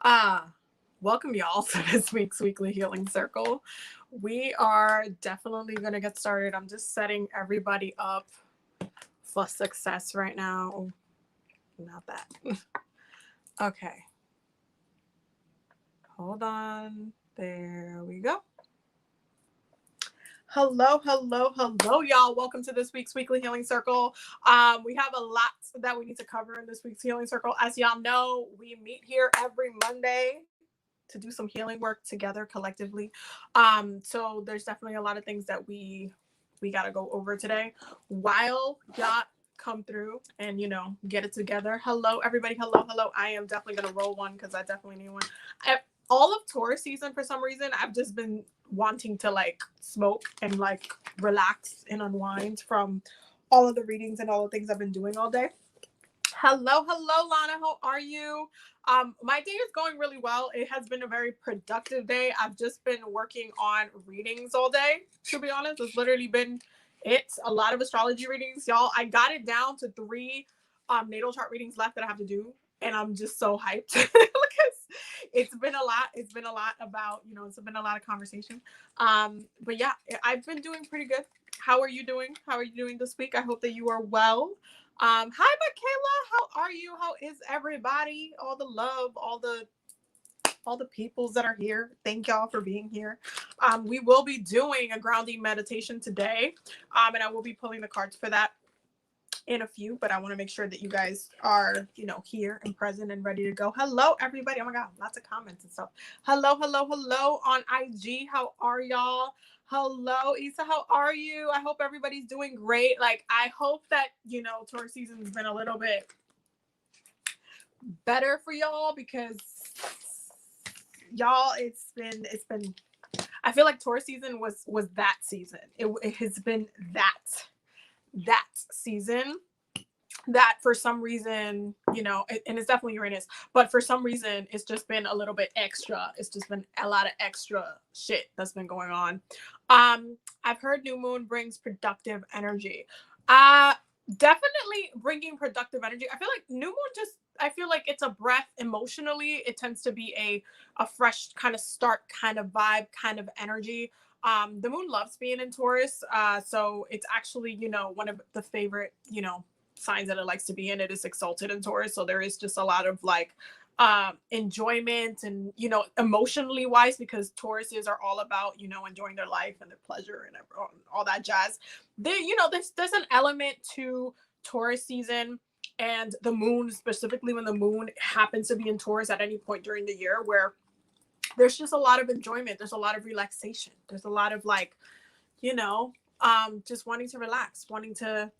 Ah, Welcome y'all to this week's weekly healing circle. We are definitely going to get started. I'm just setting everybody up for success right now. Oh, not that. Okay. Hold on. There we go. Hello, y'all. Welcome to this week's weekly healing circle. We have a lot that we need to cover in this week's healing circle. As y'all know, we meet here every Monday to do some healing work together collectively. So there's definitely a lot of things that we got to go over today while y'all come through and get it together. Hello everybody. Hello. I am definitely gonna roll one because I definitely need one. All of Taurus season, for some reason, I've just been wanting to like smoke and like relax and unwind from all of the readings and all the things I've been doing all day. Hello, Lana. How are you? My day is going really well. It has been a very productive day. I've just been working on readings all day, to be honest. It's literally been a lot of astrology readings, y'all. I got it down to 3 natal chart readings left that I have to do, and I'm just so hyped because it's been a lot. It's been a lot about, it's been a lot of conversation. But yeah, I've been doing pretty good. How are you doing? How are you doing this week? I hope that you are well. Hi, Michaela. How are you? How is everybody? All the love, all the peoples that are here. Thank y'all for being here. We will be doing a grounding meditation today, and I will be pulling the cards for that in a few, but I want to make sure that you guys are, here and present and ready to go. Hello, everybody. Oh my God, lots of comments and stuff. Hello on IG. How are y'all? Hello, Issa. How are you? I hope everybody's doing great. Like, I hope that, Taurus season has been a little bit better for y'all because y'all, it's been, I feel like Taurus season was that season. It has been that season that for some reason, and it's definitely Uranus, but for some reason it's just been a little bit extra. It's just been a lot of extra shit that's been going on. I've heard new moon brings productive energy. Definitely bringing productive energy. I feel like new moon I feel like it's a breath emotionally. It tends to be a fresh kind of start, kind of vibe, kind of energy. The moon loves being in Taurus. So it's actually, one of the favorite, signs that it likes to be in. It is exalted in Taurus. So there is just a lot of like enjoyment and, emotionally wise, because Tauruses are all about, enjoying their life and their pleasure and all that jazz. There's an element to Taurus season and the moon, specifically when the moon happens to be in Taurus at any point during the year, where there's just a lot of enjoyment. There's a lot of relaxation. There's a lot of like, just wanting to relax, wanting to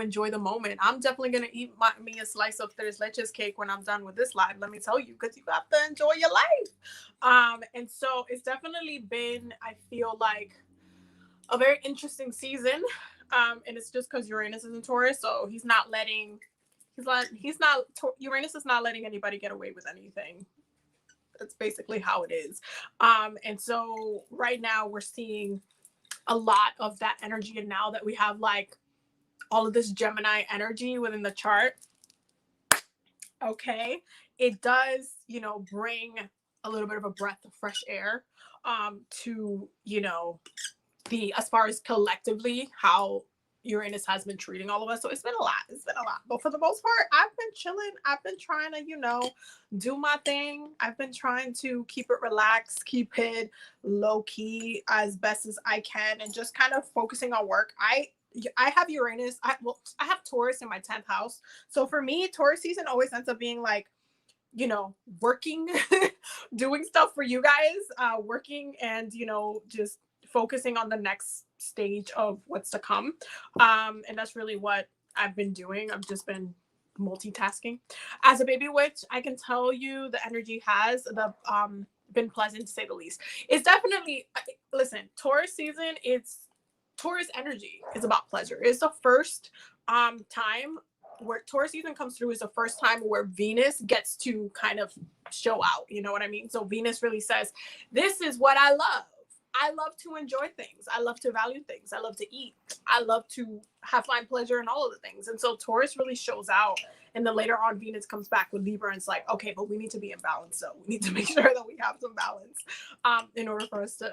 enjoy the moment. I'm definitely going to eat me a slice of tres leches cake when I'm done with this live, let me tell you, because you have to enjoy your life. And so it's definitely been, I feel like, a very interesting season. And it's just because Uranus is in Taurus, so Uranus is not letting anybody get away with anything. That's basically how it is. And so right now we're seeing a lot of that energy. And now that we have like all of this Gemini energy within the chart, okay, it does, bring a little bit of a breath of fresh air to, as far as collectively how Uranus has been treating all of us. So it's been a lot. But for the most part, I've been chilling. I've been trying to, do my thing. I've been trying to keep it relaxed, keep it low key as best as I can, and just kind of focusing on work. I have Uranus. I have Taurus in my 10th house. So for me, Taurus season always ends up being like, working, doing stuff for you guys, working and, just focusing on the next stage of what's to come. And that's really what I've been doing. I've just been multitasking. As a baby witch, I can tell you the energy has been pleasant, to say the least. It's definitely, listen, Taurus season, Taurus energy is about pleasure. It's the first time where Taurus season comes through, is the first time where Venus gets to kind of show out. You know what I mean? So Venus really says, this is what I love. I love to enjoy things. I love to value things. I love to eat. I love to find pleasure in all of the things. And so Taurus really shows out. And then later on, Venus comes back with Libra, and it's like, okay, but we need to be in balance. So we need to make sure that we have some balance in order for us to,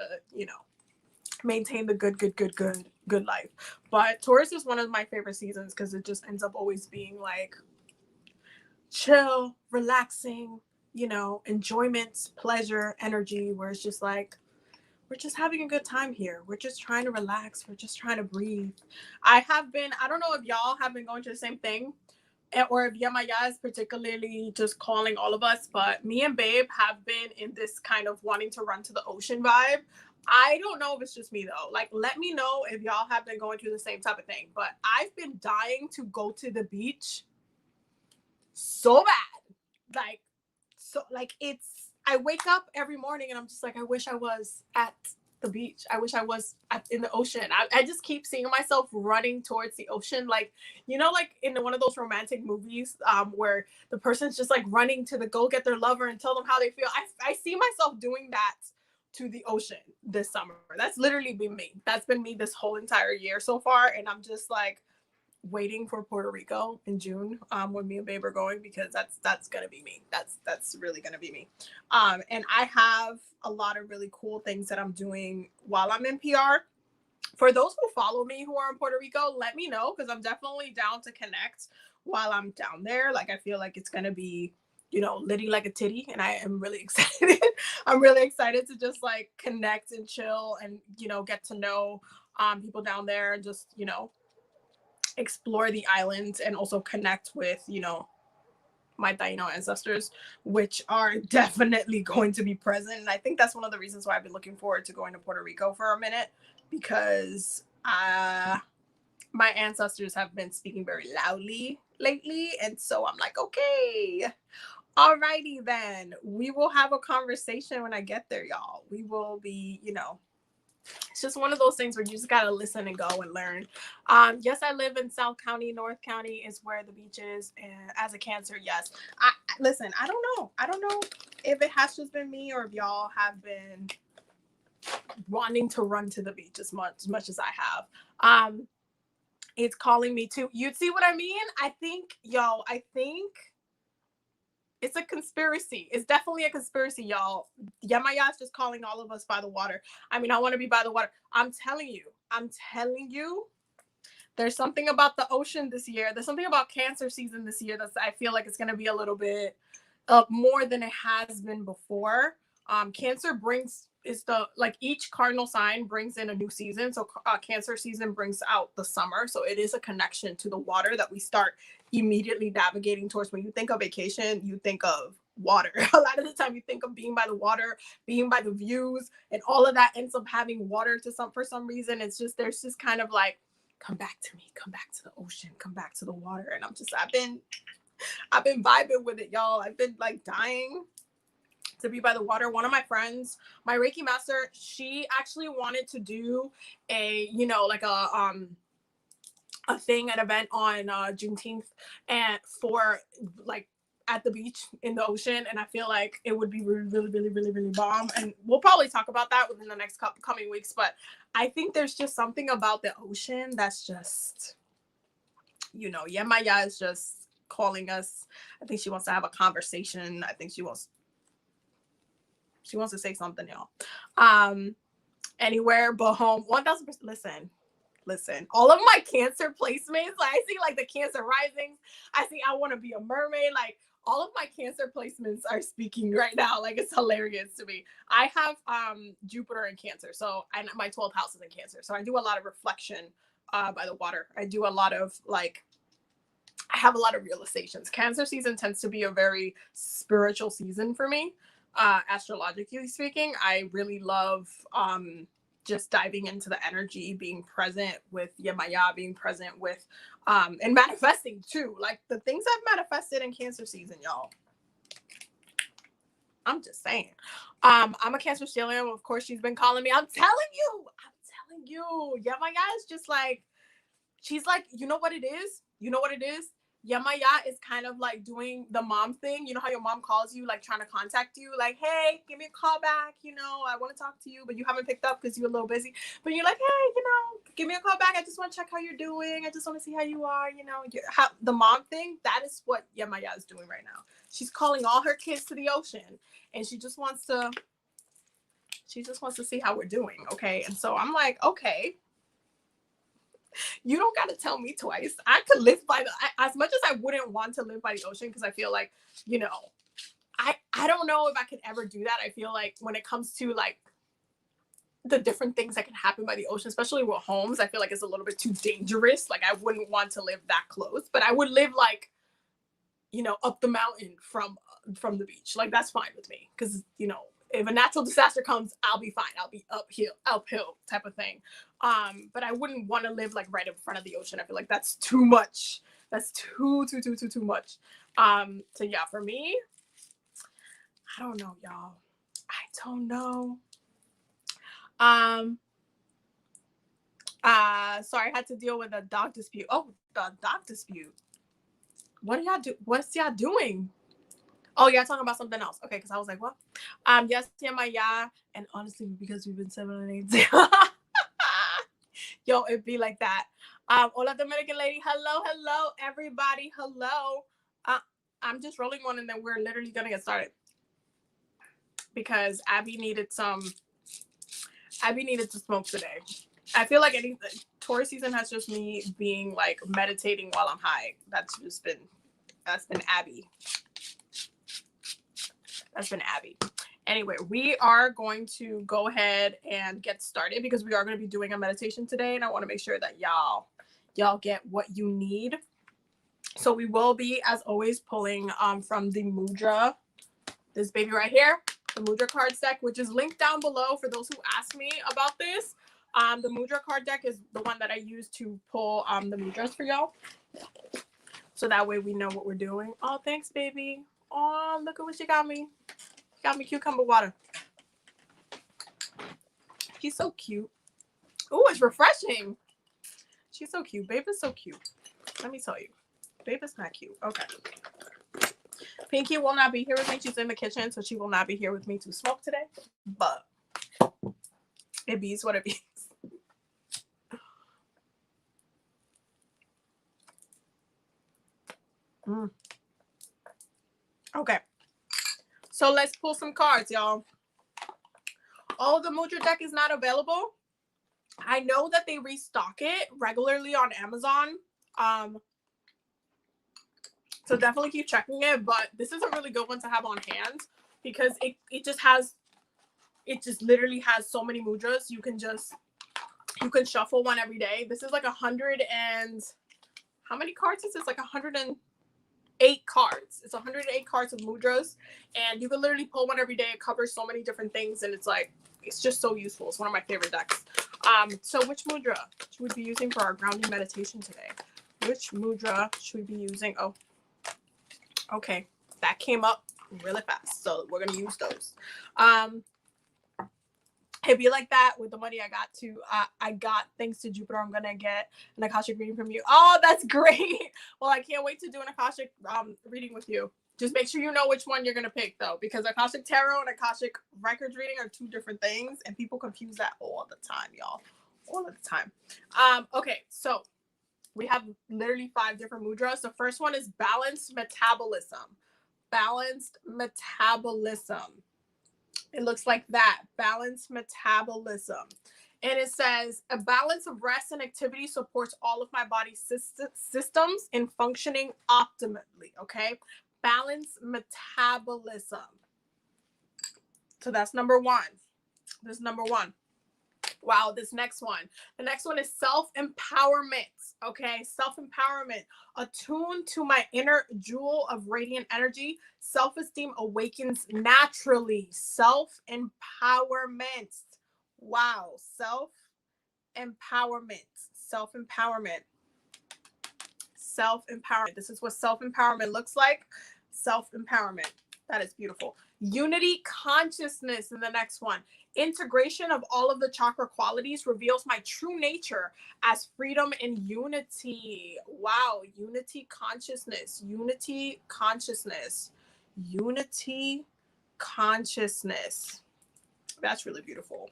maintain the good life. But Taurus is one of my favorite seasons because it just ends up always being like chill, relaxing, enjoyment, pleasure, energy, where it's just like, we're just having a good time here. We're just trying to relax. We're just trying to breathe. I don't know if y'all have been going through the same thing, or if Yamaya is particularly just calling all of us, but me and Babe have been in this kind of wanting to run to the ocean vibe. I don't know if it's just me though. Like, let me know if y'all have been going through the same type of thing, but I've been dying to go to the beach so bad. I wake up every morning and I'm just like, I wish I was at the beach. I wish I was in the ocean. I just keep seeing myself running towards the ocean. Like, like in one of those romantic movies where the person's just like running to go get their lover and tell them how they feel. I see myself doing that to the ocean this summer. That's literally been me. That's been me this whole entire year so far. And I'm just like waiting for Puerto Rico in June when me and Babe are going, because that's gonna be me. That's really gonna be me. And I have a lot of really cool things that I'm doing while I'm in PR. For those who follow me who are in Puerto Rico, let me know, because I'm definitely down to connect while I'm down there. Like, I feel like it's gonna be, litty like a titty, and I am really excited. I'm really excited to just like connect and chill and get to know people down there, and just explore the island, and also connect with my Taino ancestors, which are definitely going to be present. And I think that's one of the reasons why I've been looking forward to going to Puerto Rico for a minute, because my ancestors have been speaking very loudly lately, and so I'm like, okay, alrighty then, we will have a conversation when I get there, y'all. We will be, it's just one of those things where you just gotta listen and go and learn. Yes, I live in South County. North County is where the beach is. And as a Cancer, yes. Listen, I don't know if it has just been me, or if y'all have been wanting to run to the beach as much as I have. It's calling me too. You see what I mean? I think it's a conspiracy. It's definitely a conspiracy, y'all. Yamaya's just calling all of us by the water. I mean, I want to be by the water. I'm telling you, there's something about the ocean this year. There's something about Cancer season this year I feel like it's going to be a little bit more than it has been before. Cancer each cardinal sign brings in a new season. So Cancer season brings out the summer. So it is a connection to the water that we start immediately navigating towards. When you think of vacation, you think of water. A lot of the time you think of being by the water, being by the views, and all of that ends up having water for some reason. It's just, there's just kind of like, come back to me, come back to the ocean, come back to the water. And I've been vibing with it, y'all. I've been like dying to be by the water. One of my friends, my Reiki master, she actually wanted to do an event on Juneteenth, and for like at the beach in the ocean. And I feel like it would be really bomb. And we'll probably talk about that within the next coming weeks. But I think there's just something about the ocean that's just, Yemaya is just calling us. I think she wants to have a conversation. I think she wants to say something, y'all. Anywhere but home. 1000%. Listen, all of my Cancer placements, I see like the Cancer risings. I see I want to be a mermaid. Like, all of my Cancer placements are speaking right now. Like, it's hilarious to me. I have Jupiter in Cancer, and my 12th house is in Cancer. So I do a lot of reflection by the water. I do a lot of I have a lot of realizations. Cancer season tends to be a very spiritual season for me. Astrologically speaking, I really love just diving into the energy, being present with Yemaya, being present with and manifesting too. Like, the things I've manifested in Cancer season, y'all. I'm just saying. I'm a Cancer stellium. Of course, she's been calling me. I'm telling you. Yemaya is just like, she's like, you know what it is? Yamaya is kind of like doing the mom thing. You know how your mom calls you, like trying to contact you, like, hey, give me a call back. You know, I want to talk to you, but you haven't picked up because you're a little busy. But you're like, hey, you know, give me a call back. I just want to check how you're doing. I just want to see how you are. You know, the mom thing. That is what Yamaya is doing right now. She's calling all her kids to the ocean, and she just wants to see how we're doing. Okay, and so I'm like, okay. You don't got to tell me twice. I could live by as much as I wouldn't want to live by the ocean, because I feel like, you know, I don't know if I could ever do that. I feel like when it comes to like the different things that can happen by the ocean, especially with homes, I feel like it's a little bit too dangerous. Like I wouldn't want to live that close, but I would live like, you know, up the mountain from the beach. Like that's fine with me, because, you know, if a natural disaster comes, I'll be fine. I'll be uphill type of thing. But I wouldn't want to live like right in front of the ocean. I feel like that's too much. That's too much. So yeah, for me, I don't know, y'all. I don't know. Sorry, I had to deal with a dog dispute. Oh, the dog dispute. What do y'all do? What's y'all doing? Oh, yeah, talking about something else. Okay, because I was like, what? Yes, yeah, and honestly, because we've been 7 and 8. Yo, it'd be like that. Hola, Dominican lady. Hello, everybody. Hello. I'm just rolling one, and then we're literally gonna get started because Abby needed to smoke today. I feel like Taurus season has just me being like meditating while I'm high. That's been Abby. That's been Abby. Anyway, we are going to go ahead and get started because we are going to be doing a meditation today, and I want to make sure that y'all get what you need. So we will be, as always, pulling from the Mudra, this baby right here, the Mudra card deck, which is linked down below for those who ask me about this. The Mudra card deck is the one that I use to pull the mudras for y'all. So that way we know what we're doing. Oh, thanks, baby. Oh, look at what she got me. She got me cucumber water. She's so cute. Oh, it's refreshing. She's so cute. Babe is so cute. Let me tell you. Babe is not cute. Okay. Pinky will not be here with me. She's in the kitchen, so she will not be here with me to smoke today. But it bees what it bees. Okay. So let's pull some cards, y'all. Oh, the Mudra deck is not available. I know that they restock it regularly on Amazon. So definitely keep checking it, but this is a really good one to have on hand because it just literally has so many mudras. You can shuffle one every day. This is like 100 and how many cards is this? Like 108 cards. It's 108 cards of mudras, and you can literally pull one every day. It covers so many different things, and it's just so useful. It's one of my favorite decks. So which mudra should we be using for our grounding meditation today? Which mudra should we be using? Oh, okay, that came up really fast, so we're gonna use those. It'd be like that with the money I got thanks to Jupiter. I'm gonna get an Akashic reading from you. Oh, that's great. Well, I can't wait to do an Akashic reading with you. Just make sure you know which one you're gonna pick though, because Akashic Tarot and Akashic Records reading are two different things, and people confuse that all the time, y'all. All of the time. Okay, so we have literally 5 different mudras. The first one is balanced metabolism. Balanced metabolism. It looks like that. Balanced metabolism. And it says, a balance of rest and activity supports all of my body's systems in functioning optimally. Okay. Balanced metabolism. So that's number 1. This is number 1. Wow, this next one. The next one is self-empowerment. Okay, self-empowerment. Attuned to my inner jewel of radiant energy, self-esteem awakens naturally. Self-empowerment. Wow, self-empowerment. Self-empowerment. Self-empowerment. This is what self-empowerment looks like. Self-empowerment. That is beautiful. Unity consciousness in the next one. Integration of all of the chakra qualities reveals my true nature as freedom and unity. Wow, unity consciousness, unity consciousness, unity consciousness. That's really beautiful.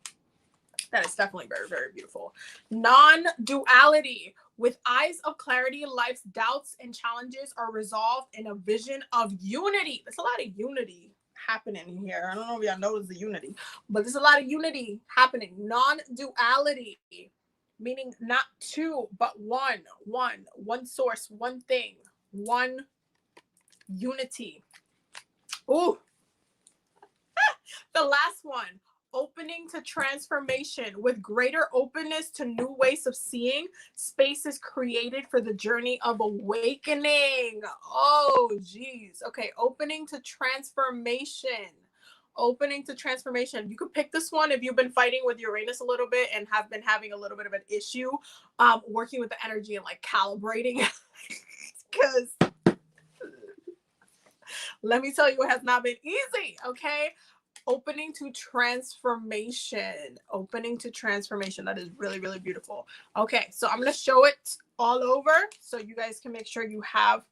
That is definitely very, very beautiful. Non-duality. With eyes of clarity, life's doubts and challenges are resolved in a vision of unity. There's a lot of unity happening here. I don't know if y'all notice the unity, but there's a lot of unity happening. Non-duality, meaning not two, but one source, one thing, one unity. Ooh. The last one, opening to transformation. With greater openness to new ways of seeing, space is created for the journey of awakening. Oh, geez. Okay, opening to transformation. Opening to transformation. You could pick this one if you've been fighting with Uranus a little bit and have been having a little bit of an issue working with the energy and like calibrating. Because let me tell you, it has not been easy, okay? Opening to transformation. Opening to transformation. That is really, really beautiful. Okay, so I'm going to show it all over so you guys can make sure you have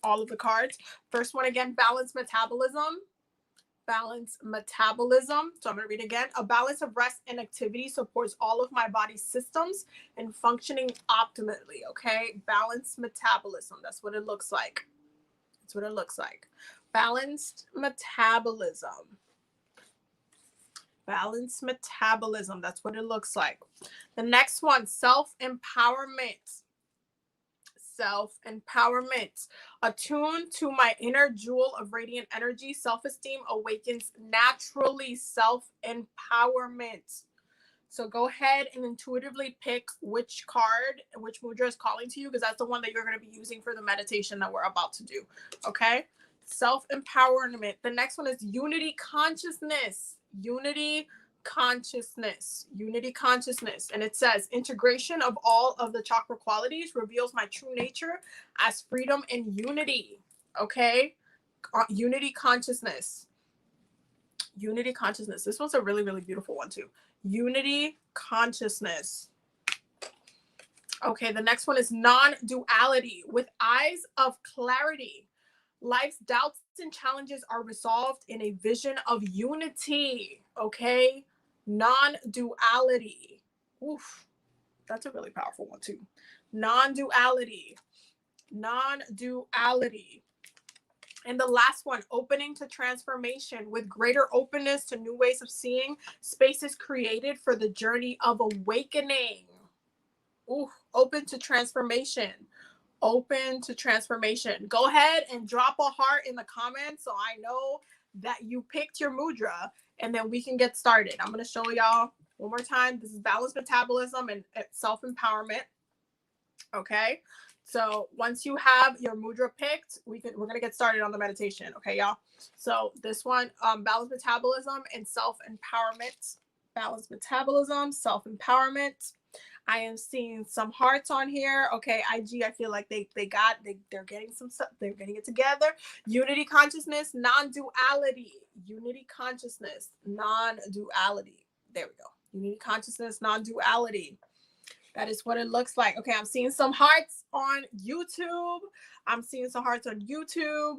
all of the cards. First one again, balance metabolism. Balance metabolism. So I'm going to read again. A balance of rest and activity supports all of my body's systems and functioning optimally. Okay, balance metabolism. That's what it looks like. That's what it looks like. Balanced metabolism. Balanced metabolism. That's what it looks like. The next one, self-empowerment. Self-empowerment. Attuned to my inner jewel of radiant energy, self-esteem awakens naturally. Self-empowerment. So go ahead and intuitively pick which card, which mudra is calling to you, because that's the one that you're going to be using for the meditation that we're about to do. Okay? Self-empowerment. The next one is unity consciousness. Unity consciousness. Unity consciousness. And it says, integration of all of the chakra qualities reveals my true nature as freedom and unity. Okay? Unity consciousness. Unity consciousness. This one's a really, really beautiful one too. Unity consciousness. Okay, the next one is non-duality. With eyes of clarity, life's doubts and challenges are resolved in a vision of unity. Okay, non-duality. Oof, that's a really powerful one too. Non-duality. Non-duality. And the last one, opening to transformation. With greater openness to new ways of seeing, space is created for the journey of awakening. Ooh, open to transformation. Open to transformation. Go ahead and drop a heart in the comments so I know that you picked your mudra, and then we can get started. I'm going to show y'all one more time. This is balanced metabolism and self-empowerment. Okay. So once you have your mudra picked, we're going to get started on the meditation. Okay, y'all. So this one, balanced metabolism and self-empowerment. Balanced metabolism, self-empowerment. I am seeing some hearts on here. Okay, IG, I feel like they're getting some stuff. They're getting it together. Unity consciousness, non-duality. Unity consciousness, non-duality. There we go. Unity consciousness, non-duality. That is what it looks like. Okay, I'm seeing some hearts on YouTube. I'm seeing some hearts on YouTube.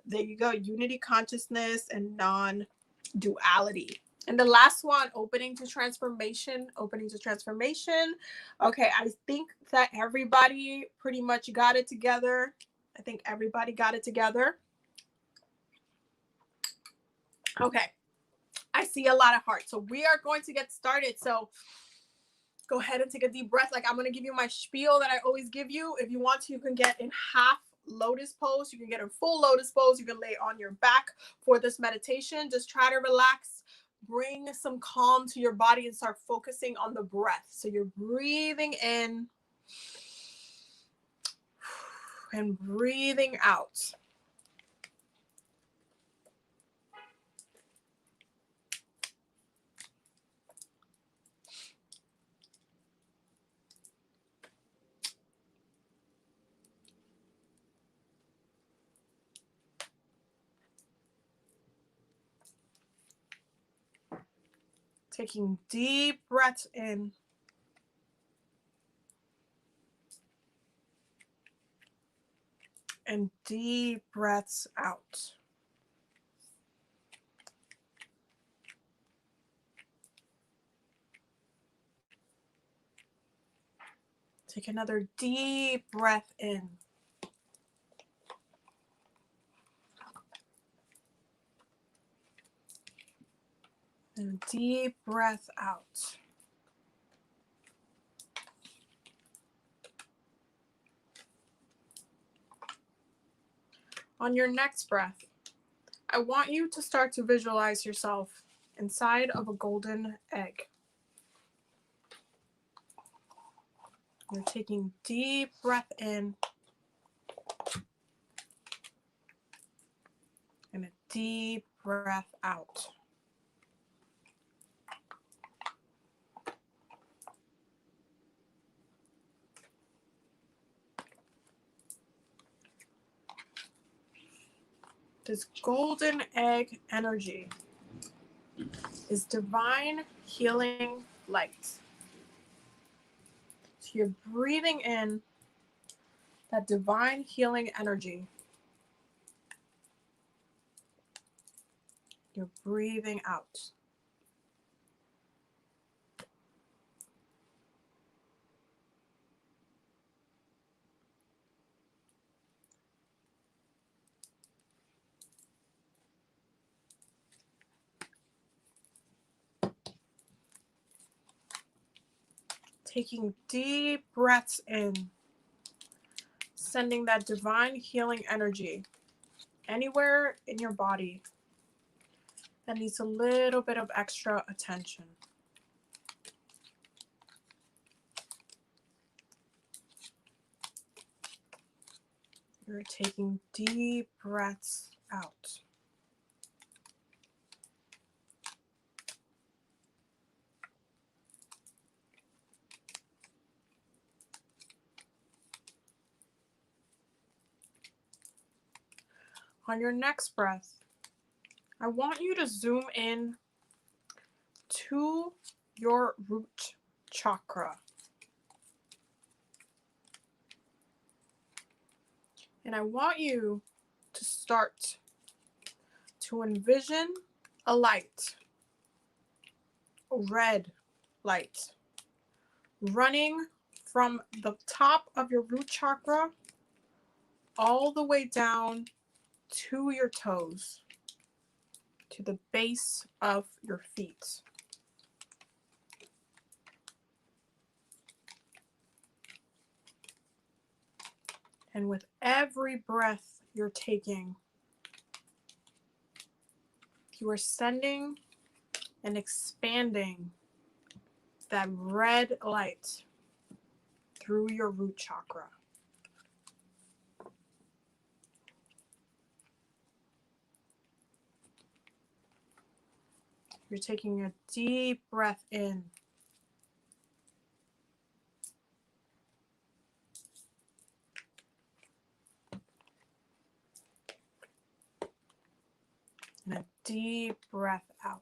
There you go. Unity consciousness and non-duality. And the last one, opening to transformation. Opening to transformation. Okay, I think that everybody pretty much got it together. I think everybody got it together. Okay, I see a lot of hearts. So we are going to get started. So go ahead and take a deep breath. Like, I'm going to give you my spiel that I always give you. If you want to, you can get in half lotus pose. You can get in full lotus pose. You can lay on your back for this meditation. Just try to relax. Bring some calm to your body and start focusing on the breath. So you're breathing in and breathing out. Taking deep breaths in. And deep breaths out. Take another deep breath in. And deep breath out. On your next breath, I want you to start to visualize yourself inside of a golden egg. You're taking deep breath in and a deep breath out. This golden egg energy is divine healing light. So you're breathing in that divine healing energy. You're breathing out. Taking deep breaths in, sending that divine healing energy anywhere in your body that needs a little bit of extra attention. You're taking deep breaths out. On your next breath, I want you to zoom in to your root chakra. And I want you to start to envision a light, a red light, running from the top of your root chakra all the way down to your toes, to the base of your feet. And with every breath you're taking, you are sending and expanding that red light through your root chakra. You're taking a deep breath in. And a deep breath out.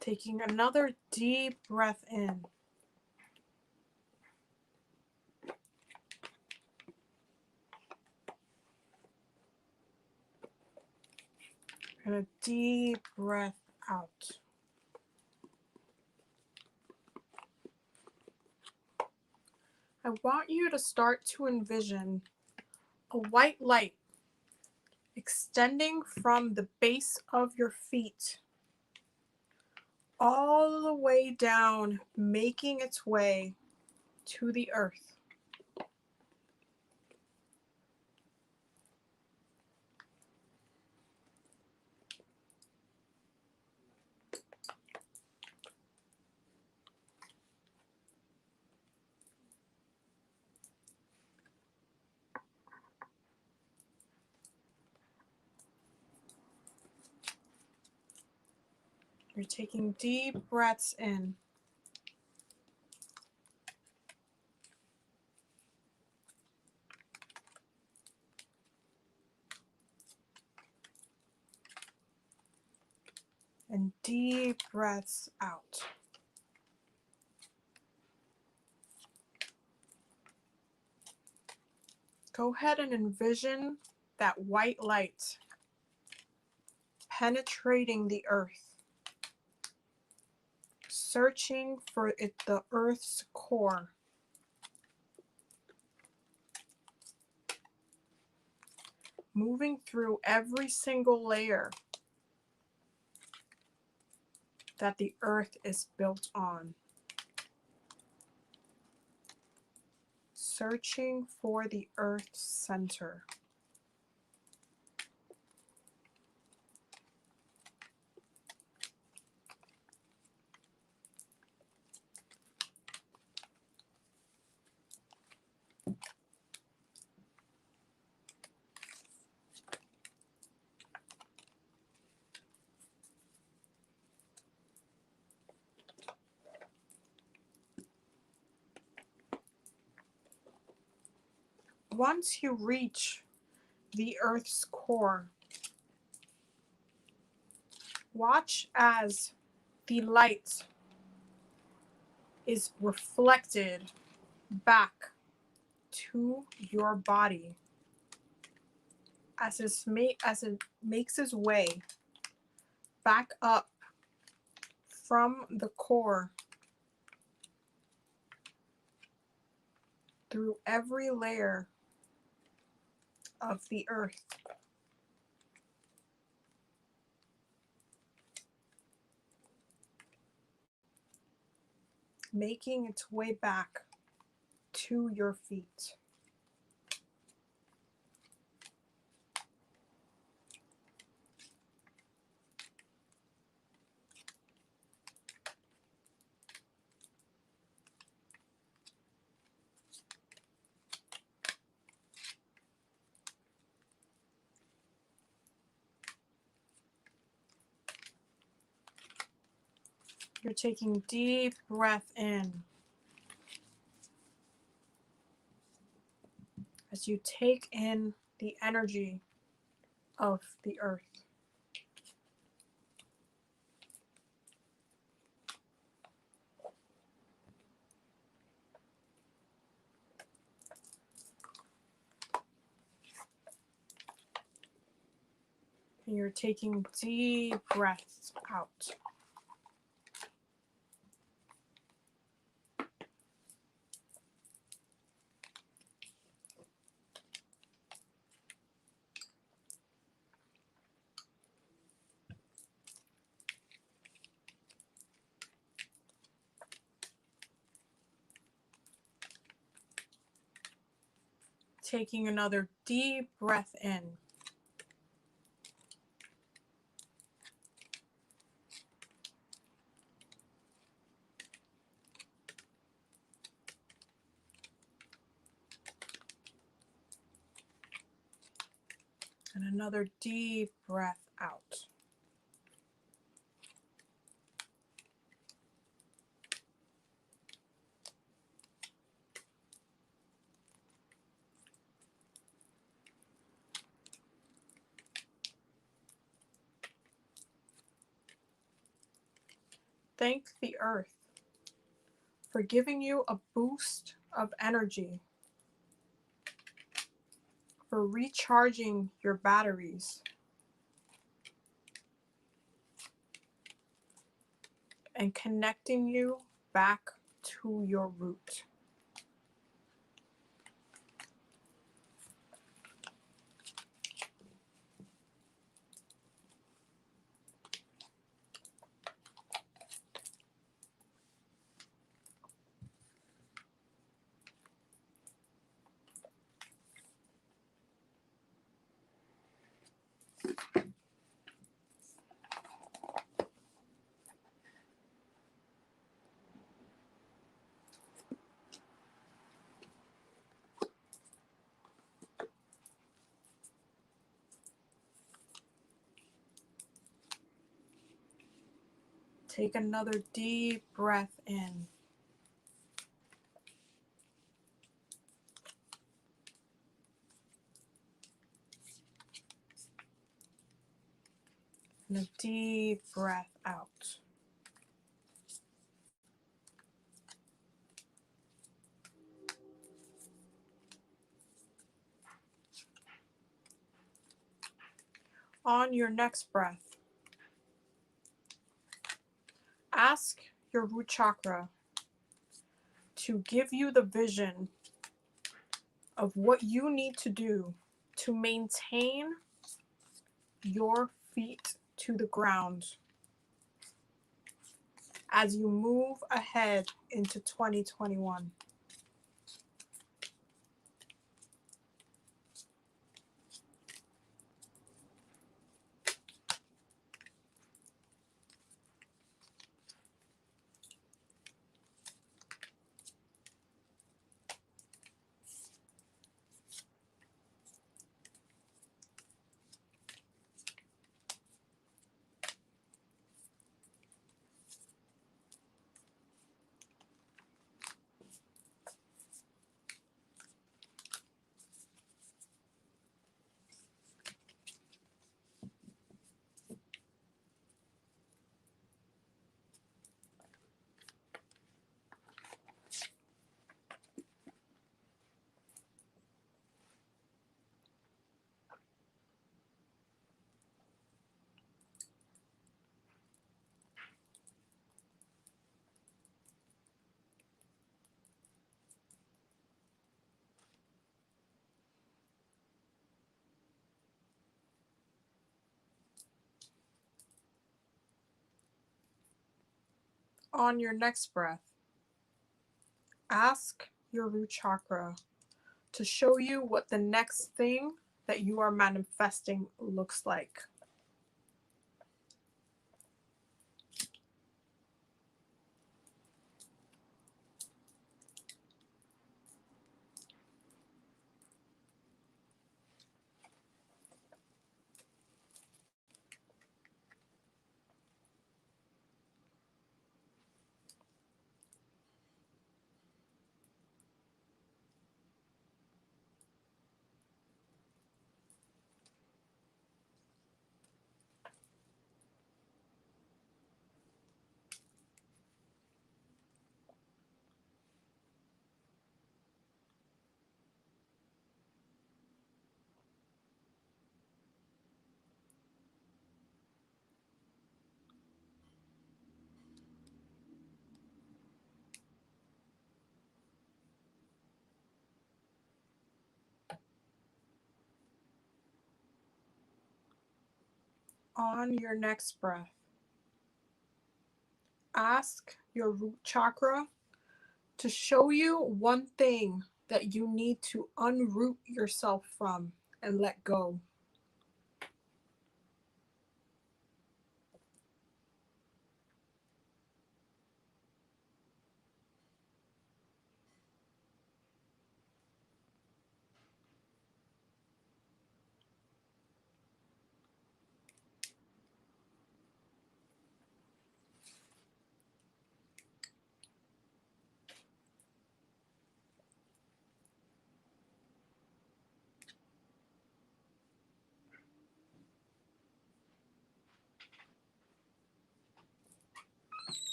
Taking another deep breath in. And a deep breath out. I want you to start to envision a white light extending from the base of your feet all the way down, making its way to the earth. You're taking deep breaths in. And deep breaths out. Go ahead and envision that white light penetrating the earth, searching for the earth's core. Moving through every single layer that the earth is built on. Searching for the earth's center. Once you reach the earth's core, watch as the light is reflected back to your body as it makes its way back up from the core through every layer of the earth. Making its way back to your feet. You're taking deep breath in as you take in the energy of the earth. And you're taking deep breaths out. Taking another deep breath in. And another deep breath out. Thank the earth for giving you a boost of energy, for recharging your batteries, and connecting you back to your root. Take another deep breath in. And a deep breath out. On your next breath, ask your root chakra to give you the vision of what you need to do to maintain your feet to the ground as you move ahead into 2021. On your next breath, ask your root chakra to show you what the next thing that you are manifesting looks like. On your next breath, ask your root chakra to show you one thing that you need to unroot yourself from and let go.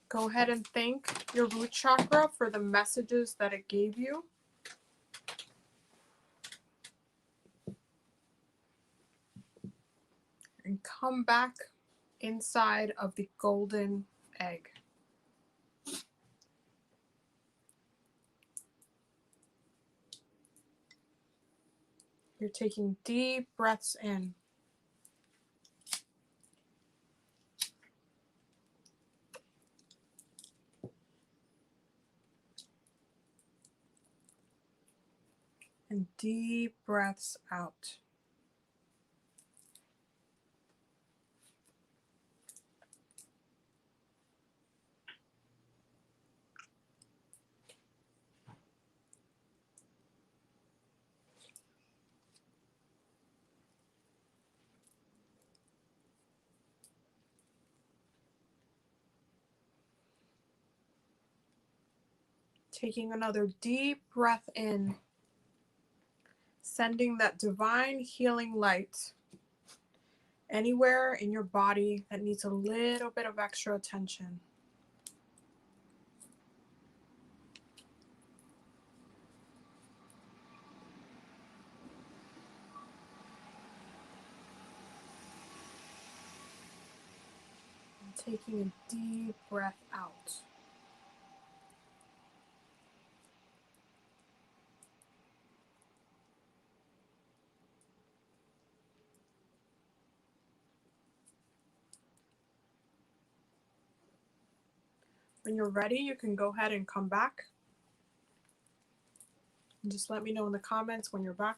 Go ahead and thank your root chakra for the messages that it gave you. And come back inside of the golden egg. You're taking deep breaths in. And deep breaths out. Taking another deep breath in, sending that divine healing light anywhere in your body that needs a little bit of extra attention. And taking a deep breath out. When you're ready, you can go ahead and come back. And just let me know in the comments when you're back.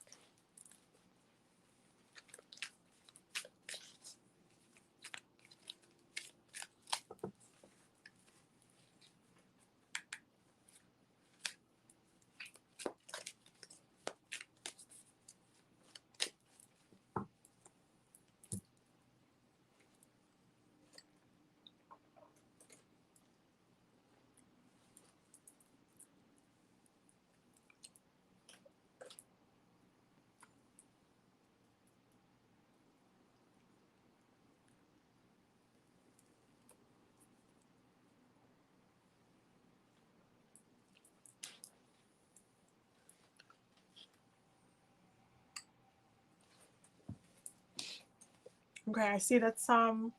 Okay, I see that some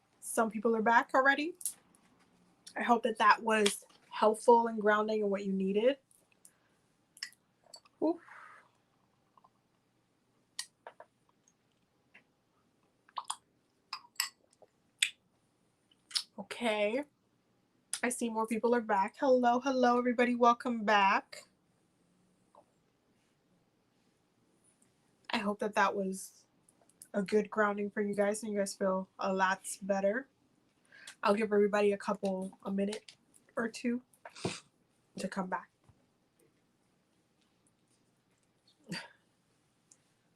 people are back already. I hope that that was helpful and grounding and what you needed. Ooh. Okay, I see more people are back. Hello, hello, everybody. Welcome back. I hope that that was a good grounding for you guys and you guys feel a lot better. I'll give everybody a minute or two to come back.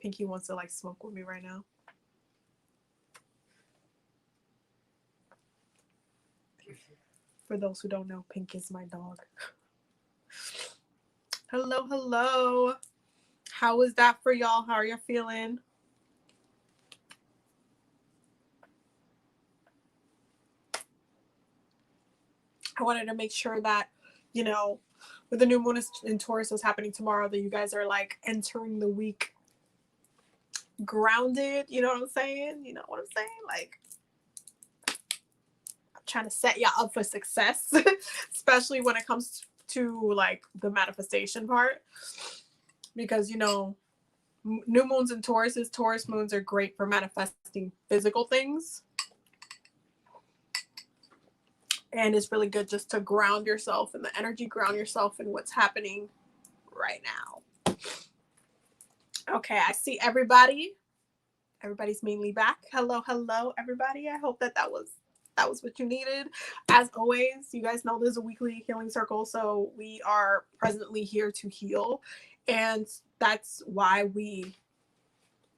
Pinky wants to like smoke with me right now. For those who don't know, Pink is my dog. Hello, hello. How was that for y'all? How are you feeling? I wanted to make sure that, you know, with the new moon in Taurus is happening tomorrow, that you guys are like entering the week grounded. You know what I'm saying? You know what I'm saying? Like, I'm trying to set y'all up for success, especially when it comes to like the manifestation part. Because, you know, new moons in Taurus moons are great for manifesting physical things. And it's really good just to ground yourself in the energy, ground yourself in what's happening right now. Okay, I see everybody. Everybody's mainly back. Hello, hello, everybody. I hope that was what you needed. As always, you guys know there's a weekly healing circle, so we are presently here to heal. And that's why we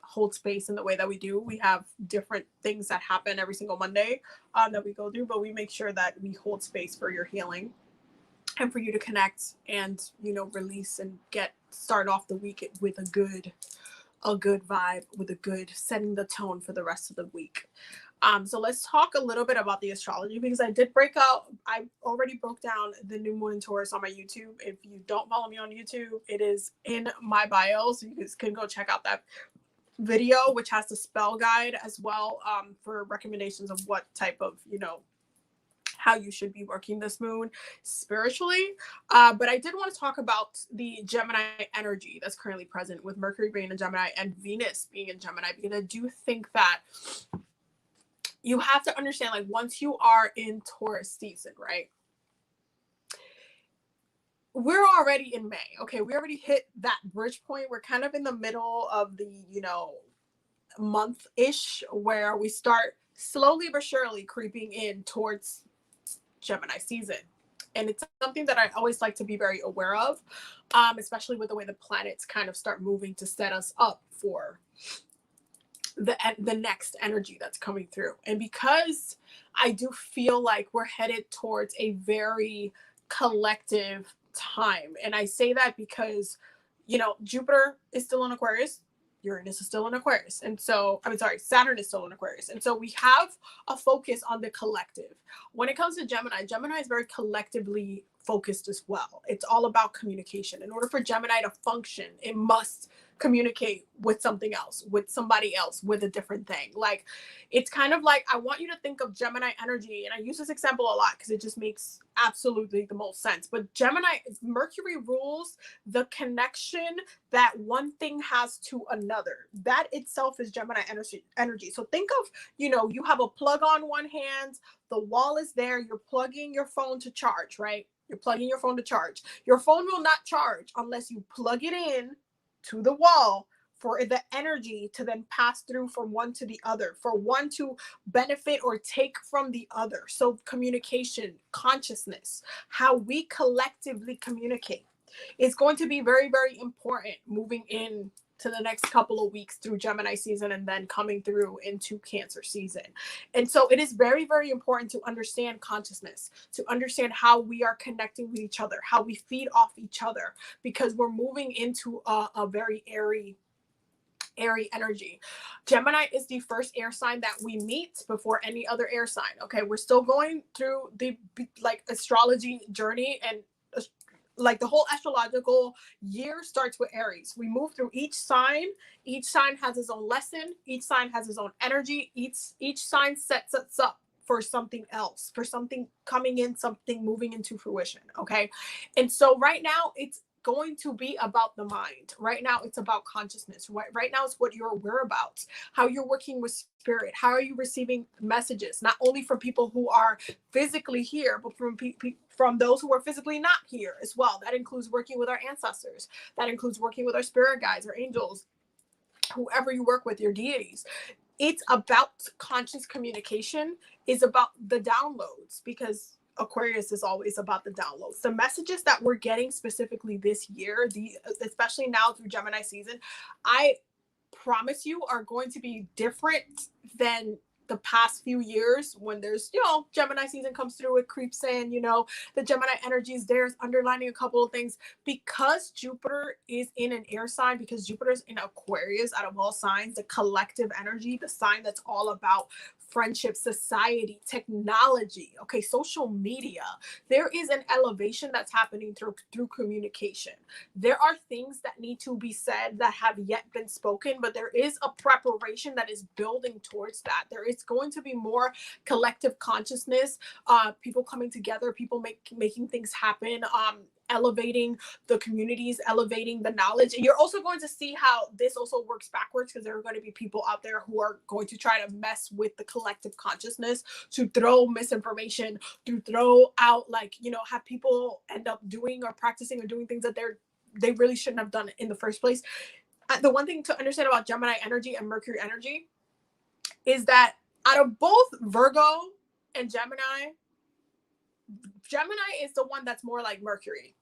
hold space in the way that we do. We have different things that happen every single Monday that we go through, but we make sure that we hold space for your healing and for you to connect and, you know, release and start off the week with a good vibe, with a good setting the tone for the rest of the week. So let's talk a little bit about the astrology, because I already broke down the new moon in Taurus on my YouTube. If you don't follow me on YouTube, it is in my bio, so you guys can go check out that video, which has the spell guide as well, for recommendations of what type of, you know, how you should be working this moon spiritually. But I did want to talk about the Gemini energy that's currently present, with Mercury being in Gemini and Venus being in Gemini, because I do think that you have to understand, like, once you are in Taurus season, right? We're already in May. Okay, we already hit that bridge point. We're kind of in the middle of the, you know, month-ish, where we start slowly but surely creeping in towards Gemini season. And it's something that I always like to be very aware of, especially with the way the planets kind of start moving to set us up for the next energy that's coming through. And because I do feel like we're headed towards a very collective time. And I say that because, you know, Jupiter is still in Aquarius. Uranus is still in Aquarius. And so, Saturn is still in Aquarius. And so we have a focus on the collective. When it comes to Gemini, Gemini is very collectively focused as well. It's all about communication. In order for Gemini to function, it must communicate with something else, with somebody else, with a different thing. Like, it's kind of like, I want you to think of Gemini energy, and I use this example a lot because it just makes absolutely the most sense. But Gemini, Mercury rules the connection that one thing has to another. That itself is Gemini energy. So think of, you know, you have a plug on one hand, the wall is there, you're plugging your phone to charge, right? You're plugging your phone to charge. Your phone will not charge unless you plug it in to the wall for the energy to then pass through from one to the other, for one to benefit or take from the other. So communication, consciousness, how we collectively communicate is going to be very, very important moving in to the next couple of weeks through Gemini season and then coming through into Cancer season. And so it is very, very important to understand consciousness, to understand how we are connecting with each other, how we feed off each other, because we're moving into a very airy energy. Gemini is the first air sign that we meet before any other air sign. Okay, we're still going through the like astrology journey, and like the whole astrological year starts with Aries. We move through each sign. Each sign has its own lesson. Each sign has its own energy. Each sign sets us up for something else, for something coming in, something moving into fruition. Okay. And so right now it's going to be about the mind. Right now it's about consciousness. Right now it's what you're aware about, how you're working with spirit, how are you receiving messages, not only from people who are physically here, but from those who are physically not here as well. That includes working with our ancestors. That includes working with our spirit guides, our angels, whoever you work with, your deities. It's about conscious communication, is about the downloads, because Aquarius is always about the downloads. The messages that we're getting specifically this year, especially now through Gemini season, I promise you are going to be different than the past few years when there's, you know, Gemini season comes through, it creeps in, you know, the Gemini energy is there, underlining a couple of things. Because Jupiter is in an air sign, because Jupiter's in Aquarius, out of all signs, the collective energy, the sign that's all about friendship, society, technology, okay, social media, there is an elevation that's happening through communication. There are things that need to be said that have yet been spoken, but there is a preparation that is building towards that. There is going to be more collective consciousness, people coming together, people making things happen, elevating the communities, elevating the knowledge. And you're also going to see how this also works backwards, because there are going to be people out there who are going to try to mess with the collective consciousness, to throw misinformation, to throw out, like, you know, have people end up doing or practicing or doing things that they really shouldn't have done in the first place. The one thing to understand about Gemini energy and Mercury energy is that out of both Virgo and Gemini is the one that's more like Mercury,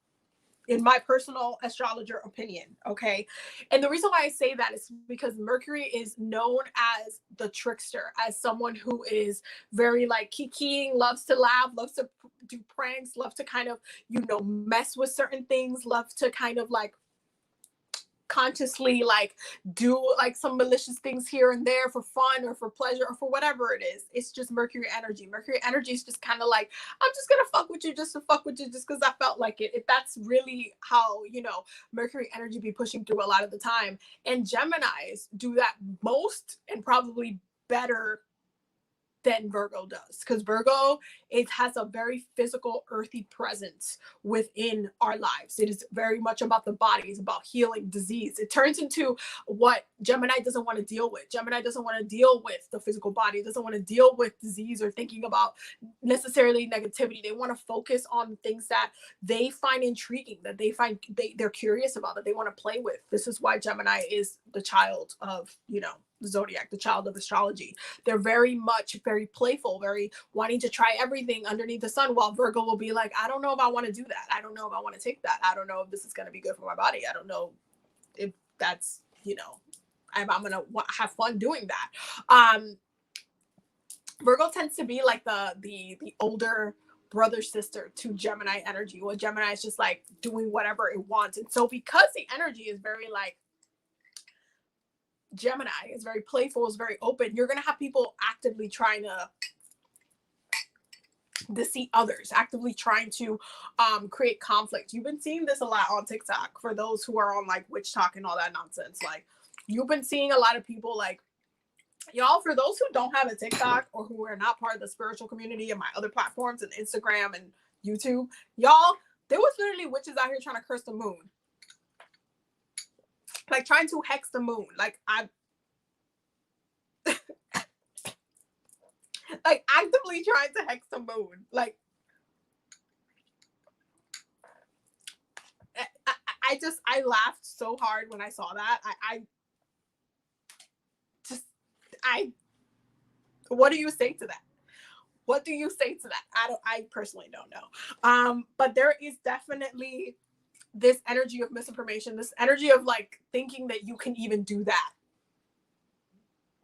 in my personal astrologer opinion. Okay. And the reason why I say that is because Mercury is known as the trickster, as someone who is very like kikiing, loves to laugh, loves to do pranks, loves to kind of, you know, mess with certain things, loves to kind of like consciously like do like some malicious things here and there for fun or for pleasure or for whatever it is. It's just Mercury energy. Mercury energy is just kind of like, I'm just gonna fuck with you just to fuck with you just because I felt like it. If that's really how, you know, Mercury energy be pushing through a lot of the time. And Geminis do that most and probably better than Virgo does, because Virgo, it has a very physical, earthy presence within our lives. It is very much about the body. It's about healing, disease. It turns into what Gemini doesn't want to deal with. Gemini doesn't want to deal with the physical body. It doesn't want to deal with disease or thinking about necessarily negativity. They want to focus on things that they find intriguing, that they find they're curious about, that they want to play with. This is why Gemini is the child of, you know, the zodiac, the child of astrology. They're very much very playful, very wanting to try everything underneath the sun, while Virgo will be like, I don't know if I want to do that. I don't know if I want to take that. I don't know if this is going to be good for my body. I don't know if that's, you know, I'm going to have fun doing that. Virgo tends to be like the older brother sister to Gemini energy, where Gemini is just like doing whatever it wants. And so because the energy is very like Gemini, is very playful, is very open, you're going to have people actively trying to deceive others, actively trying to create conflict. You've been seeing this a lot on TikTok for those who are on like witch talk and all that nonsense. Like you've been seeing a lot of people like, y'all, for those who don't have a TikTok or who are not part of the spiritual community and my other platforms and Instagram and YouTube, y'all, there was literally witches out here trying to curse the moon. Like trying to hex the moon. Like like actively trying to hex the moon. Like I laughed so hard when I saw that. What do you say to that? What do you say to that? I personally don't know. But there is definitely this energy of misinformation, this energy of like thinking that you can even do that.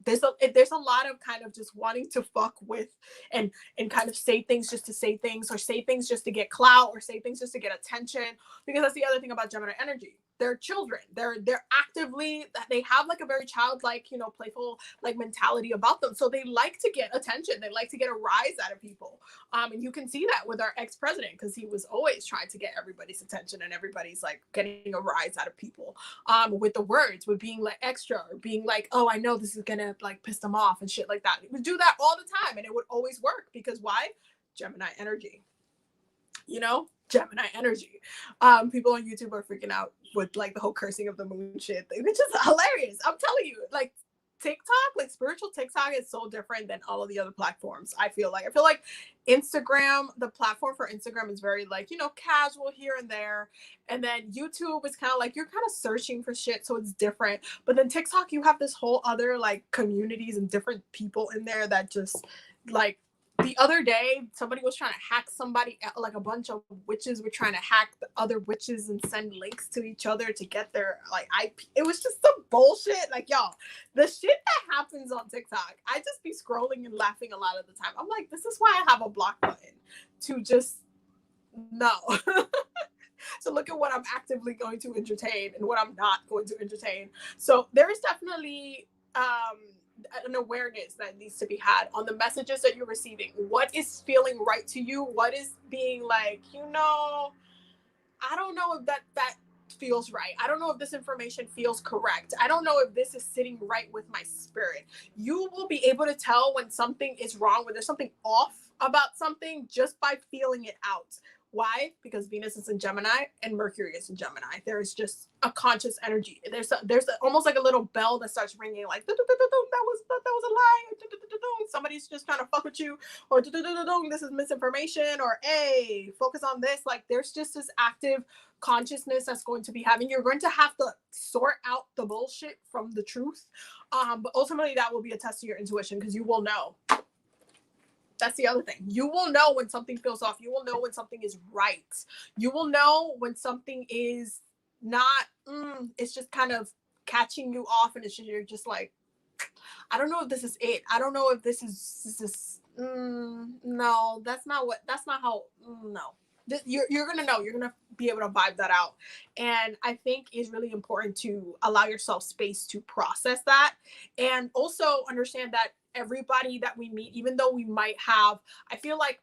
There's a lot of kind of just wanting to fuck with and kind of say things just to say things, or say things just to get clout, or say things just to get attention. Because that's the other thing about Gemini energy. They're children. They're actively, they have like a very childlike, you know, playful like mentality about them. So they like to get attention. They like to get a rise out of people. And you can see that with our ex-president, because he was always trying to get everybody's attention, and everybody's like getting a rise out of people with the words, with being like extra, or being like, oh, I know this is gonna like piss them off and shit like that. He would do that all the time, and it would always work, because why? Gemini energy. You know, Gemini energy. People on YouTube are freaking out with like the whole cursing of the moon shit thing, which is hilarious. I'm telling you, like TikTok, like spiritual TikTok is so different than all of the other platforms. I feel like Instagram, the platform for Instagram is very like, you know, casual here and there. And then YouTube is kind of like, you're kind of searching for shit, so it's different. But then TikTok, you have this whole other like communities and different people in there that just like, the other day, somebody was trying to hack somebody, like a bunch of witches were trying to hack the other witches and send links to each other to get their like IP. It was just some bullshit. Like, y'all, the shit that happens on TikTok, I just be scrolling and laughing a lot of the time. I'm like, this is why I have a block button, to just no. So look at what I'm actively going to entertain and what I'm not going to entertain. So there is definitely an awareness that needs to be had on the messages that you're receiving. What is feeling right to you? What is being like, you know, I don't know if that feels right. I don't know if this information feels correct. I don't know if this is sitting right with my spirit. You will be able to tell when something is wrong, when there's something off about something, just by feeling it out. Why? Because Venus is in Gemini and Mercury is in Gemini. There is just a conscious energy. There's almost like a little bell that starts ringing, like that was a lie. Somebody's just trying to fuck with you, or this is misinformation, or hey, focus on this. Like there's just this active consciousness that's going to be having. You're going to have to sort out the bullshit from the truth. But ultimately, that will be a test of your intuition, because you will know. That's the other thing. You will know when something feels off. You will know when something is right. You will know when something is not, it's just kind of catching you off, and you're just like, I don't know if this is it. I don't know if this is no, that's not how, no. You're going to know. You're going to be able to vibe that out. And I think it's really important to allow yourself space to process that. And also understand that everybody that we meet, even though we might have, I feel like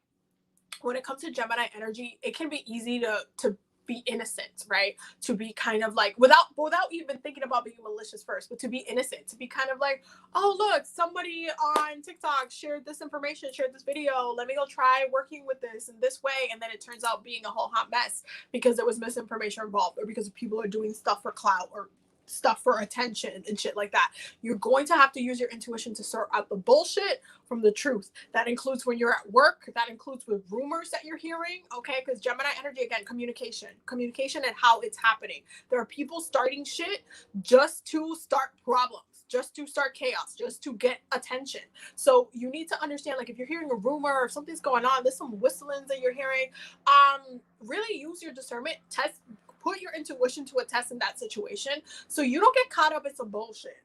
when it comes to Gemini energy, it can be easy to be innocent, right? To be kind of like, without even thinking about being malicious first, but to be innocent, to be kind of like, oh, look, somebody on TikTok shared this information, shared this video. Let me go try working with this in this way. And then it turns out being a whole hot mess because there was misinformation involved, or because people are doing stuff for clout, or stuff for attention and shit like that. You're going to have to use your intuition to sort out the bullshit from the truth. That includes when you're at work. That includes with rumors that you're hearing, okay? Because Gemini energy, again, communication and how it's happening. There are people starting shit just to start problems, just to start chaos, just to get attention. So you need to understand, like, if you're hearing a rumor or something's going on, there's some whistlings that you're hearing, really use your discernment, put your intuition to a test in that situation, so you don't get caught up in some bullshit.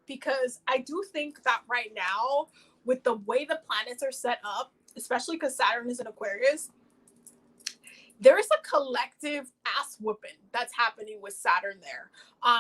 Because I do think that right now, with the way the planets are set up, especially because Saturn is in Aquarius, there is a collective ass whooping that's happening with Saturn there.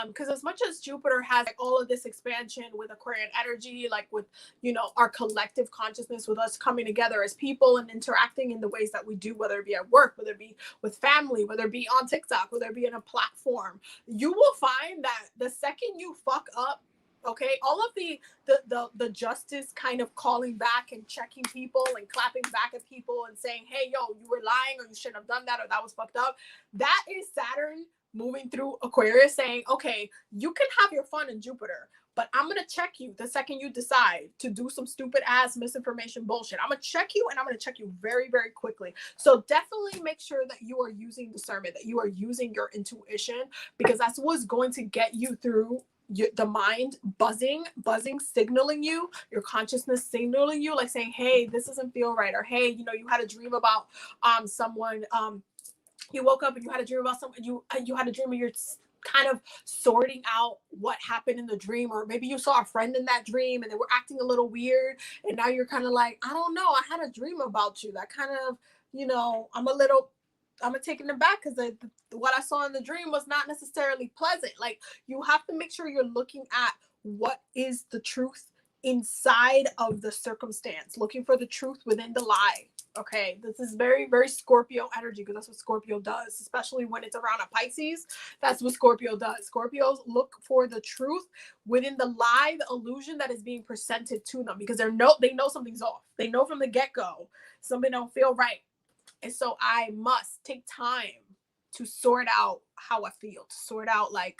Because as much as Jupiter has like all of this expansion with Aquarian energy, like with, you know, our collective consciousness, with us coming together as people and interacting in the ways that we do, whether it be at work, whether it be with family, whether it be on TikTok, whether it be in a platform, you will find that the second you fuck up, okay, all of the justice kind of calling back and checking people and clapping back at people and saying, hey, yo, you were lying, or you shouldn't have done that, or that was fucked up. That is Saturn moving through Aquarius saying, okay, you can have your fun in Jupiter, but I'm going to check you the second you decide to do some stupid ass misinformation bullshit. I'm going to check you, and I'm going to check you very, very quickly. So definitely make sure that you are using discernment, that you are using your intuition, because that's what's going to get you through the mind buzzing, signaling you, your consciousness signaling you, like saying, hey, this doesn't feel right. Or, hey, you know, you had a dream about someone, you woke up and you had a dream about someone, you had a dream and you're kind of sorting out what happened in the dream. Or maybe you saw a friend in that dream and they were acting a little weird, and now you're kind of like, I don't know, I had a dream about you that kind of, you know, I'm taking it back because what I saw in the dream was not necessarily pleasant. Like, you have to make sure you're looking at what is the truth inside of the circumstance, looking for the truth within the lie. Okay, this is very, very Scorpio energy, because that's what Scorpio does, especially when it's around a Pisces. That's what Scorpio does. Scorpios look for the truth within the lie, the illusion that is being presented to them, because they know something's off. They know from the get-go something don't feel right. And so I must take time to sort out how I feel, to sort out like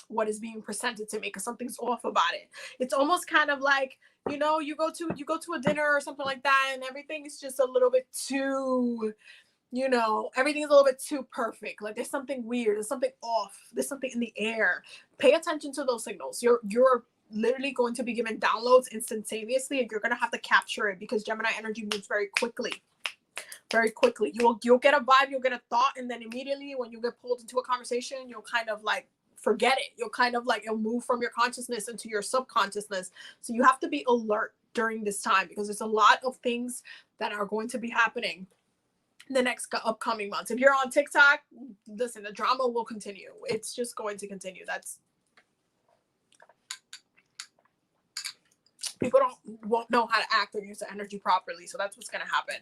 what is being presented to me, because something's off about it. It's almost kind of like, you know, you go to a dinner or something like that, and everything is just a little bit too, you know, everything is a little bit too perfect. Like, there's something weird, there's something off, there's something in the air. Pay attention to those signals. You're literally going to be given downloads instantaneously, and you're going to have to capture it, because Gemini energy moves very quickly. Very quickly. You'll get a vibe, you'll get a thought, and then immediately when you get pulled into a conversation, you'll kind of like forget it. You'll kind of like, it'll move from your consciousness into your subconsciousness. So you have to be alert during this time, because there's a lot of things that are going to be happening in the next upcoming months. If you're on TikTok, listen, the drama will continue. It's just going to continue. People won't know how to act or use the energy properly. So that's what's going to happen.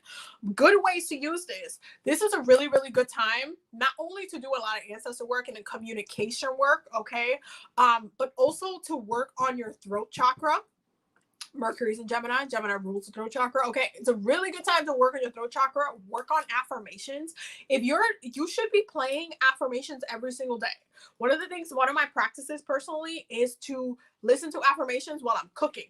Good ways to use this. This is a really, really good time, not only to do a lot of ancestor work and communication work, okay, but also to work on your throat chakra. Mercury's in Gemini. Gemini rules the throat chakra. Okay, it's a really good time to work on your throat chakra. Work on affirmations. You should be playing affirmations every single day. One of my practices personally is to listen to affirmations while I'm cooking.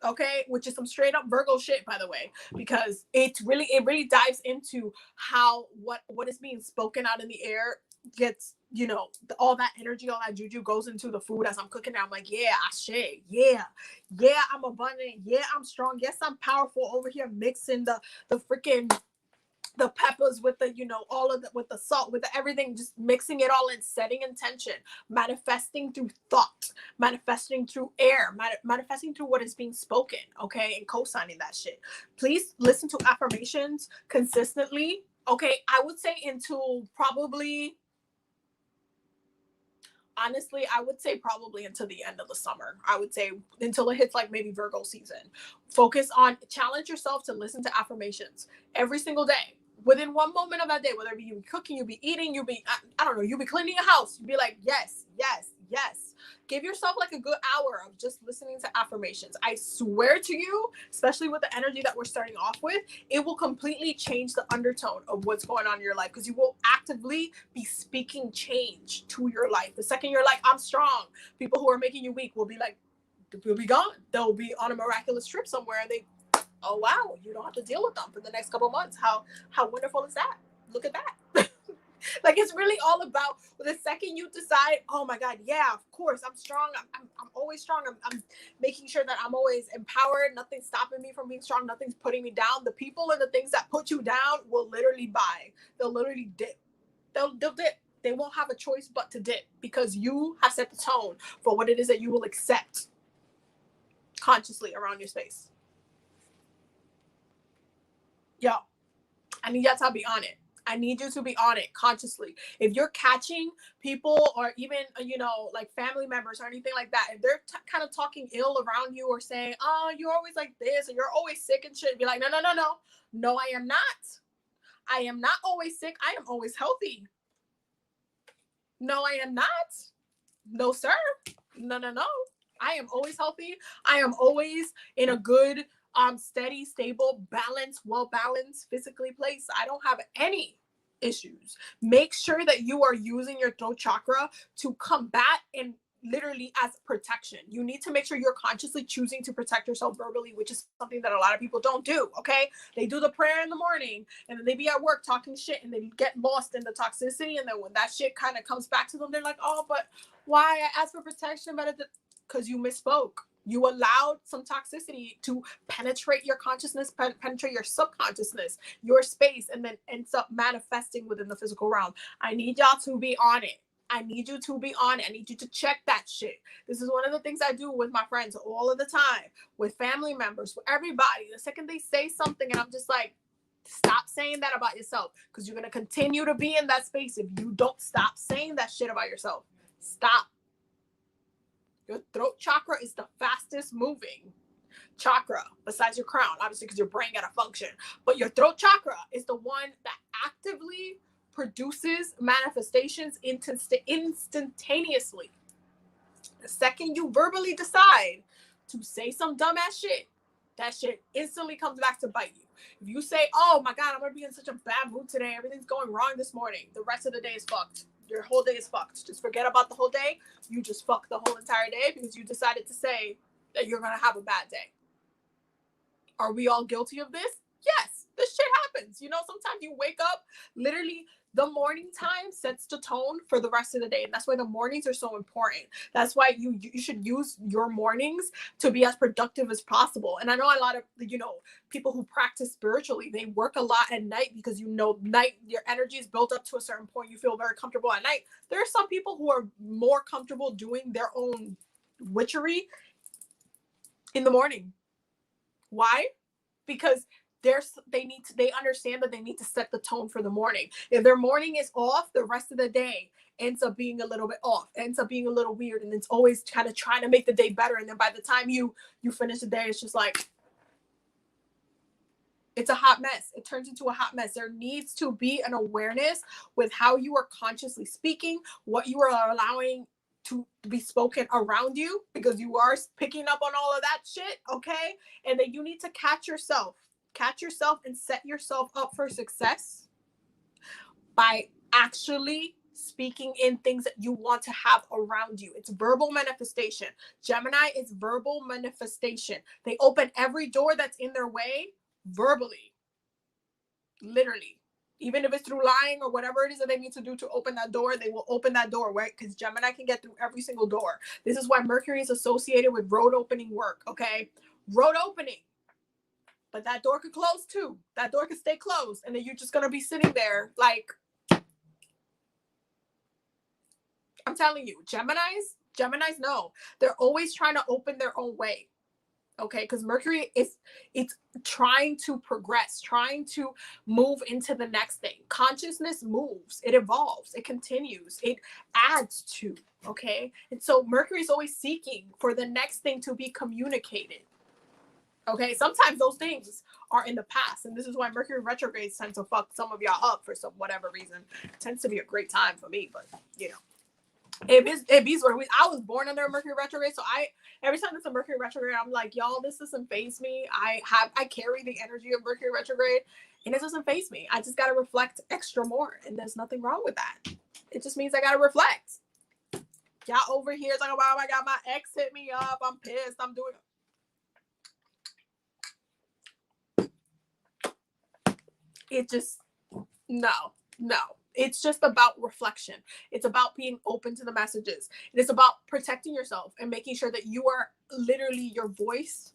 Okay, which is some straight up Virgo shit, by the way, because it really dives into how what is being spoken out in the air gets, you know, all that energy, all that juju goes into the food as I'm cooking. I'm like, yeah, Ashe, yeah, I'm abundant, yeah, I'm strong, yes, I'm powerful, over here mixing the freaking the peppers with the, you know, all of the, with the salt, with the everything, just mixing it all in, setting intention, manifesting through thought, manifesting through air, manifesting through what is being spoken, okay, and co-signing that shit. Please listen to affirmations consistently, okay. I would say until probably, honestly, I would say probably until the end of the summer. I would say until it hits like maybe Virgo season. Challenge yourself to listen to affirmations every single day. Within one moment of that day, whether you be cooking, you be eating, you be, I don't know, you be cleaning your house, you be like, yes, yes, yes. Give yourself like a good hour of just listening to affirmations. I swear to you, especially with the energy that we're starting off with, it will completely change the undertone of what's going on in your life, because you will actively be speaking change to your life. The second you're like, I'm strong, people who are making you weak will be like, will be gone. They'll be on a miraculous trip somewhere, and they, oh wow, you don't have to deal with them for the next couple months. How wonderful is that? Look at that. Like, it's really all about the second you decide, oh my God, yeah, of course, I'm strong. I'm always strong. I'm making sure that I'm always empowered. Nothing's stopping me from being strong. Nothing's putting me down. The people and the things that put you down will literally buy. They'll literally dip. They'll dip. They won't have a choice but to dip, because you have set the tone for what it is that you will accept consciously around your space. Yo, I need y'all to be on it. I need you to be on it consciously. If you're catching people or even, you know, like family members or anything like that, if they're kind of talking ill around you or saying, oh, you're always like this and you're always sick and shit, be like, no, no, no, no. No, I am not. I am not always sick. I am always healthy. No, I am not. No, sir. No, no, no. I am always healthy. I am always in a good, steady, stable, balanced, well-balanced physically place. I don't have any issues. Make sure that you are using your throat chakra to combat and literally as protection. You need to make sure you're consciously choosing to protect yourself verbally, which is something that a lot of people don't do. Okay. They do the prayer in the morning and then they be at work talking shit and they get lost in the toxicity. And then when that shit kind of comes back to them, they're like, oh, but why? I asked for protection, but because you misspoke. You allowed some toxicity to penetrate your consciousness, penetrate your subconsciousness, your space, and then ends up manifesting within the physical realm. I need y'all to be on it. I need you to be on it. I need you to check that shit. This is one of the things I do with my friends all of the time, with family members, with everybody. The second they say something and I'm just like, stop saying that about yourself, because you're going to continue to be in that space if you don't stop saying that shit about yourself. Stop. Your throat chakra is the fastest moving chakra besides your crown, obviously, because your brain got to function. But your throat chakra is the one that actively produces manifestations instantaneously. The second you verbally decide to say some dumbass shit, that shit instantly comes back to bite you. If you say, oh my God, I'm going to be in such a bad mood today, everything's going wrong this morning, the rest of the day is fucked. Your whole day is fucked. Just forget about the whole day. You just fucked the whole entire day because you decided to say that you're going to have a bad day. Are we all guilty of this? Yes, this shit happens. You know, sometimes you wake up, literally the morning time sets the tone for the rest of the day. And that's why the mornings are so important. That's why you should use your mornings to be as productive as possible. And I know a lot of, you know, people who practice spiritually, they work a lot at night because, you know, night, your energy is built up to a certain point. You feel very comfortable at night. There are some people who are more comfortable doing their own witchery in the morning. Why? Because they understand that they need to set the tone for the morning. If their morning is off, the rest of the day ends up being a little bit off, ends up being a little weird, and it's always kind of trying to make the day better. And then by the time you finish the day, it's just like, it's a hot mess. It turns into a hot mess. There needs to be an awareness with how you are consciously speaking, what you are allowing to be spoken around you, because you are picking up on all of that shit, okay? And then you need to catch yourself and set yourself up for success by actually speaking in things that you want to have around you. It's verbal manifestation. Gemini is verbal manifestation. They open every door that's in their way verbally, literally. Even if it's through lying or whatever it is that they need to do to open that door, they will open that door, right? Because Gemini can get through every single door. This is why Mercury is associated with road opening work, okay? Road opening. But that door could close too. That door could stay closed. And then you're just going to be sitting there like, I'm telling you, Geminis know. They're always trying to open their own way. Okay, because Mercury it's trying to progress, trying to move into the next thing. Consciousness moves, it evolves, it continues, it adds to, okay? And so Mercury is always seeking for the next thing to be communicated. Okay, sometimes those things are in the past, and this is why Mercury retrogrades tend to fuck some of y'all up for some whatever reason. It tends to be a great time for me, but you know. It is what I was born under a Mercury retrograde, so every time it's a Mercury retrograde, I'm like, y'all, this doesn't faze me. I carry the energy of Mercury retrograde, and it doesn't faze me. I just gotta reflect extra more, and there's nothing wrong with that. It just means I gotta reflect. Y'all over here talking about, oh my God, my ex hit me up. I'm pissed. I'm doing. It just no. It's just about reflection. It's about being open to the messages. It is about protecting yourself and making sure that you are literally, your voice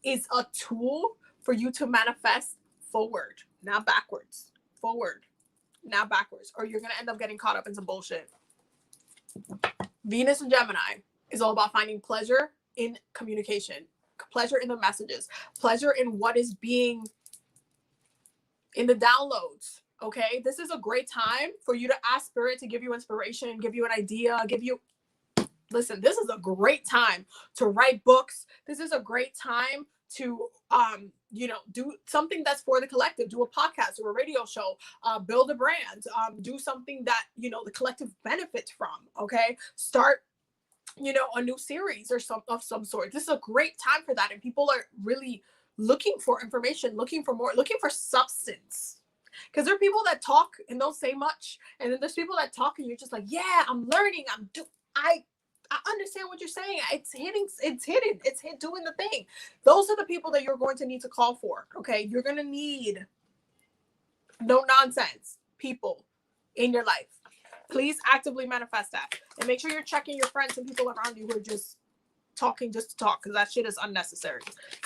is a tool for you to manifest forward, not backwards. Forward, not backwards. Or you're going to end up getting caught up in some bullshit. Venus and Gemini is all about finding pleasure in communication, pleasure in the messages, pleasure in what is being in the downloads. Okay, this is a great time for you to ask Spirit to give you inspiration, give you an idea, listen, this is a great time to write books. This is a great time to do something that's for the collective, do a podcast or a radio show, build a brand, do something that the collective benefits from. Okay, start a new series or some sort. This is a great time for that, and people are really looking for information, looking for more, looking for substance. Because there are people that talk and don't say much, and then there's people that talk and you're just like, yeah, I'm learning, I understand what you're saying. It's doing the thing. Those are the people that you're going to need to call for. Okay, you're going to need no nonsense people in your life. Please actively manifest that, and make sure you're checking your friends and people around you who are just talking just to talk, because that shit is unnecessary.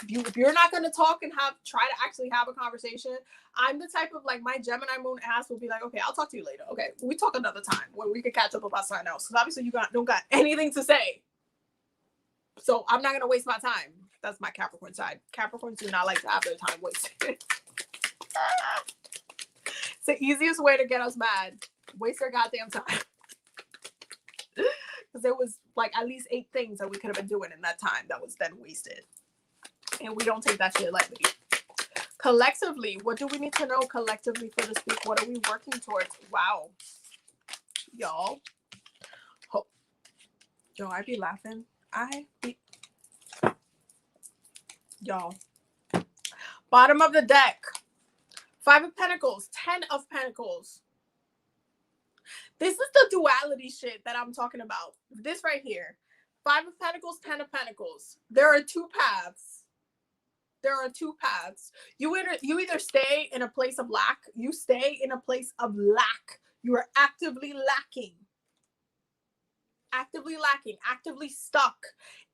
If you're not going to talk and try to actually have a conversation, I'm the type of, like, my Gemini moon ass will be like, okay, I'll talk to you later. Okay, we talk another time when we can catch up about something else, because obviously you don't got anything to say, so I'm not going to waste my time. That's my Capricorn side. Capricorns do not like to have their time wasted. It's the easiest way to get us mad. Waste their goddamn time. Because there was like at least 8 things that we could have been doing in that time that was then wasted. And we don't take that shit lightly. Collectively, what do we need to know collectively for this week? What are we working towards? Wow. Y'all. Yo, I be laughing. Y'all. Bottom of the deck. 5 of Pentacles. 10 of Pentacles. This is the duality shit that I'm talking about. This right here. 5 of Pentacles, 10 of Pentacles. There are 2 paths. You either stay in a place of lack. You stay in a place of lack. You are actively lacking. Actively stuck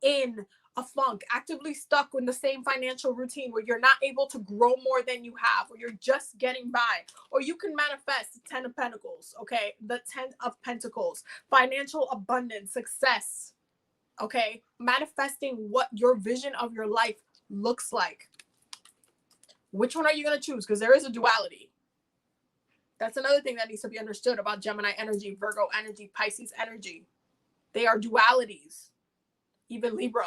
in a funk, actively stuck in the same financial routine where you're not able to grow more than you have, or you're just getting by. Or you can manifest the 10 of Pentacles, okay? The 10 of Pentacles, financial abundance, success, okay? Manifesting what your vision of your life looks like. Which one are you going to choose? Because there is a duality. That's another thing that needs to be understood about Gemini energy, Virgo energy, Pisces energy. They are dualities. Even Libra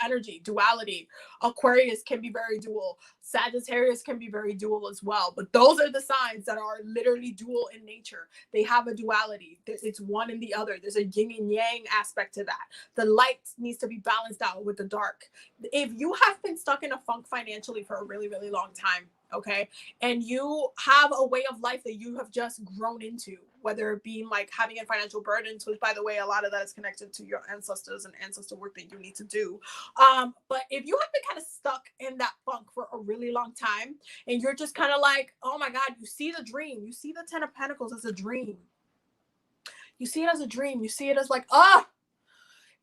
energy, duality. Aquarius can be very dual. Sagittarius can be very dual as well. But those are the signs that are literally dual in nature. They have a duality. It's one and the other. There's a yin and yang aspect to that. The light needs to be balanced out with the dark. If you have been stuck in a funk financially for a really, really long time, okay, and you have a way of life that you have just grown into, whether it be like having a financial burden, which, by the way, a lot of that is connected to your ancestors and ancestor work that you need to do. But if you have been kind of stuck in that funk for a really long time, and you're just kind of like, oh my God, you see the dream. You see the 10 of Pentacles as a dream. You see it as a dream. You see it as like,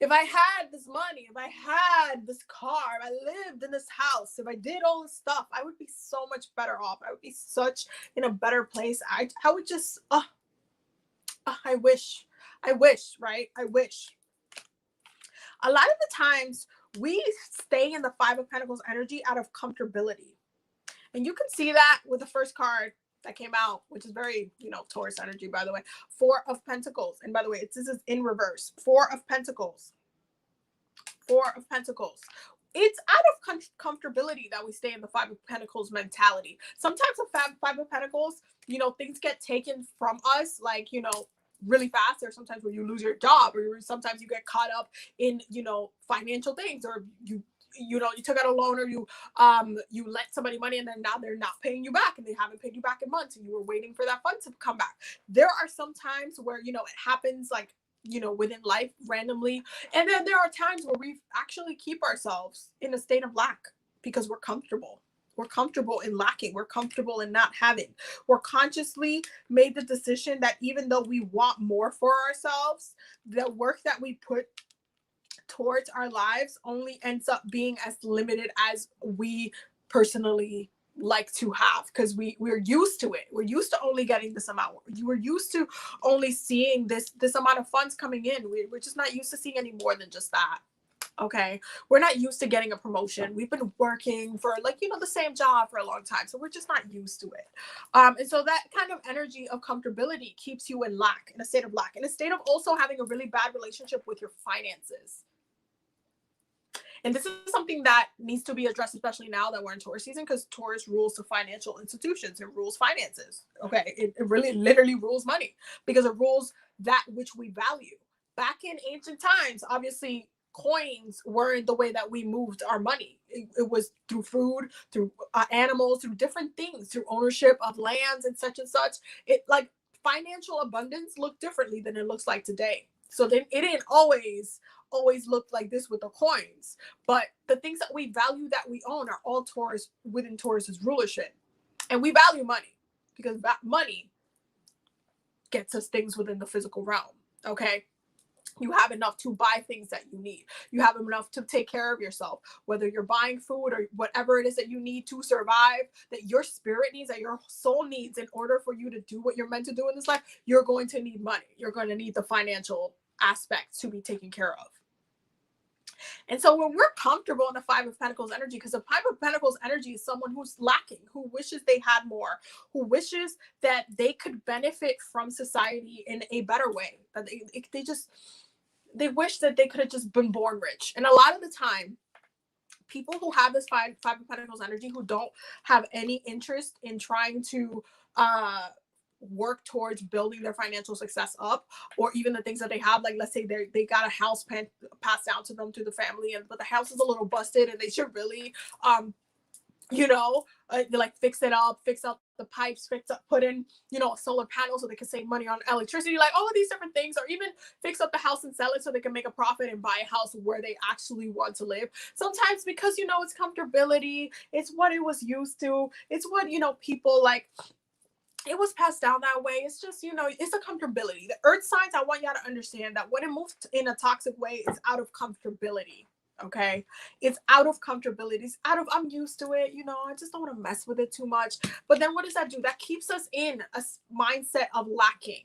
if I had this money, if I had this car, if I lived in this house, if I did all this stuff, I would be so much better off. I would be such in a better place. I would just, I wish, right? I wish. A lot of the times we stay in the 5 of Pentacles energy out of comfortability. And you can see that with the first card that came out, which is very, Taurus energy, by the way. 4 of Pentacles. And by the way, this is in reverse. 4 of Pentacles. 4 of Pentacles. It's out of comfortability that we stay in the 5 of Pentacles mentality. Sometimes the 5 of Pentacles, things get taken from us, like, really fast. There's sometimes where you lose your job, or sometimes you get caught up in, financial things, or you took out a loan, or you let somebody money, and then now they're not paying you back, and they haven't paid you back in months, and you were waiting for that fund to come back. There are some times where, it happens like, within life randomly. And then there are times where we actually keep ourselves in a state of lack because we're comfortable. We're comfortable in lacking. We're comfortable in not having. We're consciously made the decision that even though we want more for ourselves, the work that we put towards our lives only ends up being as limited as we personally like to have, because we're used to it. We're used to only getting this amount. We're used to only seeing this amount of funds coming in. We're just not used to seeing any more than just that. Okay, we're not used to getting a promotion. We've been working for like, the same job for a long time. So we're just not used to it. And so that kind of energy of comfortability keeps you in lack, in a state of lack, in a state of also having a really bad relationship with your finances. And this is something that needs to be addressed, especially now that we're in Taurus season, because Taurus rules the financial institutions. It rules finances. Okay, it really literally rules money because it rules that which we value. Back in ancient times, obviously, coins weren't the way that we moved our money. It was through food, through animals, through different things, through ownership of lands and such. It like financial abundance looked differently than it looks like today. So then it didn't always look like this with the coins, but the things that we value that we own are all Taurus within Taurus's rulership, and we value money because money gets us things within the physical realm. Okay, you have enough to buy things that you need. You have enough to take care of yourself, whether you're buying food or whatever it is that you need to survive, that your spirit needs, that your soul needs in order for you to do what you're meant to do in this life. You're going to need money. You're going to need the financial aspects to be taken care of. And so when we're comfortable in the Five of Pentacles energy, because the Five of Pentacles energy is someone who's lacking, who wishes they had more, who wishes that they could benefit from society in a better way, that they wish that they could have just been born rich. And a lot of the time, people who have this five of Pentacles energy, who don't have any interest in trying to work towards building their financial success up, or even the things that they have, like let's say they got a house passed down to them through the family, but the house is a little busted and they should really like fix it up, fix up the pipes, put in a solar panel so they can save money on electricity, like all of these different things, or even fix up the house and sell it so they can make a profit and buy a house where they actually want to live. Sometimes because it's comfortability, it's what it was used to, it's what people like, it was passed down that way. It's just, it's a comfortability. The earth signs, I want y'all to understand that when it moves in a toxic way, it's out of comfortability. Okay. It's out of comfortability. It's out of, I'm used to it. I just don't want to mess with it too much. But then what does that do? That keeps us in a mindset of lacking.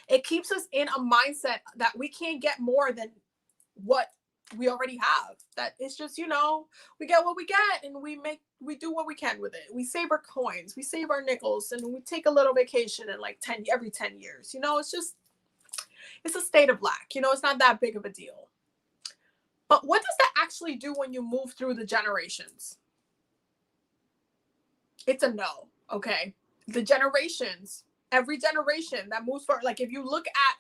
It keeps us in a mindset that we can't get more than what we already have. That it's just, we get what we get and we do what we can with it. We save our coins, we save our nickels, and we take a little vacation in like every 10 years. It's a state of lack. It's not that big of a deal. But what does that actually do when you move through the generations? It's a no. Okay. The generations, every generation that moves forward, like if you look at,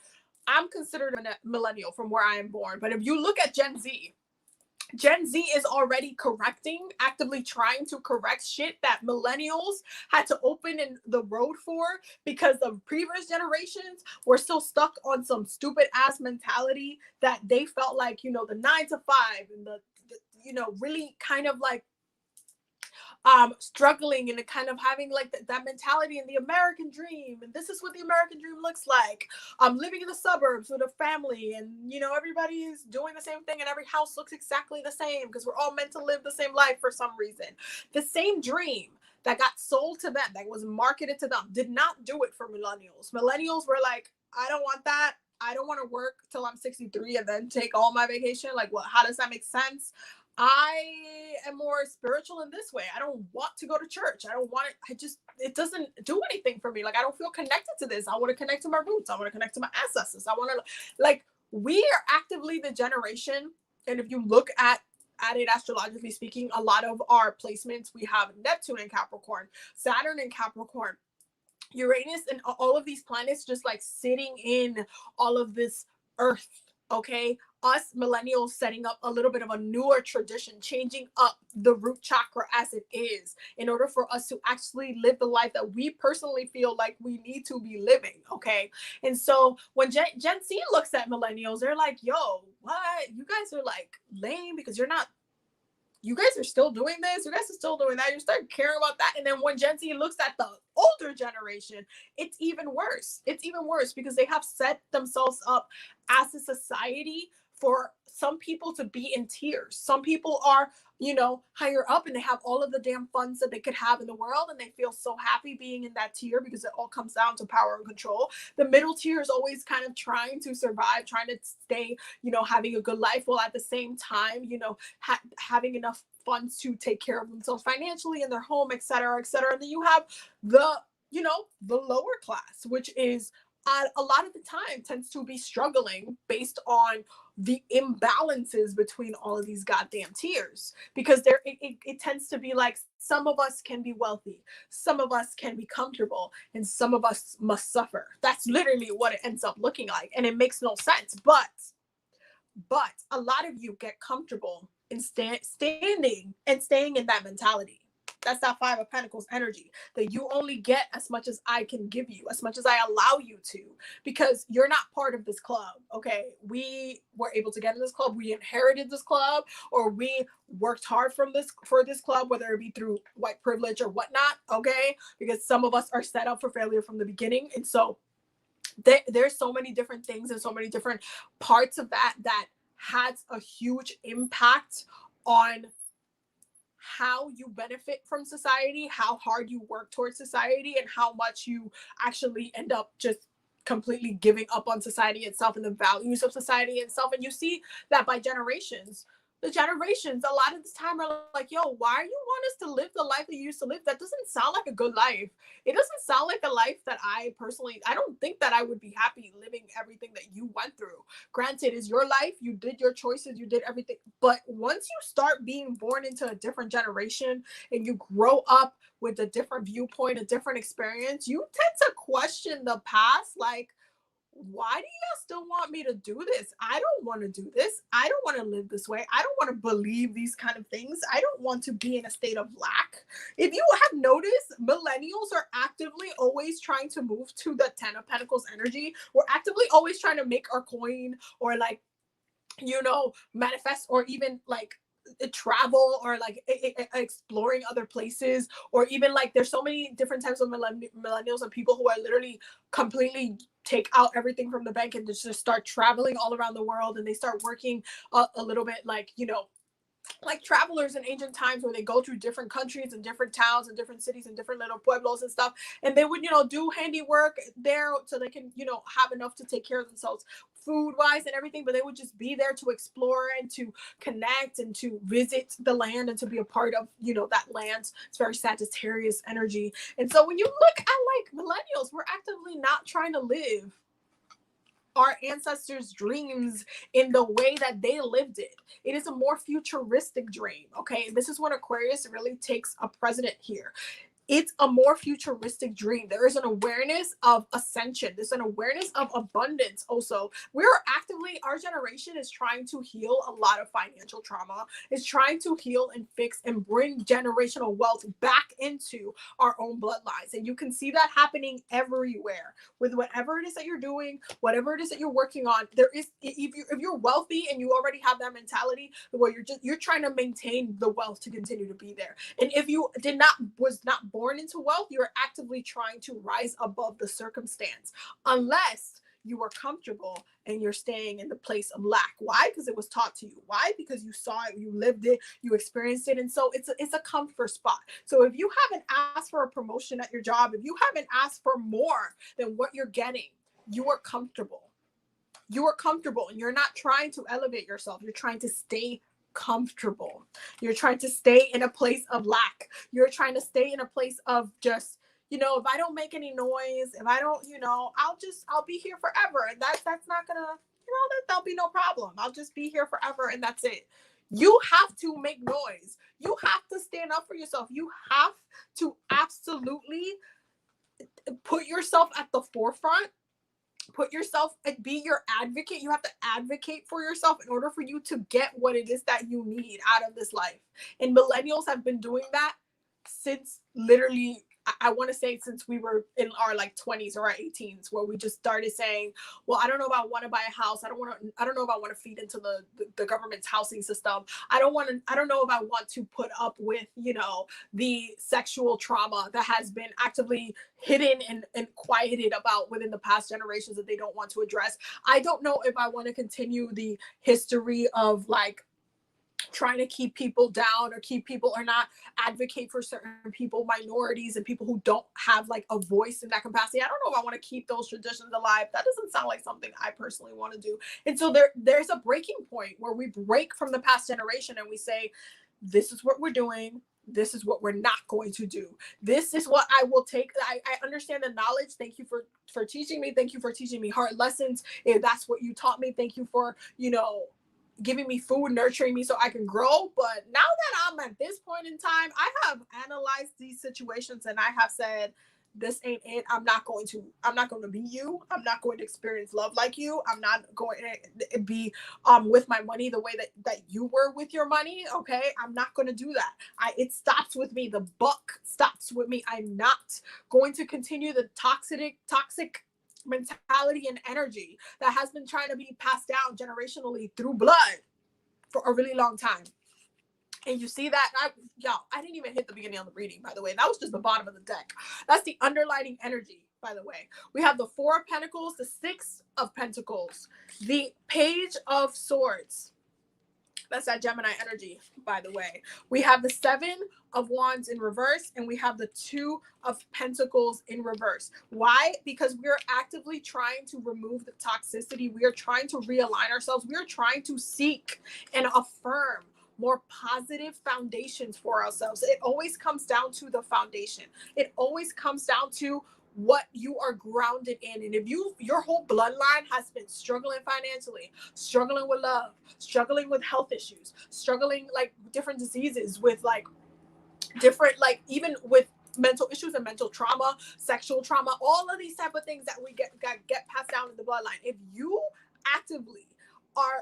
I'm considered a millennial from where I am born, but if you look at Gen Z is already actively trying to correct shit that millennials had to open in the road for, because the previous generations were still stuck on some stupid ass mentality that they felt like, the 9 to 5 and the really kind of like struggling and kind of having like that mentality and the American dream, and this is what the American dream looks like, living in the suburbs with a family, and everybody is doing the same thing and every house looks exactly the same because we're all meant to live the same life for some reason. The same dream that got sold to them, that was marketed to them, did not do it for millennials. Millennials were like, I don't want that. I don't want to work till I'm 63 and then take all my vacation. Like, what? How does that make sense? I am more spiritual in this way. I don't want to go to church. I don't want it. It doesn't do anything for me. Like, I don't feel connected to this. I want to connect to my roots. I want to connect to my ancestors. I want to, like, we are actively the generation. And if you look at it astrologically speaking, a lot of our placements, we have Neptune in Capricorn, Saturn in Capricorn, Uranus, and all of these planets just like sitting in all of this earth. Okay, us millennials setting up a little bit of a newer tradition, changing up the root chakra as it is, in order for us to actually live the life that we personally feel like we need to be living. Okay, and so when Gen Z looks at millennials, they're like, yo, what? You guys are like lame because you guys are still doing this, you guys are still doing that, you start caring about that. And then when Gen Z looks at the older generation, it's even worse. It's even worse because they have set themselves up as a society for some people to be in tears. Some people are, higher up and they have all of the damn funds that they could have in the world and they feel so happy being in that tier because it all comes down to power and control. The middle tier is always kind of trying to survive, trying to stay, having a good life while at the same time, having enough funds to take care of themselves financially in their home, et cetera, et cetera. And then you have the, the lower class, which is a lot of the time tends to be struggling based on the imbalances between all of these goddamn tiers, because it tends to be like some of us can be wealthy, some of us can be comfortable, and some of us must suffer. That's literally what it ends up looking like, and it makes no sense. But a lot of you get comfortable in standing and staying in that mentality. That's that Five of Pentacles energy, that you only get as much as I can give you, as much as I allow you to, because you're not part of this club, okay? We were able to get in this club. We inherited this club, or we worked hard for this club, whether it be through white privilege or whatnot, okay? Because some of us are set up for failure from the beginning. And so there's so many different things and so many different parts of that has a huge impact on how you benefit from society, how hard you work towards society, and how much you actually end up just completely giving up on society itself and the values of society itself. And you see that by generations. The generations a lot of this time are like, yo, why you want us to live the life that you used to live? That doesn't sound like a good life. It doesn't sound like a life that I don't think that I would be happy living everything that you went through. Granted, it's your life. You did your choices. You did everything. But once you start being born into a different generation and you grow up with a different viewpoint, a different experience, you tend to question the past. Like, why do you still want me to do this? I don't want to do this. I don't want to live this way. I don't want to believe these kind of things. I don't want to be in a state of lack. If you have noticed, millennials are actively always trying to move to the 10 of Pentacles energy. We're actively always trying to make our coin, or like, manifest, or even like travel, or like exploring other places, or even like there's so many different types of millennials and people who are literally completely take out everything from the bank and just start traveling all around the world, and they start working a little bit like like travelers in ancient times, where they go through different countries and different towns and different cities and different little pueblos and stuff, and they would do handiwork there so they can have enough to take care of themselves food wise and everything, but they would just be there to explore and to connect and to visit the land and to be a part of that land. It's very Sagittarius energy. And so when you look at like millennials, we're actively not trying to live our ancestors' dreams in the way that they lived it. It is a more futuristic dream, okay? And this is when Aquarius really takes a precedent here. It's a more futuristic dream. There is an awareness of ascension. There's an awareness of abundance also. Our generation is trying to heal a lot of financial trauma, is trying to heal and fix and bring generational wealth back into our own bloodlines. And you can see that happening everywhere with whatever it is that you're doing, whatever it is that you're working on. There is, if you're wealthy and you already have that mentality where you're trying to maintain the wealth to continue to be there. And if you was not born into wealth, you're actively trying to rise above the circumstance, unless you are comfortable and you're staying in the place of lack. Why? Because it was taught to you. Why? Because you saw it, you lived it, you experienced it. And so it's a comfort spot. So if you haven't asked for a promotion at your job, if you haven't asked for more than what you're getting, you are comfortable. You are comfortable, and you're not trying to elevate yourself. You're trying to stay comfortable. You're trying to stay in a place of lack. You're trying to stay in a place of just, if I don't make any noise, if I don't, I'll be here forever. And that's not gonna, there'll be no problem. I'll just be here forever, and that's it. You have to make noise. You have to stand up for yourself. You have to absolutely put yourself at the forefront. Put yourself and be your advocate. You have to advocate for yourself in order for you to get what it is that you need out of this life. And millennials have been doing that since literally, I want to say since we were in our like 20s or our 18s, where we just started saying, well, I don't know if I want to buy a house. I don't know if I want to feed into the government's housing system. I don't know if I want to put up with, you know, the sexual trauma that has been actively hidden and quieted about within the past generations that they don't want to address. I don't know if I want to continue the history of like trying to keep people down or keep people or not advocate for certain people, minorities, and people who don't have like a voice in that capacity. I don't know if I want to keep those traditions alive. That doesn't sound like something I personally want to do. And so there's a breaking point where we break from the past generation and we say, this is what we're doing. This is what we're not going to do. This is what I will take. I understand the knowledge. Thank you for teaching me. Thank you for teaching me hard lessons. If that's what you taught me, thank you for, you know, giving me food, nurturing me so I can grow. But now that I'm at this point in time, I have analyzed these situations and I have said, this ain't it. I'm not going to be you. I'm not going to experience love like you. I'm not going to be with my money the way that you were with your money. Okay. I'm not going to do that. It stops with me. The buck stops with me. I'm not going to continue the toxic mentality and energy that has been trying to be passed down generationally through blood for a really long time. And you see that, I didn't even hit the beginning of the reading, by the way. That was just the bottom of the deck. That's the underlining energy, by the way. We have the 4 of Pentacles, the 6 of Pentacles, the Page of Swords. That's that Gemini energy, by the way. We have the 7 of Wands in reverse, and we have the 2 of Pentacles in reverse. Why? Because we're actively trying to remove the toxicity. We are trying to realign ourselves. We are trying to seek and affirm more positive foundations for ourselves. It always comes down to the foundation. It always comes down to what you are grounded in. And if your whole bloodline has been struggling financially, struggling with love, struggling with health issues, struggling like different diseases, with like different, like even with mental issues and mental trauma, sexual trauma, all of these type of things that we get passed down in the bloodline. If you actively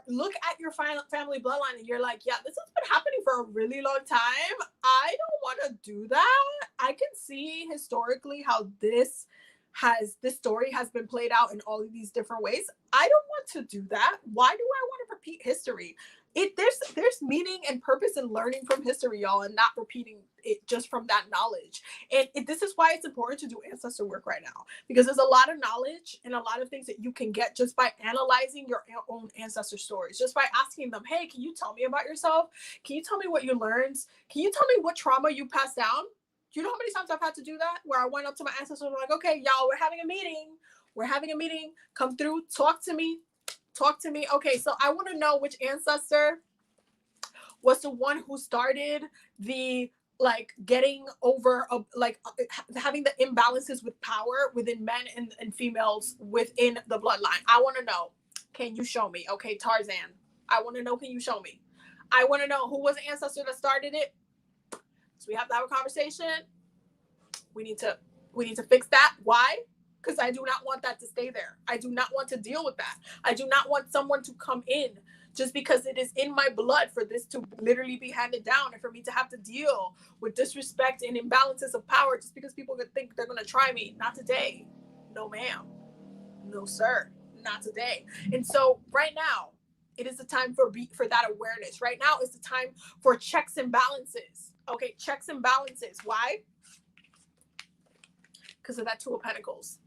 look at your family bloodline and you're like, yeah, this has been happening for a really long time, I don't want to do that. I can see historically how this story has been played out in all of these different ways. I don't want to do that. Why do I want to repeat history? There's meaning and purpose in learning from history, y'all, and not repeating it just from that knowledge. And this is why it's important to do ancestor work right now, because there's a lot of knowledge and a lot of things that you can get just by analyzing your own ancestor stories, just by asking them, hey, can you tell me about yourself? Can you tell me what you learned? Can you tell me what trauma you passed down? Do you know how many times I've had to do that, where I went up to my ancestors and like, okay, y'all, we're having a meeting. Come through, talk to me. Okay, so I want to know which ancestor was the one who started the like getting over having the imbalances with power within men and females within the bloodline. I want to know. Can you show me? Okay, Tarzan. I want to know. Can you show me? I want to know who was the ancestor that started it. So we have to have a conversation. We need to fix that. Why? Because I do not want that to stay there. I do not want to deal with that. I do not want someone to come in just because it is in my blood for this to literally be handed down and for me to have to deal with disrespect and imbalances of power just because people could think they're going to try me. Not today. No, ma'am. No, sir. Not today. And so right now, it is the time for that awareness. Right now is the time for checks and balances. Okay, checks and balances. Why? Because of that 2 of Pentacles.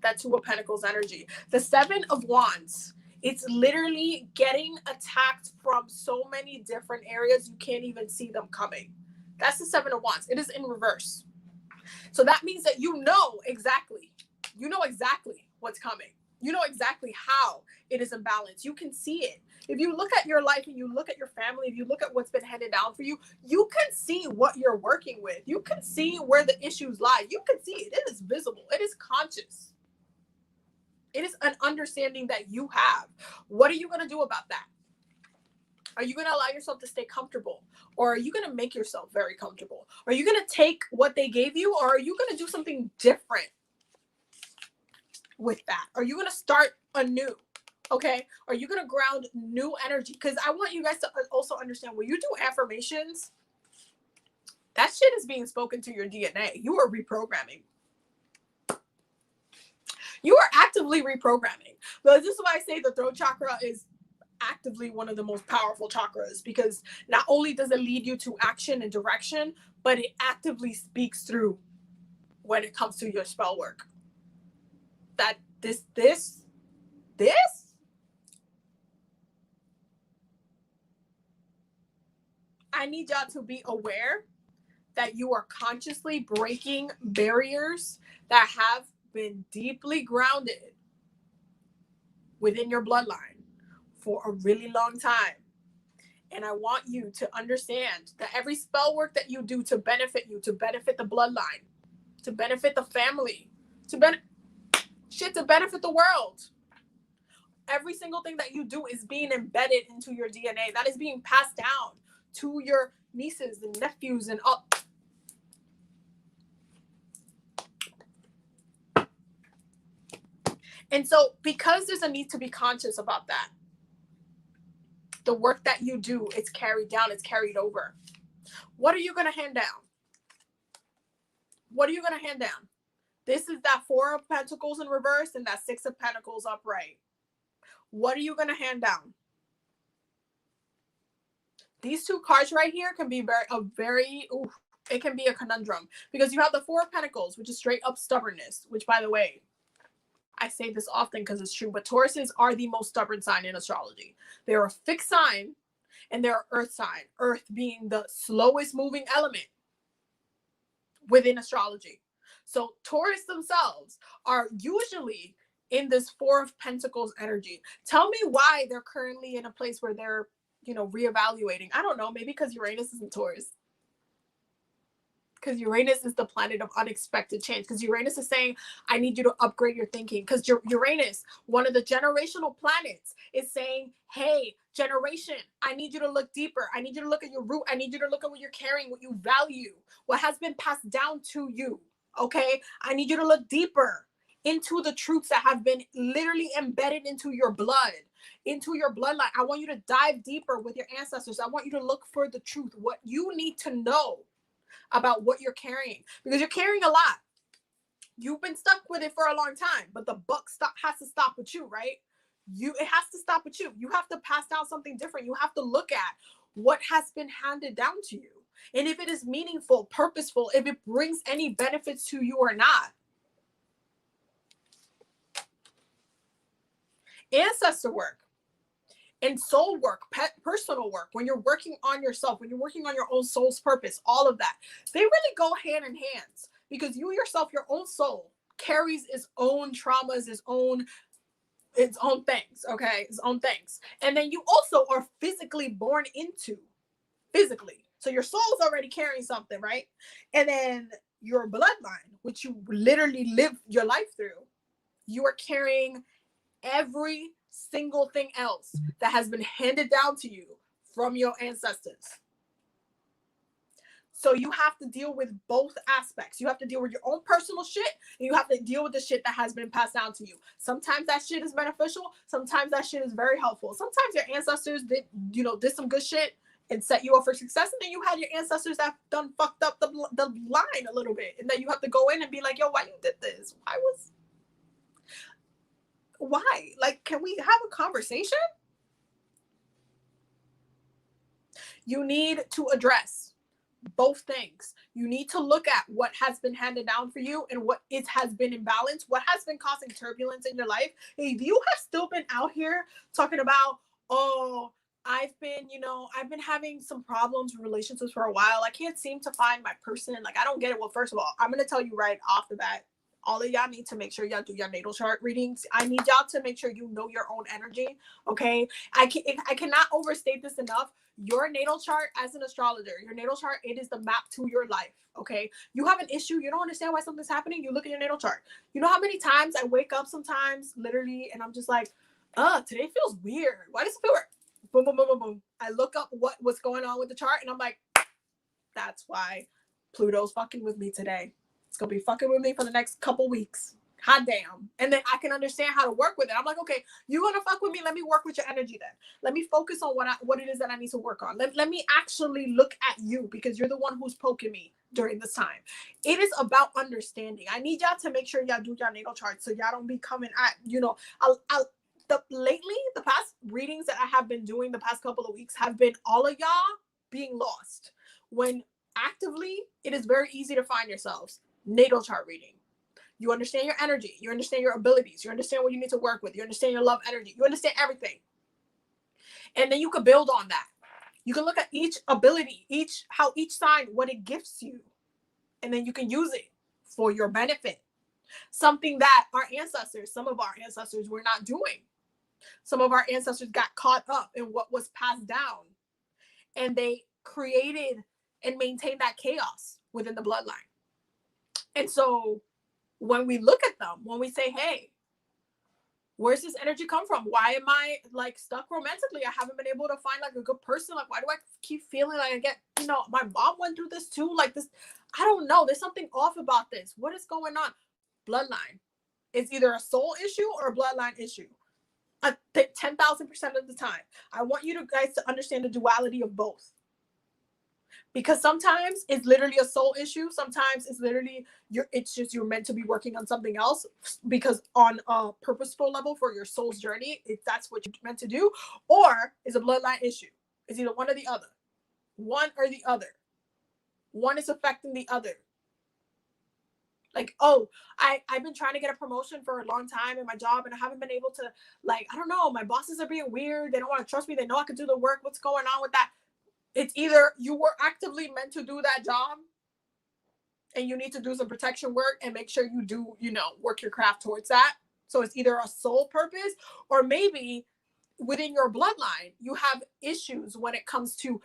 That 2 of Pentacles energy. The 7 of Wands. It's literally getting attacked from so many different areas you can't even see them coming. That's the 7 of Wands. It is in reverse. So that means that you know exactly what's coming. You know exactly how it is imbalanced. You can see it. If you look at your life and you look at your family, if you look at what's been handed down for you, you can see what you're working with. You can see where the issues lie. You can see it. It is visible. It is conscious. It is an understanding that you have. What are you going to do about that? Are you going to allow yourself to stay comfortable? Or are you going to make yourself very comfortable? Are you going to take what they gave you? Or are you going to do something different with that? Are you going to start anew? Okay? Are you going to ground new energy? Because I want you guys to also understand, when you do affirmations, That shit is being spoken to your DNA. You are reprogramming. You are actively reprogramming. But this is why I say the throat chakra is actively one of the most powerful chakras, because not only does it lead you to action and direction, but it actively speaks through when it comes to your spell work. That this I need y'all to be aware that you are consciously breaking barriers that have been deeply grounded within your bloodline for a really long time. And I want you to understand that every spell work that you do to benefit you, to benefit the bloodline, to benefit the family, to benefit the world. Every single thing that you do is being embedded into your DNA. That is being passed down to your nieces and nephews and all. And so because there's a need to be conscious about that, the work that you do, it's carried down, it's carried over. What are you going to hand down? What are you going to hand down? This is that 4 of Pentacles in reverse and that 6 of Pentacles upright. What are you going to hand down? These 2 cards right here can be it can be a conundrum, because you have the 4 of Pentacles, which is straight up stubbornness, which, by the way, I say this often because it's true, but Tauruses are the most stubborn sign in astrology. They're a fixed sign and they're an earth sign, earth being the slowest moving element within astrology. So Taurus themselves are usually in this 4 of Pentacles energy. Tell me why they're currently in a place where they're, reevaluating. I don't know, maybe because Uranus is in Taurus. Because Uranus is the planet of unexpected change. Because Uranus is saying, I need you to upgrade your thinking. Because Uranus, one of the generational planets, is saying, hey, generation, I need you to look deeper. I need you to look at your root. I need you to look at what you're carrying, what you value, what has been passed down to you. Okay? I need you to look deeper into the truths that have been literally embedded into your blood, into your bloodline. I want you to dive deeper with your ancestors. I want you to look for the truth, what you need to know about what you're carrying, because you're carrying a lot. You've been stuck with it for a long time, but the buck has to stop with you, right? It has to stop with you. You have to pass down something different. You have to look at what has been handed down to you, and if it is meaningful, purposeful, if it brings any benefits to you or not. Ancestor work and soul work, personal work, when you're working on yourself, when you're working on your own soul's purpose, all of that, they really go hand in hand, because you yourself, your own soul, carries its own traumas, its own things, okay? Its own things. And then you also are physically born into, So your soul's already carrying something, right? And then your bloodline, which you literally live your life through, you are carrying every single thing else that has been handed down to you from your ancestors. So you have to deal with both aspects. You have to deal with your own personal shit, and you have to deal with the shit that has been passed down to you. Sometimes that shit is beneficial. Sometimes that shit is very helpful. Sometimes your ancestors did some good shit and set you up for success, and then you had your ancestors that done fucked up the line a little bit, and then you have to go in and be like, yo, why you did this? Why? Like, can we have a conversation? You need to address both things. You need to look at what has been handed down for you and what has been imbalanced, what has been causing turbulence in your life. If you have still been out here talking about, oh, I've been having some problems with relationships for a while. I can't seem to find my person. Like, I don't get it. Well, first of all, I'm going to tell you right off the bat, all of y'all need to make sure y'all do your natal chart readings. I need y'all to make sure you know your own energy, okay? I cannot overstate this enough. Your natal chart, as an astrologer, your natal chart, it is the map to your life, okay? You have an issue, you don't understand why something's happening, you look at your natal chart. You know how many times I wake up sometimes, literally, and I'm just like, today feels weird. Why does it feel weird? Boom, boom, boom, boom, boom. I look up what's going on with the chart, and I'm like, that's why Pluto's fucking with me today. It's going to be fucking with me for the next couple weeks, hot damn. And then I can understand how to work with it. I'm like, okay, you're gonna fuck with me. Let me work with your energy then. Let me focus on what it is that I need to work on. Let me actually look at you, because you're the one who's poking me during this time. It is about understanding. I need y'all to make sure y'all do y'all natal charts, so y'all don't be coming at, lately, the past readings that I have been doing the past couple of weeks have been all of y'all being lost. When actively, it is very easy to find yourselves. Natal chart reading. You understand your energy. You understand your abilities. You understand what you need to work with. You understand your love energy. You understand everything. And then you can build on that. You can look at each ability, how each sign, what it gifts you. And then you can use it for your benefit. Something that some of our ancestors were not doing. Some of our ancestors got caught up in what was passed down. And they created and maintained that chaos within the bloodline. And so when we look at them, when we say, hey, where's this energy come from? Why am I like stuck romantically? I haven't been able to find like a good person. Like, why do I keep feeling like I get, my mom went through this too. Like this, I don't know. There's something off about this. What is going on? Bloodline. It's either a soul issue or a bloodline issue. 10,000% of the time. I want you guys to understand the duality of both. Because sometimes it's literally a soul issue. Sometimes it's literally you're meant to be working on something else, because on a purposeful level for your soul's journey, if that's what you're meant to do, or it's a bloodline issue. It's either one or the other. One or the other. One is affecting the other. Like, oh, I've been trying to get a promotion for a long time in my job, and I haven't been able to, like, I don't know, my bosses are being weird. They don't want to trust me. They know I can do the work. What's going on with that? It's either you were actively meant to do that job and you need to do some protection work and make sure you do, work your craft towards that. So it's either a soul purpose, or maybe within your bloodline, you have issues when it comes to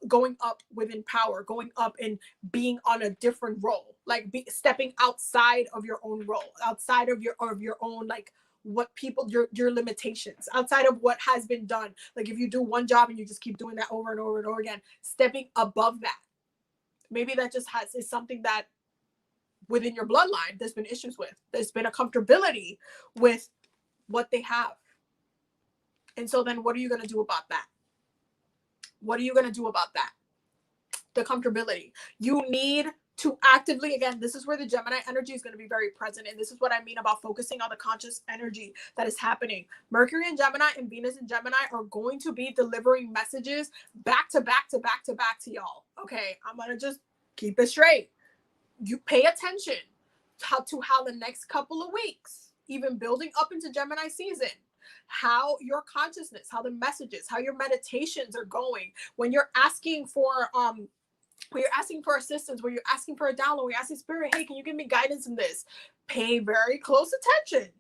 going up within power, going up and being on a different role, like stepping outside of your own role, outside of your own, like, what people, your limitations, outside of what has been done. Like if you do one job and you just keep doing that over and over and over again, stepping above that. Maybe that just is something that within your bloodline there's been issues with. There's been a comfortability with what they have. And so then what are you going to do about that? What are you going to do about that? The comfortability. You need to actively, again, this is where the Gemini energy is going to be very present. And this is what I mean about focusing on the conscious energy that is happening. Mercury in Gemini and Venus in Gemini are going to be delivering messages back to back to back to back to y'all. Okay, I'm going to just keep it straight. You pay attention to how the next couple of weeks, even building up into Gemini season, how your consciousness, how the messages, how your meditations are going. When you're asking for assistance, when you're asking for a download, when you're asking spirit, hey, can you give me guidance in this? Pay very close attention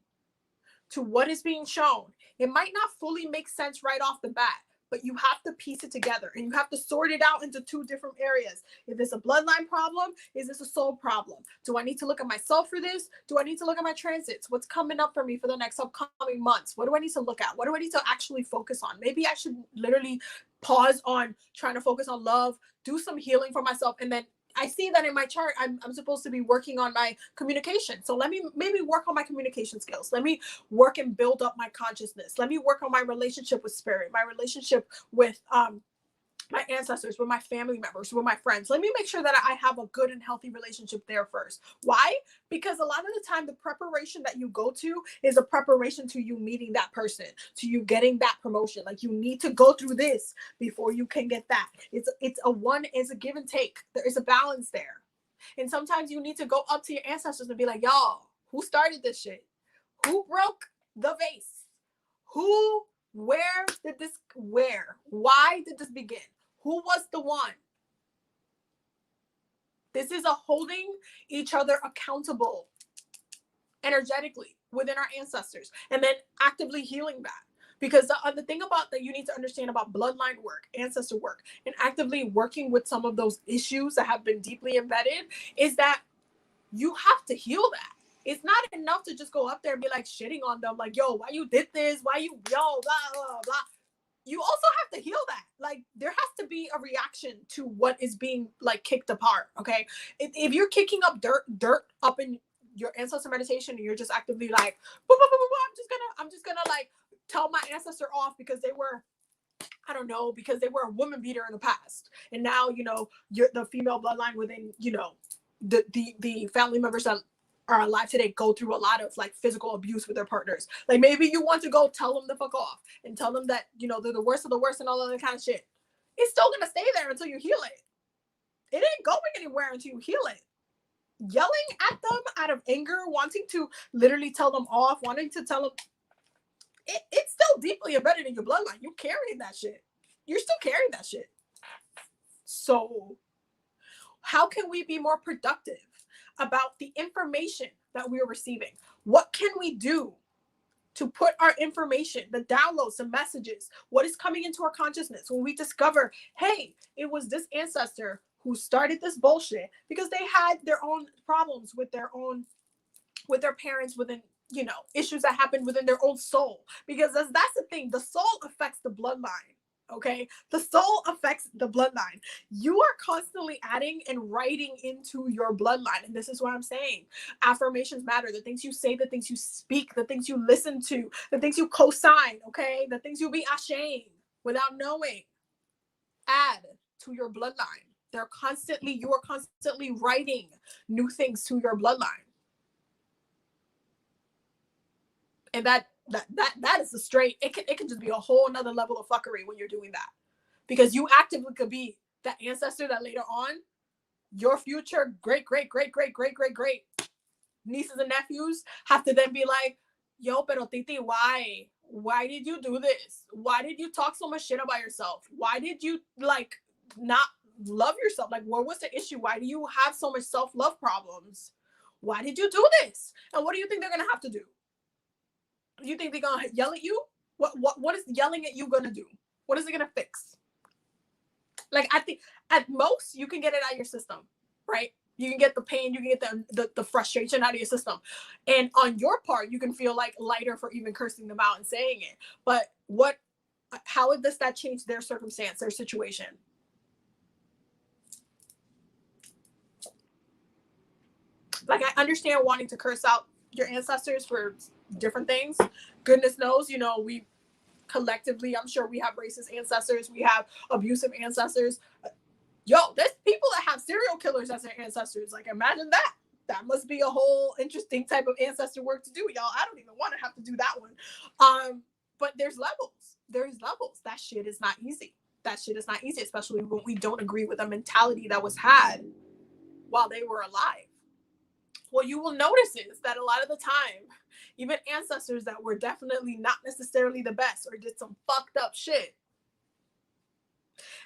to what is being shown. It might not fully make sense right off the bat, but you have to piece it together and you have to sort it out into two different areas. Is this a bloodline problem? Is this a soul problem? Do I need to look at myself for this? Do I need to look at my transits? What's coming up for me for the next upcoming months? What do I need to look at? What do I need to actually focus on? Maybe I should literally pause on trying to focus on love, do some healing for myself, and then I see that in my chart, I'm supposed to be working on my communication. So let me maybe work on my communication skills. Let me work and build up my consciousness. Let me work on my relationship with spirit, my relationship with my ancestors, with my family members, with my friends. Let me make sure that I have a good and healthy relationship there first. Why? Because a lot of the time, the preparation that you go to is a preparation to you meeting that person, to you getting that promotion. Like you need to go through this before you can get that. It's a give and take. There is a balance there. And sometimes you need to go up to your ancestors and be like, y'all, who started this shit? Who broke the vase? Where? Why did this begin? Who was the one? This is a holding each other accountable energetically within our ancestors and then actively healing that. Because the thing about that you need to understand about bloodline work, ancestor work, and actively working with some of those issues that have been deeply embedded is that you have to heal that. It's not enough to just go up there and be like shitting on them, like, yo, why you did this? Why you, yo, blah, blah, blah. You also have to heal that. Like, there has to be a reaction to what is being, like, kicked apart, okay? If you're kicking up dirt up in your ancestor meditation and you're just actively like, boo, boo, boo, boo, I'm just gonna like tell my ancestor off because they were, I don't know, because they were a woman beater in the past, and now you're the female bloodline within the family members that are alive today go through a lot of like physical abuse with their partners. Like maybe you want to go tell them to fuck off and tell them that they're the worst of the worst and all of that kind of shit. It's still gonna stay there until you heal it. It ain't going anywhere until you heal it. Yelling at them out of anger, wanting to literally tell them off, wanting to tell them, it's still deeply embedded in your bloodline. You're carrying that shit. You're still carrying that shit. So how can we be more productive about the information that we're receiving? What can we do to put our information, the downloads, the messages, what is coming into our consciousness when we discover, hey, it was this ancestor who started this bullshit because they had their own problems with their parents, within issues that happened within their own soul. Because that's the thing, the soul affects the bloodline. Okay, the soul affects the bloodline. You are constantly adding and writing into your bloodline, and this is what I'm saying. Affirmations matter. The things you say, the things you speak, the things you listen to, the things you co-sign. Okay, the things you'll be ashamed without knowing. Add to your bloodline. You are constantly writing new things to your bloodline. And that is a straight, it can just be a whole nother level of fuckery when you're doing that. Because you actively could be that ancestor that later on, your future great nieces and nephews have to then be like, yo, pero Titi, why? Why did you do this? Why did you talk so much shit about yourself? Why did you like not love yourself? Like, what was the issue? Why do you have so much self-love problems? Why did you do this? And what do you think they're gonna have to do? Do you think they're gonna yell at you? What is yelling at you gonna do? What is it gonna fix? Like, I think at most you can get it out of your system, right? You can get the pain, you can get the frustration out of your system. And on your part, you can feel like lighter for even cursing them out and saying it. But how does that change their circumstance, their situation? Like, I understand wanting to curse out your ancestors for different things. Goodness knows, we collectively, I'm sure we have racist ancestors, we have abusive ancestors. Yo, there's people that have serial killers as their ancestors. Like, imagine that. That must be a whole interesting type of ancestor work to do, y'all. I don't even want to have to do that one. But there's levels. There's levels. That shit is not easy. That shit is not easy, especially when we don't agree with a mentality that was had while they were alive. What you will notice is that a lot of the time, even ancestors that were definitely not necessarily the best or did some fucked up shit,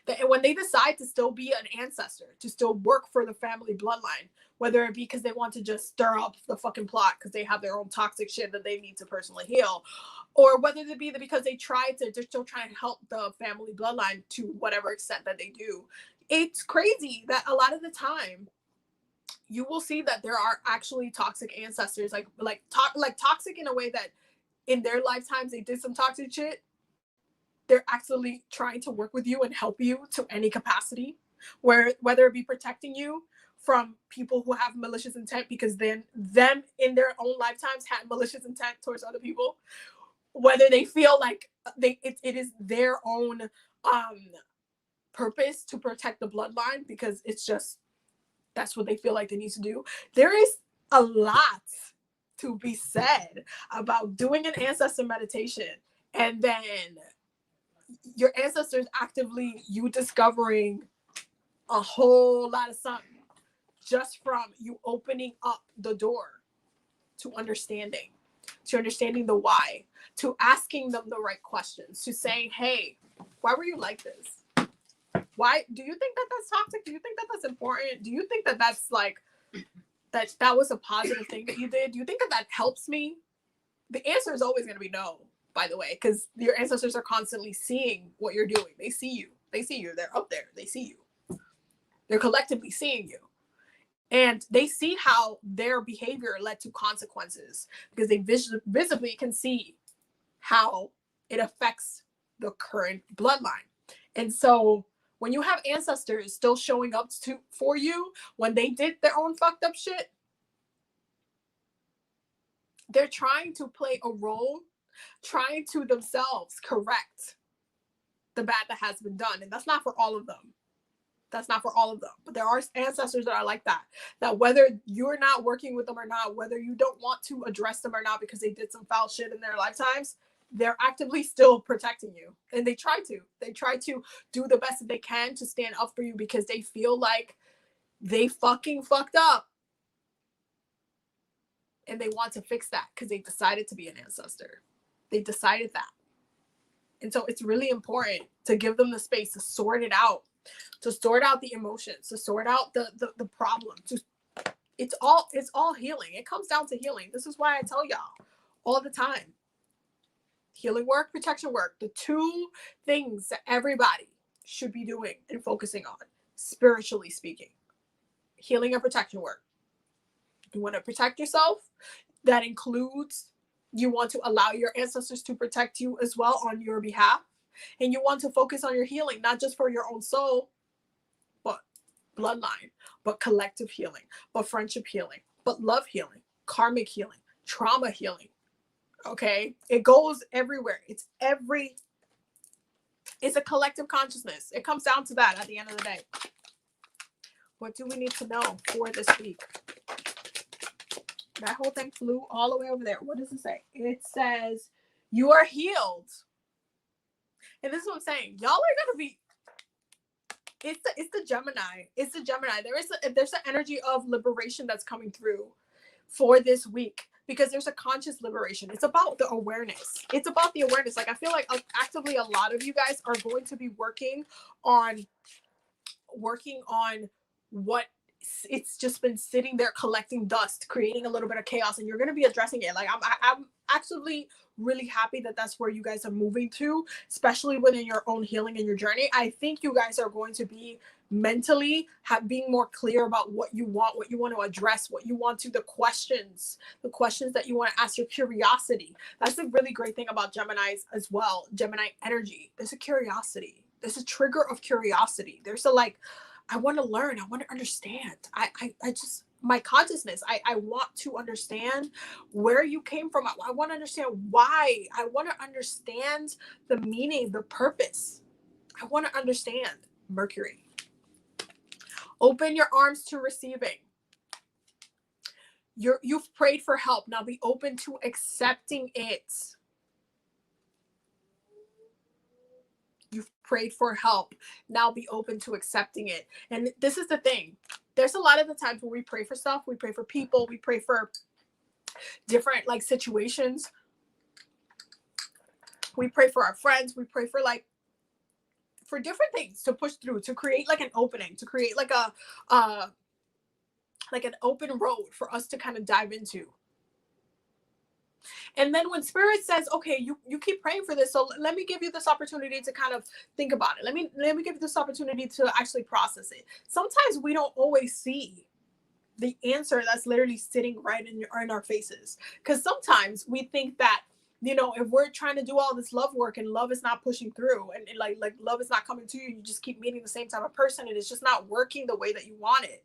that when they decide to still be an ancestor, to still work for the family bloodline, whether it be because they want to just stir up the fucking plot because they have their own toxic shit that they need to personally heal, or whether it be because they're still trying to help the family bloodline to whatever extent that they do. It's crazy that a lot of the time you will see that there are actually toxic ancestors, like toxic in a way that in their lifetimes they did some toxic shit. They're actually trying to work with you and help you to any capacity, whether it be protecting you from people who have malicious intent, because then them in their own lifetimes had malicious intent towards other people, whether they feel like it is their own purpose to protect the bloodline because it's just that's what they feel like they need to do. There is a lot to be said about doing an ancestor meditation and then your ancestors actively, you discovering a whole lot of something just from you opening up the door to understanding the why, to asking them the right questions, to saying, hey, why were you like this? Why do you think that that's toxic? Do you think that that's important? Do you think that that's like that was a positive thing that you did? Do you think that helps me? The answer is always going to be no, by the way, because your ancestors are constantly seeing what you're doing. They see you. They're up there. They see you. They're collectively seeing you. And they see how their behavior led to consequences because they visibly can see how it affects the current bloodline. And so when you have ancestors still showing up for you when they did their own fucked up shit, they're trying to play a role, trying to themselves correct the bad that has been done. And that's not for all of them. That's not for all of them. But there are ancestors that are like that, that whether you're not working with them or not, whether you don't want to address them or not because they did some foul shit in their lifetimes, they're actively still protecting you. And they try to do the best that they can to stand up for you because they feel like they fucking fucked up. And they want to fix that because they decided to be an ancestor. They decided that. And so it's really important to give them the space to sort it out, to sort out the emotions, to sort out the problem. It's all healing. It comes down to healing. This is why I tell y'all all the time. Healing work, protection work, the two things that everybody should be doing and focusing on, spiritually speaking. Healing and protection work. You want to protect yourself. That includes you want to allow your ancestors to protect you as well on your behalf. And you want to focus on your healing, not just for your own soul, but bloodline, but collective healing, but friendship healing, but love healing, karmic healing, trauma healing. Okay? It goes everywhere. It's a collective consciousness. It comes down to that at the end of the day. What do we need to know for this week? That whole thing flew all the way over there. What does it say? It says, you are healed. And this is what I'm saying. Y'all are going to be, it's the Gemini. It's the Gemini. There's an energy of liberation that's coming through for this week because there's a conscious liberation. It's about the awareness. It's about the awareness. Like, I feel like actively a lot of you guys are going to be working on what it's just been sitting there collecting dust, creating a little bit of chaos, and you're going to be addressing it. Like, I'm actually really happy that that's where you guys are moving to, especially within your own healing and your journey. I think you guys are going to be mentally being more clear about what you want to address, what you want to, the questions that you want to ask, your curiosity. That's a really great thing about Geminis as well. Gemini energy. There's a curiosity. There's a trigger of curiosity. There's a like, I want to learn. I want to understand. I just, my consciousness, I want to understand where you came from. I want to understand why. I want to understand the meaning, the purpose. I want to understand. Mercury. Open your arms to receiving. You've prayed for help. Now be open to accepting it. You've prayed for help. Now be open to accepting it. And this is the thing. There's a lot of the times when we pray for stuff, we pray for people, we pray for different like situations. We pray for our friends, we pray for for different things to push through, to create like an opening, to create like an open road for us to kind of dive into. And then when Spirit says, okay, you keep praying for this, so let me give you this opportunity to kind of think about it. Let me give you this opportunity to actually process it. Sometimes we don't always see the answer that's literally sitting right in our faces. Because sometimes we think that, you know, if we're trying to do all this love work and love is not pushing through and like love is not coming to you, you just keep meeting the same type of person and it's just not working the way that you want it.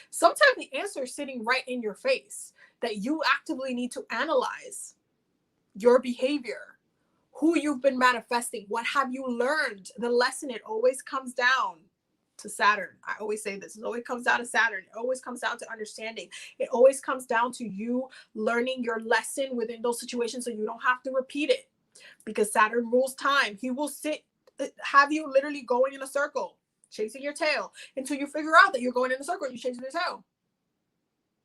Sometimes the answer is sitting right in your face that you actively need to analyze your behavior, who you've been manifesting, what have you learned. The lesson, it always comes down to Saturn. I always say this, it always comes down to Saturn. It always comes down to understanding. It always comes down to you learning your lesson within those situations so you don't have to repeat it, because Saturn rules time. He will have you literally going in a circle, chasing your tail until you figure out that you're going in a circle and you're chasing your tail.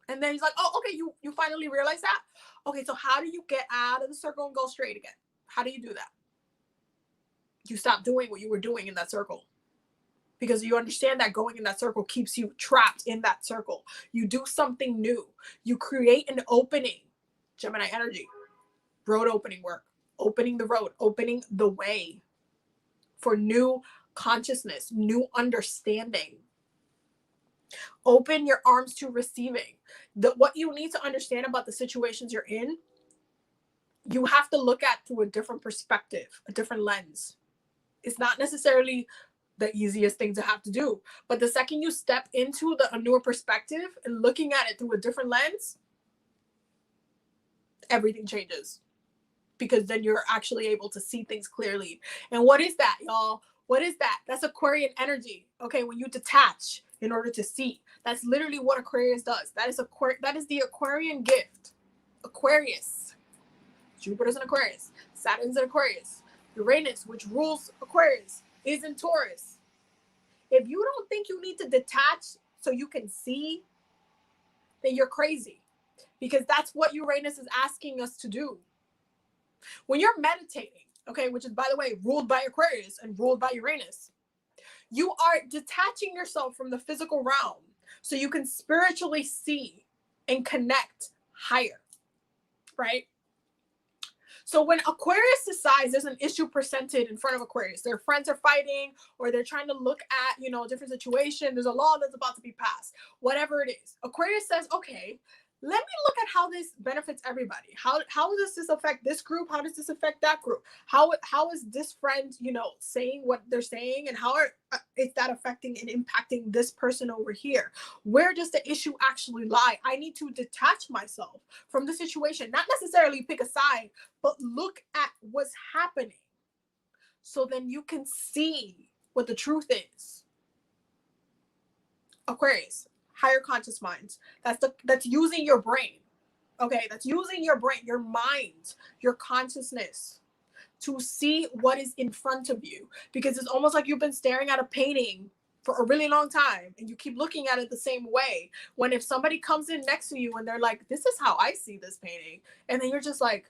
And then he's like, oh, okay, you finally realize that? Okay, so how do you get out of the circle and go straight again? How do you do that? You stop doing what you were doing in that circle. Because you understand that going in that circle keeps you trapped in that circle. You do something new. You create an opening. Gemini energy. Road opening work. Opening the road. Opening the way for new consciousness, new understanding. Open your arms to receiving. What you need to understand about the situations you're in, you have to look at through a different perspective, a different lens. It's not necessarily the easiest thing to have to do, but the second you step into a newer perspective and looking at it through a different lens, everything changes, because then you're actually able to see things clearly. And what is that, y'all? What is that? That's Aquarian energy. Okay, when you detach in order to see. That's literally what Aquarius does. That is the Aquarian gift. Aquarius. Jupiter's in Aquarius. Saturn's in Aquarius. Uranus, which rules Aquarius, is in Taurus. If you don't think you need to detach so you can see, then you're crazy. Because that's what Uranus is asking us to do. When you're meditating, okay, which is, by the way, ruled by Aquarius and ruled by Uranus, you are detaching yourself from the physical realm so you can spiritually see and connect higher, right? So when Aquarius decides there's an issue presented in front of Aquarius, their friends are fighting, or they're trying to look at, a different situation, there's a law that's about to be passed, whatever it is, Aquarius says, okay, let me look at how this benefits everybody. How does this affect this group? How does this affect that group? How is this friend, saying what they're saying, and how is that affecting and impacting this person over here? Where does the issue actually lie? I need to detach myself from the situation, not necessarily pick a side, but look at what's happening, so then you can see what the truth is. Aquarius, higher conscious minds. That's using your brain. Okay, that's using your brain, your mind, your consciousness to see what is in front of you. Because it's almost like you've been staring at a painting for a really long time and you keep looking at it the same way. When if somebody comes in next to you and they're like, this is how I see this painting, and then you're just like,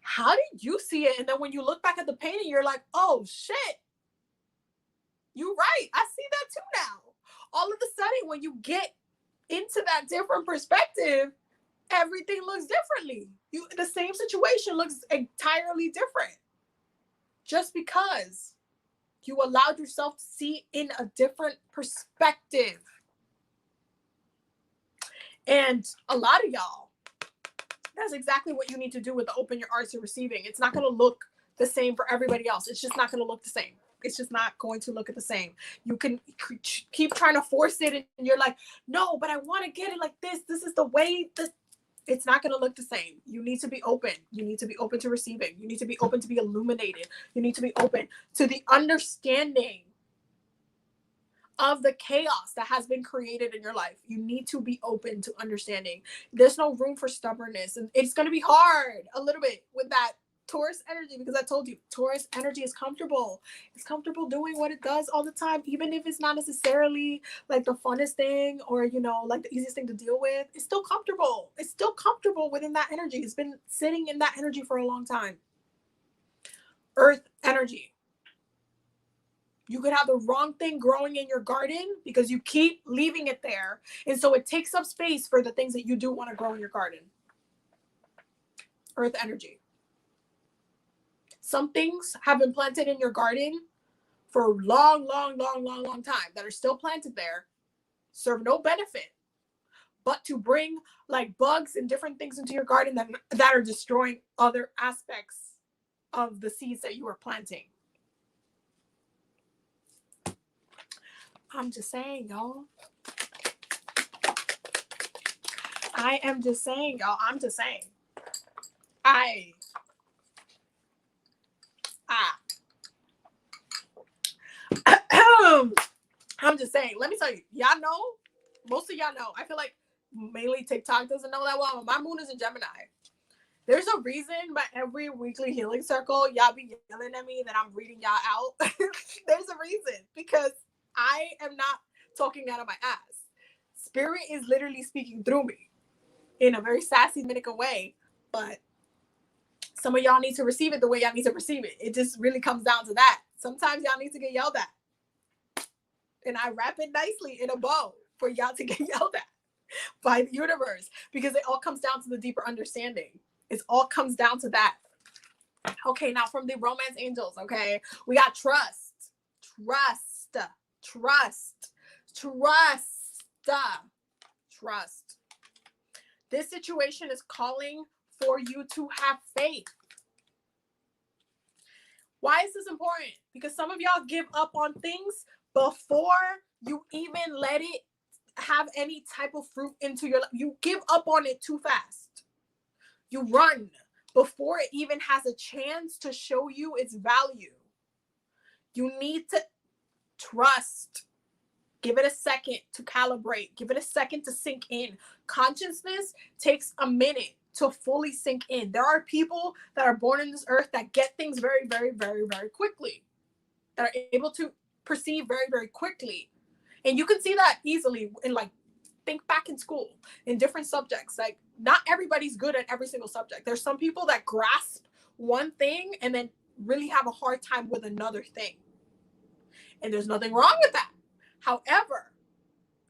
how did you see it? And then when you look back at the painting, you're like, oh shit, you're right, I see that too now. All of a sudden, when you get into that different perspective, everything looks differently. The same situation looks entirely different, just because you allowed yourself to see in a different perspective. And a lot of y'all, that's exactly what you need to do with the open your heart to receiving. It's not going to look the same for everybody else. It's just not going to look the same. It's just not going to look at the same. You can keep trying to force it, and you're like, no, but I want to get it like this. This is the way. It's not going to look the same. You need to be open. You need to be open to receiving. You need to be open to be illuminated. You need to be open to the understanding of the chaos that has been created in your life. You need to be open to understanding. There's no room for stubbornness. And it's going to be hard a little bit with that Taurus energy, because I told you, Taurus energy is comfortable. It's comfortable doing what it does all the time, even if it's not necessarily like the funnest thing or, like the easiest thing to deal with. It's still comfortable. It's still comfortable within that energy. It's been sitting in that energy for a long time. Earth energy. You could have the wrong thing growing in your garden because you keep leaving it there. And so it takes up space for the things that you do want to grow in your garden. Earth energy. Some things have been planted in your garden for a long time that are still planted there, serve no benefit, but to bring like bugs and different things into your garden that are destroying other aspects of the seeds that you are planting. I'm just saying, y'all. I am just saying, y'all. I'm just saying. I'm just saying, let me tell you, y'all know, most of y'all know, I feel like mainly TikTok doesn't know that well, my moon is in Gemini. There's a reason by every weekly healing circle, y'all be yelling at me that I'm reading y'all out. There's a reason, because I am not talking out of my ass. Spirit is literally speaking through me in a very sassy, Dominican way, but some of y'all need to receive it the way y'all need to receive it. It just really comes down to that. Sometimes y'all need to get yelled at. And I wrap it nicely in a bow for y'all to get yelled at by the universe, because it all comes down to the deeper understanding. It all comes down to that. Okay, now from the romance angels, okay, we got trust. This situation is calling for you to have faith. Why is this important? Because some of y'all give up on things before you even let it have any type of fruit into your life. You give up on it too fast. You run before it even has a chance to show you its value. You need to trust. Give it a second to calibrate. Give it a second to sink in. Consciousness takes a minute to fully sink in. There are people that are born in this earth that get things very, very, very, very quickly, that are able to perceive very, very quickly. And you can see that easily in, like, think back in school in different subjects. Like, not everybody's good at every single subject. There's some people that grasp one thing and then really have a hard time with another thing. And there's nothing wrong with that. However,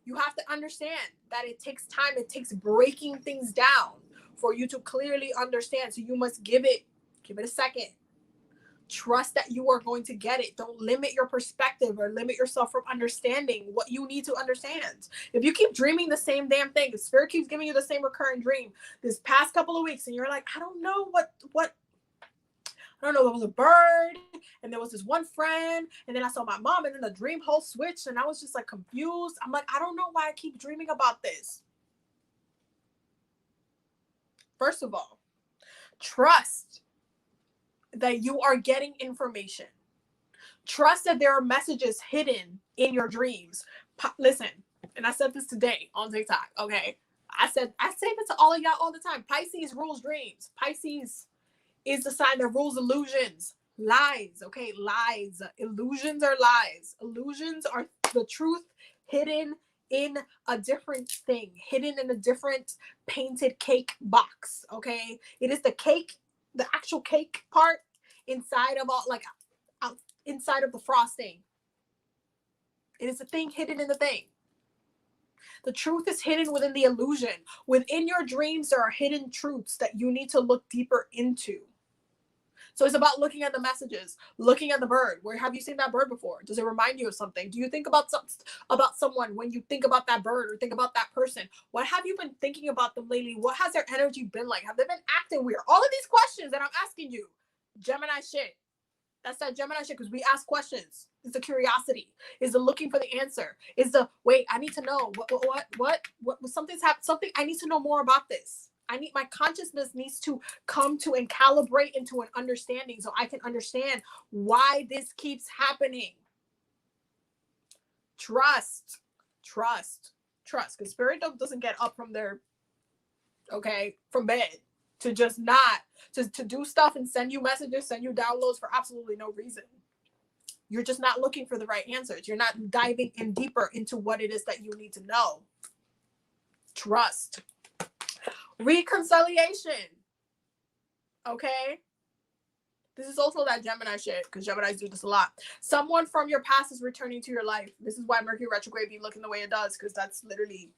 you have to understand that it takes time. It takes breaking things down for you to clearly understand. So you must give it a second. Trust that you are going to get it. Don't limit your perspective or limit yourself from understanding what you need to understand. If you keep dreaming the same damn thing, if Spirit keeps giving you the same recurring dream this past couple of weeks, and you're like, I don't know what I don't know, there was a bird, and there was this one friend, and then I saw my mom, and then the dream whole switched, and I was just like confused. I'm like, I don't know why I keep dreaming about this. First of all, trust that you are getting information. Trust that there are messages hidden in your dreams. Listen, and I said this today on TikTok, okay? I say this to all of y'all all the time. Pisces rules dreams. Pisces is the sign that rules illusions. Lies, okay? Lies. Illusions are lies. Illusions are the truth hidden in a different thing, hidden in a different painted cake box, okay? It is the cake, the actual cake part inside of all, like, inside of the frosting. It is a thing hidden in the thing. The truth is hidden within the illusion. Within your dreams, there are hidden truths that you need to look deeper into. So it's about looking at the messages, looking at the bird. Where have you seen that bird before? Does it remind you of something? Do you think about someone when you think about that bird or think about that person? What have you been thinking about them lately? What has their energy been like? Have they been acting weird? All of these questions that I'm asking you, Gemini shit. That's that Gemini shit, because we ask questions. It's the curiosity. Is the looking for the answer. Is the, wait, I need to know what something's happened. Something, I need to know more about this. My consciousness needs to come to and calibrate into an understanding so I can understand why this keeps happening. Trust. Because Spirit doesn't get up from their, from bed to just not, to do stuff and send you messages, send you downloads for absolutely no reason. You're just not looking for the right answers. You're not diving in deeper into what it is that you need to know. Trust. Reconciliation. Okay? This is also that Gemini shit, because Geminis do this a lot. Someone from your past is returning to your life. This is why Mercury retrograde be looking the way it does, because that's literally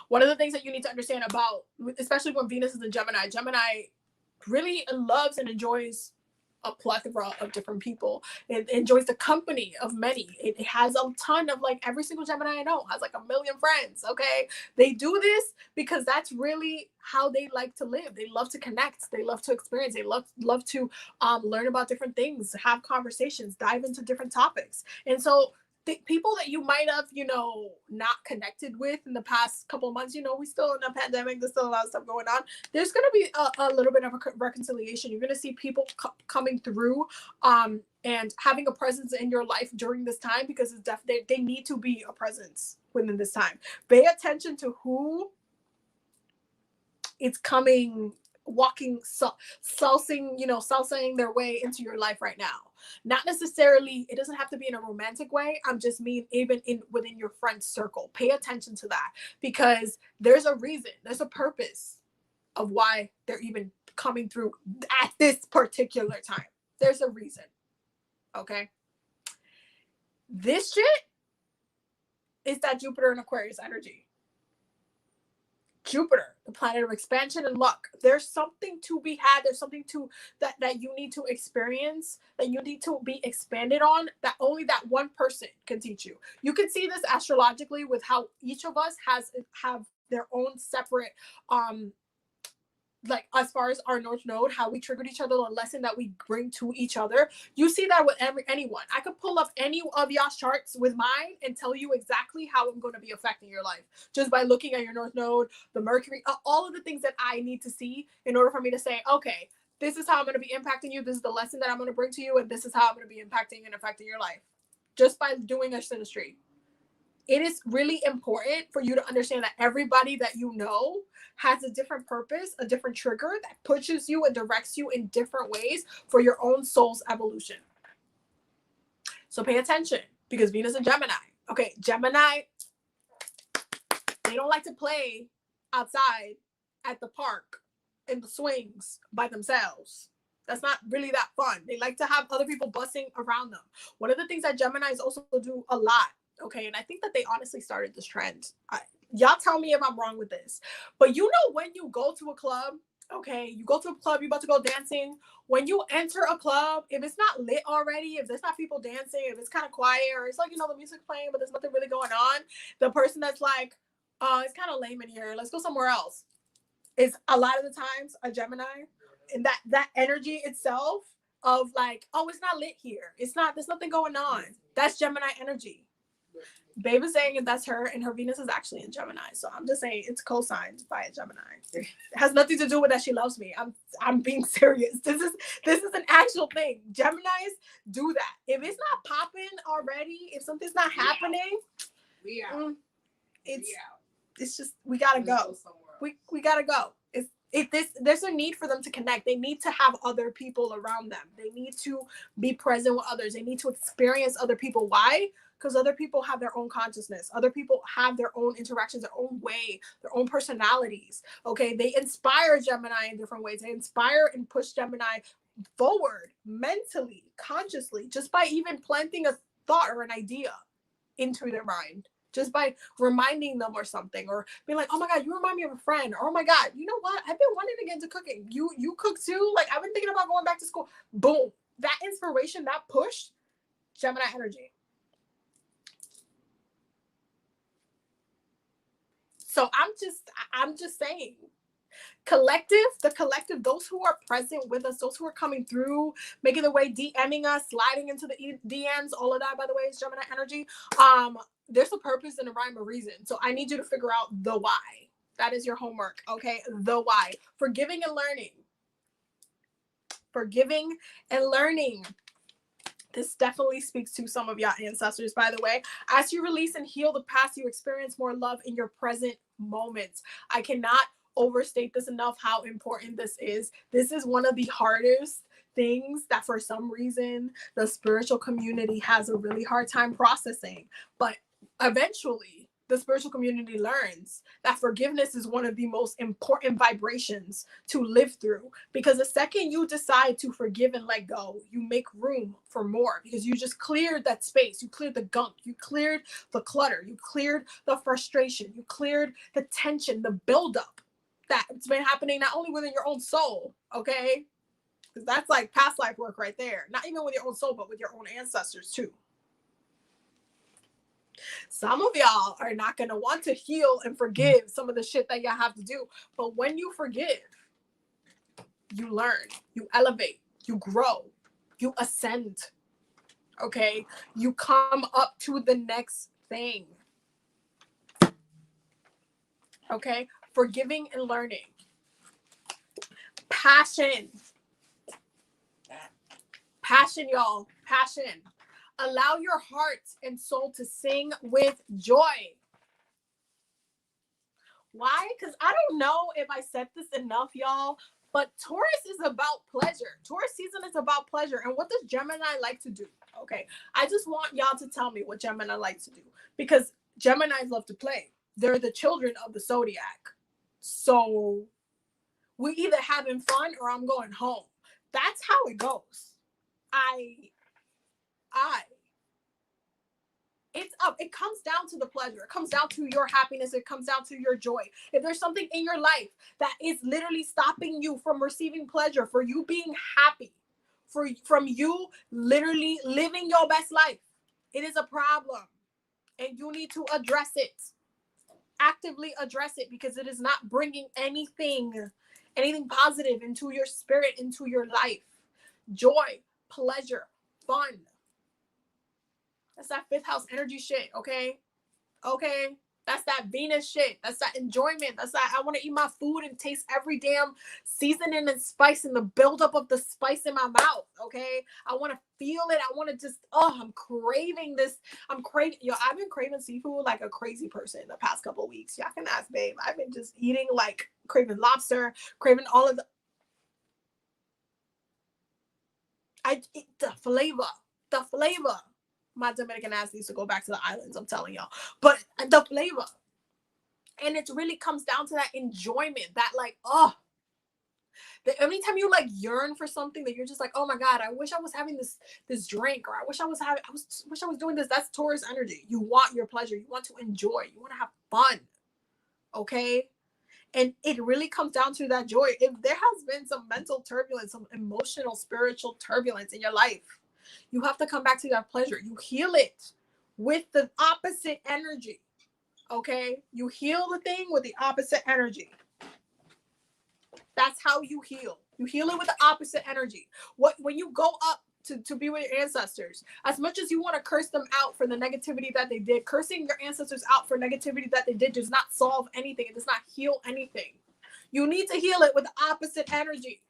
one of the things that you need to understand about, especially when Venus is in Gemini. Gemini really loves and enjoys a plethora of different people. It enjoys the company of many. It has a ton of, like, every single Gemini I know has like 1 million friends. Okay, they do this because that's really how they like to live. They love to connect. They love to experience. They love to learn about different things, have conversations, dive into different topics. And so the people that you might have, not connected with in the past couple of months, we still in a pandemic, there's still a lot of stuff going on. There's going to be a little bit of a reconciliation. You're going to see people coming through and having a presence in your life during this time, because it's definitely, they need to be a presence within this time. Pay attention to who is coming, walking, salsaing their way into your life right now. Not necessarily, it doesn't have to be in a romantic way. I'm just mean even within your friend circle. Pay attention to that, because there's a reason, there's a purpose of why they're even coming through at this particular time. There's a reason. Okay? This shit is that Jupiter and Aquarius energy. Jupiter, the planet of expansion and luck. There's something to be had. There's something that you need to experience, that you need to be expanded on, that only that one person can teach you. You can see this astrologically with how each of us have their own separate like as far as our North Node, how we triggered each other, the lesson that we bring to each other. You see that with anyone. I could pull up any of y'all's charts with mine and tell you exactly how I'm going to be affecting your life just by looking at your North Node, the Mercury, all of the things that I need to see in order for me to say, okay, this is how I'm going to be impacting you. This is the lesson that I'm going to bring to you. And this is how I'm going to be impacting and affecting your life just by doing a synastry. It is really important for you to understand that everybody that you know has a different purpose, a different trigger that pushes you and directs you in different ways for your own soul's evolution. So pay attention, because Venus and Gemini. Okay, Gemini, they don't like to play outside at the park in the swings by themselves. That's not really that fun. They like to have other people bussing around them. One of the things that Geminis also do a lot, okay, and I think that they honestly started this trend. Y'all tell me if I'm wrong with this. But you know, when you go to a club, okay, you go to a club, you're about to go dancing. When you enter a club, if it's not lit already, if there's not people dancing, if it's kind of quiet, or it's like, you know, the music's playing, but there's nothing really going on, the person that's like, it's kind of lame in here, let's go somewhere else, is a lot of the times a Gemini. And that energy itself of like, oh, it's not lit here. It's not, there's nothing going on. That's Gemini energy. Babe is saying that's her, and her Venus is actually in Gemini. So I'm just saying it's co-signed by a Gemini. It has nothing to do with that she loves me. I'm being serious. This is an actual thing. Geminis do that. If it's not popping already, if something's not happening, it's just, we gotta go. We gotta go. There's a need for them to connect. They need to have other people around them. They need to be present with others. They need to experience other people. Why? Because other people have their own consciousness. Other people have their own interactions, their own way, their own personalities. Okay, they inspire Gemini in different ways. They inspire and push Gemini forward mentally, consciously, just by even planting a thought or an idea into their mind. Just by reminding them or something, or being like, oh my God, you remind me of a friend. Or, oh my God, you know what? I've been wanting to get into cooking. You cook too? Like, I've been thinking about going back to school. Boom. That inspiration, that push, Gemini energy. So I'm just saying, the collective, those who are present with us, those who are coming through, making their way, DMing us, sliding into the DMs, all of that, by the way, is Gemini energy. There's a purpose and a rhyme or reason. So I need you to figure out the why. That is your homework, okay? The why. Forgiving and learning. Forgiving and learning. This definitely speaks to some of your ancestors, by the way. As you release and heal the past, you experience more love in your present moments. I cannot overstate this enough, how important this is. This is one of the hardest things that for some reason the spiritual community has a really hard time processing. But eventually, the spiritual community learns that forgiveness is one of the most important vibrations to live through. Because the second you decide to forgive and let go, you make room for more, because you just cleared that space. You cleared the gunk. You cleared the clutter. You cleared the frustration. You cleared the tension, the buildup that's been happening not only within your own soul, okay? Because that's like past life work right there. Not even with your own soul, but with your own ancestors too. Some of y'all are not going to want to heal and forgive some of the shit that y'all have to do. But when you forgive, you learn, you elevate, you grow, you ascend. Okay? You come up to the next thing. Okay? Forgiving and learning. Passion. Passion, y'all. Passion. Allow your heart and soul to sing with joy. Why? Because I don't know if I said this enough, y'all, but Taurus is about pleasure. Taurus season is about pleasure. And what does Gemini like to do? Okay, I just want y'all to tell me what Gemini likes to do, because Geminis love to play. They're the children of the zodiac. So we either having fun or I'm going home. That's how it goes. It's up. It comes down to the pleasure. It comes down to your happiness. It comes down to your joy. If there's something in your life that is literally stopping you from receiving pleasure, for you being happy, from you literally living your best life, it is a problem, and you need to address it. Actively address it, because it is not bringing anything positive into your spirit, into your life. Joy, pleasure, fun. That's that fifth house energy shit, okay? Okay? That's that Venus shit. That's that enjoyment. That's that I want to eat my food and taste every damn seasoning and spice and the buildup of the spice in my mouth, okay? I want to feel it. I want to just, I'm craving this. I've been craving seafood like a crazy person the past couple of weeks. Y'all can ask, babe. I've been just eating, like, craving lobster, craving all of the... The flavor. My Dominican ass needs to go back to the islands, I'm telling y'all. But the flavor. And it really comes down to that enjoyment, that like, that every time you like yearn for something that you're just like, oh my God, I wish I was having this drink, or I wish I was doing this. That's Taurus energy. You want your pleasure. You want to enjoy. You want to have fun. Okay? And it really comes down to that joy. If there has been some mental turbulence, some emotional, spiritual turbulence in your life, you have to come back to that pleasure. You heal it with the opposite energy. Okay? You heal the thing with the opposite energy. That's how you heal. You heal it with the opposite energy. When you go up to be with your ancestors, as much as you want to curse them out for the negativity that they did, cursing your ancestors out for negativity that they did does not solve anything. It does not heal anything. You need to heal it with the opposite energy.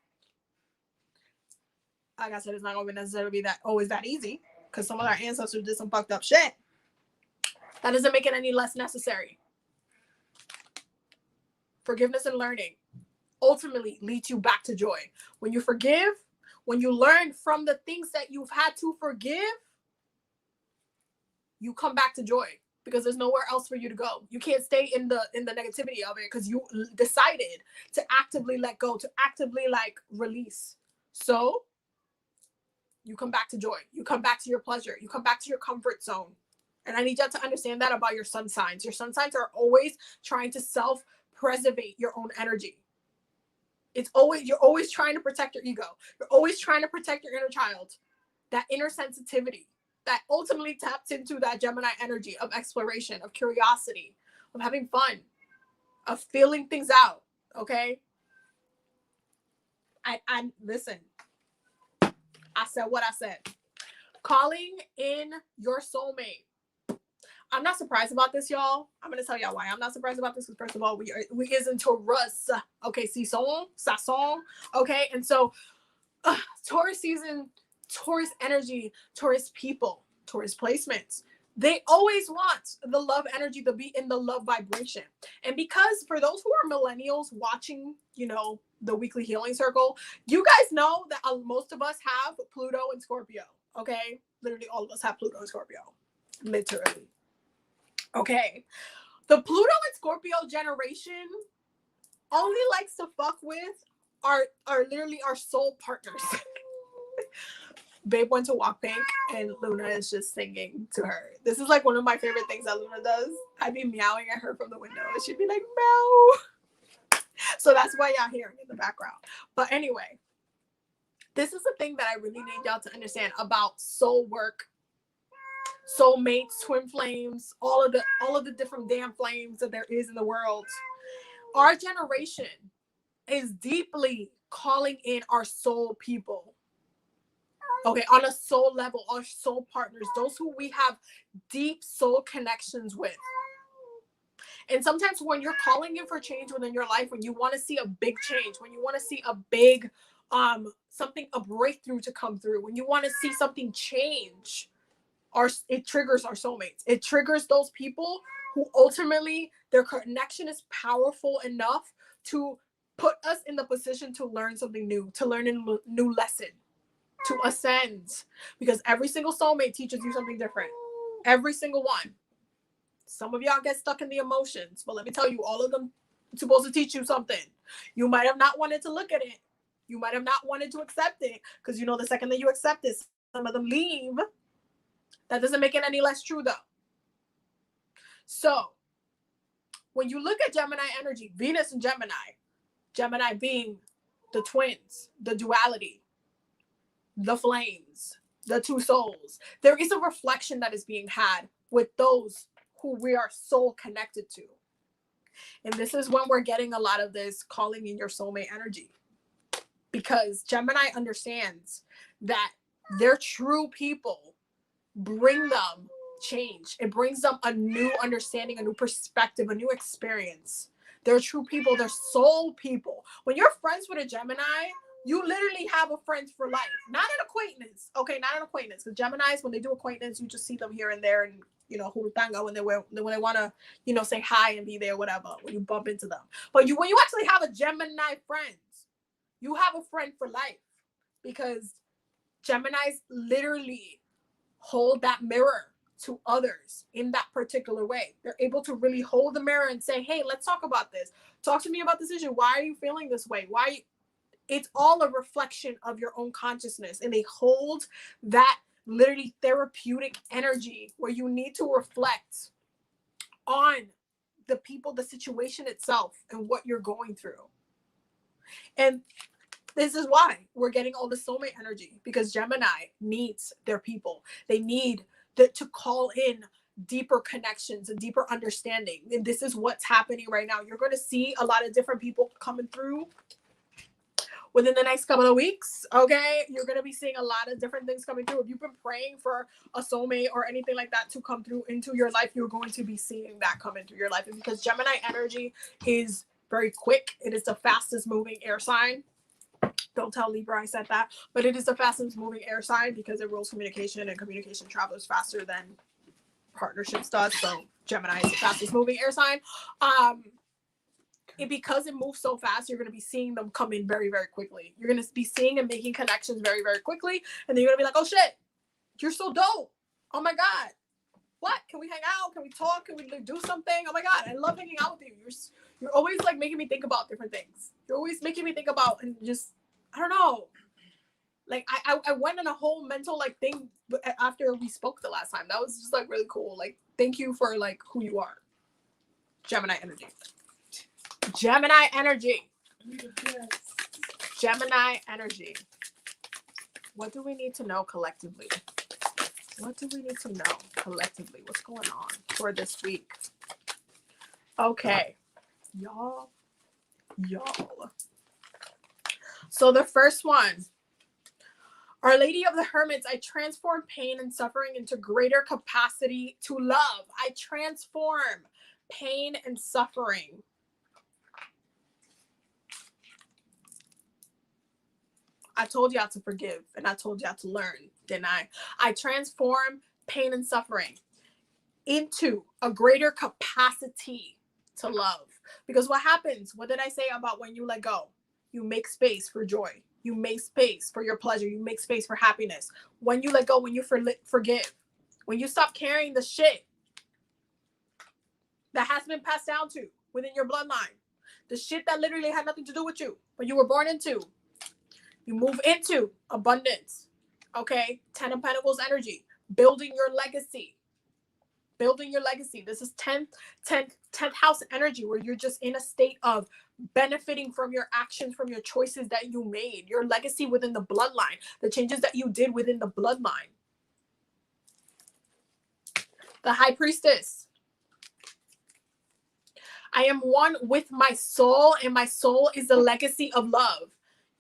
Like I said, it's not going to necessarily be always that easy, because some of our ancestors did some fucked up shit. That doesn't make it any less necessary. Forgiveness and learning ultimately leads you back to joy. When you forgive, when you learn from the things that you've had to forgive, you come back to joy, because there's nowhere else for you to go. You can't stay in the negativity of it, because you decided to actively let go, to actively like release. So you come back to joy. You come back to your pleasure. You come back to your comfort zone. And I need you to understand that about your sun signs. Your sun signs are always trying to self-preservate your own energy. You're always trying to protect your ego. You're always trying to protect your inner child. That inner sensitivity that ultimately taps into that Gemini energy of exploration, of curiosity, of having fun, of feeling things out. Okay? I listen. I said what I said. Calling in your soulmate. I'm not surprised about this, y'all. I'm going to tell y'all why I'm not surprised about this, because first of all, we is in Taurus. Okay, Sasson. Okay, and so Taurus season, Taurus energy, Taurus people, Taurus placements. They always want the love energy to be in the love vibration. And because for those who are millennials watching, the weekly healing circle, you guys know that most of us have Pluto and Scorpio. Okay, literally all of us have Pluto and Scorpio. Literally. Okay, the Pluto and Scorpio generation only likes to fuck with are literally our soul partners. Babe went to walk pink and Luna is just singing to her. This is like one of my favorite things that Luna does. I'd be meowing at her from the window and she'd be like, meow. So that's why y'all hearing in the background. But anyway, this is the thing that I really need y'all to understand about soul work, soulmates, twin flames, all of the different damn flames that there is in the world. Our generation is deeply calling in our soul people. Okay, on a soul level, our soul partners, those who we have deep soul connections with. And sometimes when you're calling in for change within your life, when you want to see a big change, when you want to see a big a breakthrough to come through, when you want to see something change, it triggers our soulmates. It triggers those people who ultimately their connection is powerful enough to put us in the position to learn something new, to learn a new lesson, to ascend. Because every single soulmate teaches you something different. Every single one. Some of y'all get stuck in the emotions, but let me tell you, all of them are supposed to teach you something. You might have not wanted to look at it. You might have not wanted to accept it, because the second that you accept it, some of them leave. That doesn't make it any less true, though. So, when you look at Gemini energy, Venus and Gemini being the twins, the duality, the flames, the two souls, there is a reflection that is being had with those who we are soul connected to. And this is when we're getting a lot of this calling in your soulmate energy, because Gemini understands that their true people bring them change. It brings them a new understanding, a new perspective, a new experience. They're true people. They're soul people. When you're friends with a Gemini, you literally have a friend for life, not an acquaintance. Okay, not an acquaintance. Because Geminis, when they do acquaintance, you just see them here and there, and hurutanga when they want to, say hi and be there, whatever. When you bump into them, but when you actually have a Gemini friend, you have a friend for life, because Geminis literally hold that mirror to others in that particular way. They're able to really hold the mirror and say, hey, let's talk about this. Talk to me about this issue. Why are you feeling this way? It's all a reflection of your own consciousness. And they hold that literally therapeutic energy where you need to reflect on the people, the situation itself, and what you're going through. And this is why we're getting all the soulmate energy, because Gemini needs their people. They need to call in deeper connections and deeper understanding. And this is what's happening right now. You're going to see a lot of different people coming through within the next couple of weeks. Okay, you're going to be seeing a lot of different things coming through. If you've been praying for a soulmate or anything like that to come through into your life, you're going to be seeing that come into your life. And because Gemini energy is very quick, it is the fastest moving air sign. Don't tell Libra I said that, but it is the fastest moving air sign because it rules communication, and communication travels faster than partnerships does. So Gemini is the fastest moving air sign. Because it moves so fast, you're going to be seeing them come in very, very quickly. You're going to be seeing and making connections very, very quickly. And then you're going to be like, oh shit, you're so dope. Oh my God. What? Can we hang out? Can we talk? Can we do something? Oh my God, I love hanging out with you. You're always like making me think about different things. You're always making me think about, and just, I don't know. Like I went on a whole mental like thing after we spoke the last time. That was just like really cool. Like, thank you for like who you are. Gemini energy. Gemini energy. Gemini energy. What do we need to know collectively? What do we need to know collectively? What's going on for this week? Okay. Y'all. So the first one, Our Lady of the Hermits, I transform pain and suffering into greater capacity to love. I transform pain and suffering. I told y'all to forgive, and I told y'all to learn, didn't I? I transform pain and suffering into a greater capacity to love. Because what happens? What did I say about when you let go? You make space for joy. You make space for your pleasure. You make space for happiness. When you let go, when you forgive, when you stop carrying the shit that has been passed down to within your bloodline, the shit that literally had nothing to do with you, but you were born into, you move into abundance. Okay? 10 of Pentacles energy. Building your legacy. Building your legacy. This is 10th house energy, where you're just in a state of benefiting from your actions, from your choices that you made, your legacy within the bloodline, the changes that you did within the bloodline. The High Priestess. I am one with my soul, and my soul is a legacy of love.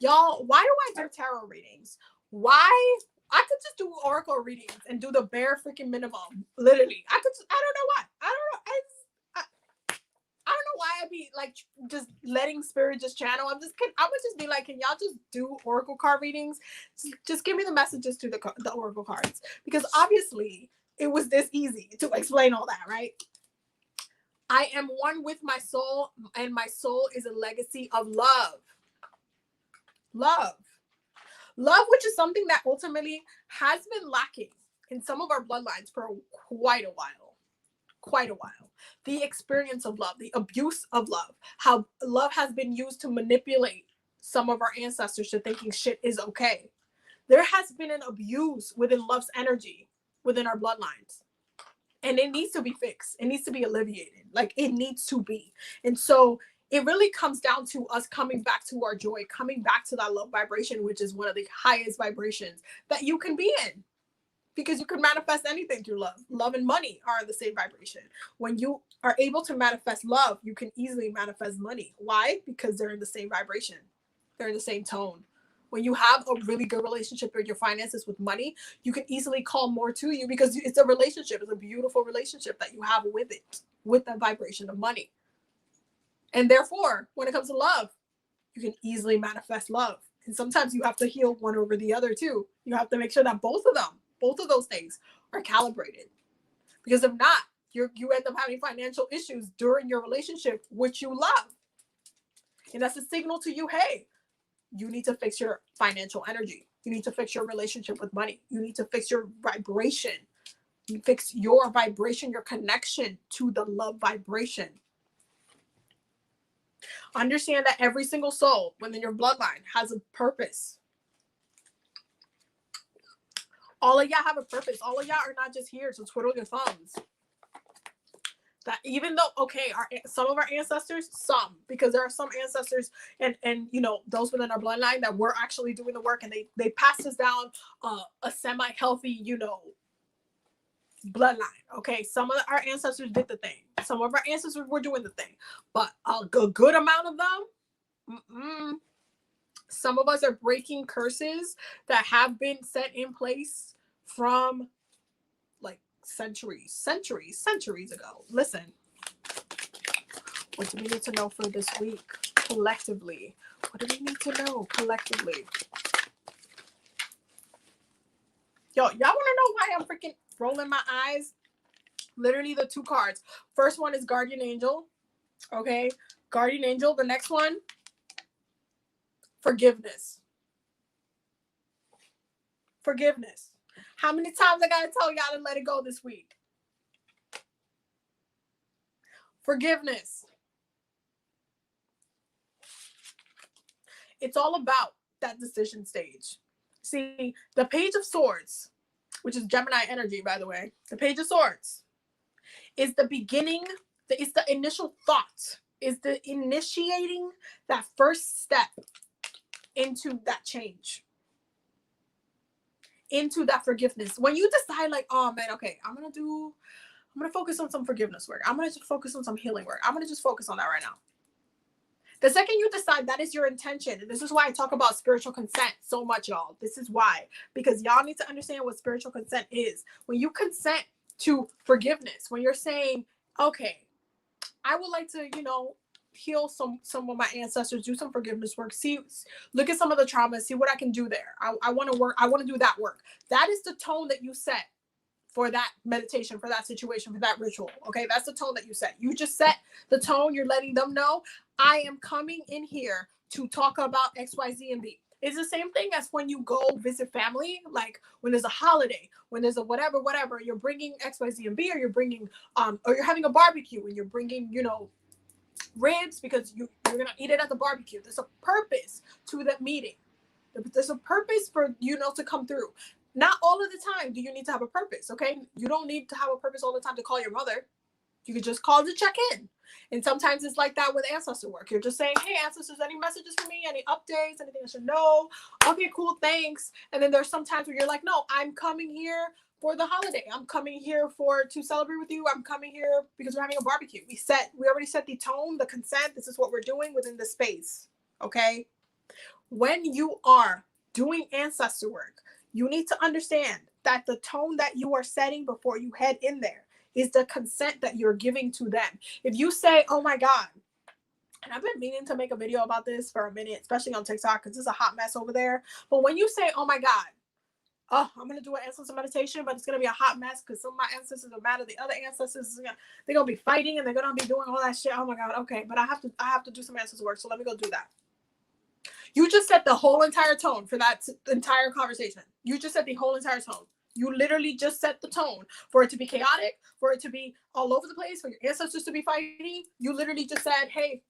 Y'all, why do I do tarot readings? Why? I could just do oracle readings and do the bare freaking minimum. Literally. I don't know why. I don't know why I'd be like just letting spirit just channel. I would just be like, can y'all just do oracle card readings? Just give me the messages to the oracle cards. Because obviously it was this easy to explain all that, right? I am one with my soul, and my soul is a legacy of love. Love, which is something that ultimately has been lacking in some of our bloodlines for quite a while. The experience of love, the abuse of love, how love has been used to manipulate some of our ancestors to thinking shit is okay. There has been an abuse within love's energy within our bloodlines. And it needs to be fixed. It needs to be alleviated. Like, it needs to be. And so it really comes down to us coming back to our joy, coming back to that love vibration, which is one of the highest vibrations that you can be in. because you can manifest anything through love. Love and money are the same vibration. When you are able to manifest love, you can easily manifest money. Why? Because they're in the same vibration. They're in the same tone. When you have a really good relationship with your finances with money, you can easily call more to you because it's a relationship. It's a beautiful relationship that you have with it, with the vibration of money. And therefore, when it comes to love, you can easily manifest love. And sometimes you have to heal one over the other too. You have to make sure that both of those things are calibrated. Because if not, you end up having financial issues during your relationship, which you love. And that's a signal to you, hey, you need to fix your financial energy. You need to fix your relationship with money. You need to fix your vibration. You fix your vibration, your connection to the love vibration. Understand that every single soul within your bloodline has a purpose. All of y'all have a purpose. All of y'all are not just here to twiddle your thumbs. That even though, okay, some of our ancestors, because there are some ancestors and you know, those within our bloodline that were actually doing the work, and they passed us down a semi-healthy, you know, bloodline. Okay, some of our ancestors did the thing. Some of our ancestors were doing the thing, but a good amount of them, some of us are breaking curses that have been set in place from like centuries ago. Listen, what do we need to know for this week collectively? What do we need to know collectively? Yo, y'all want to know why I'm freaking rolling my eyes? Literally the two cards. First one is Guardian Angel. Okay, Guardian Angel. The next one, forgiveness. Forgiveness. How many times I gotta tell y'all to let it go this week? Forgiveness. It's all about that decision stage. See, the Page of Swords, which is Gemini energy, by the way, the Page of Swords is the beginning, it's the initial thought, is the initiating that first step into that change, into that forgiveness. When you decide like, oh man, okay, I'm going to focus on some forgiveness work. I'm going to just focus on some healing work. I'm going to just focus on that right now. The second you decide that is your intention, and this is why I talk about spiritual consent so much, y'all. This is why, because y'all need to understand what spiritual consent is. When you consent to forgiveness, when you're saying, okay, I would like to, you know, heal some of my ancestors, do some forgiveness work, look at some of the traumas, see what I can do there. I want to do that work. That is the tone that you set for that meditation, for that situation, for that ritual. Okay, that's the tone that you set. You just set the tone. You're letting them know, I am coming in here to talk about X, Y, Z, and B. It's the same thing as when you go visit family, like when there's a holiday, when there's a whatever, you're bringing X, Y, Z, and B, or you're bringing, or you're having a barbecue and you're bringing, you know, ribs because you're going to eat it at the barbecue. There's a purpose to that meeting. There's a purpose for, you know, to come through. Not all of the time do you need to have a purpose, okay? You don't need to have a purpose all the time to call your mother. You could just call to check in. And sometimes it's like that with ancestor work. You're just saying, hey, ancestors, any messages for me? Any updates? Anything I should know? Okay, cool, thanks. And then there's some times where you're like, no, I'm coming here for the holiday. I'm coming here to celebrate with you. I'm coming here because we're having a barbecue. We already set the tone, the consent. This is what we're doing within the space, okay? When you are doing ancestor work, you need to understand that the tone that you are setting before you head in there is the consent that you're giving to them. If you say, oh my God, and I've been meaning to make a video about this for a minute, especially on TikTok, because it's a hot mess over there. But when you say, oh my God, oh, I'm going to do an ancestor meditation, but it's going to be a hot mess because some of my ancestors are mad at the other ancestors. They're going to be fighting and they're going to be doing all that shit. Oh my God. Okay. But I have to do some ancestor work. So let me go do that. You just set the whole entire tone for that entire conversation. You just set the whole entire tone. You literally just set the tone for it to be chaotic, for it to be all over the place, for your ancestors to be fighting. You literally just said, hey,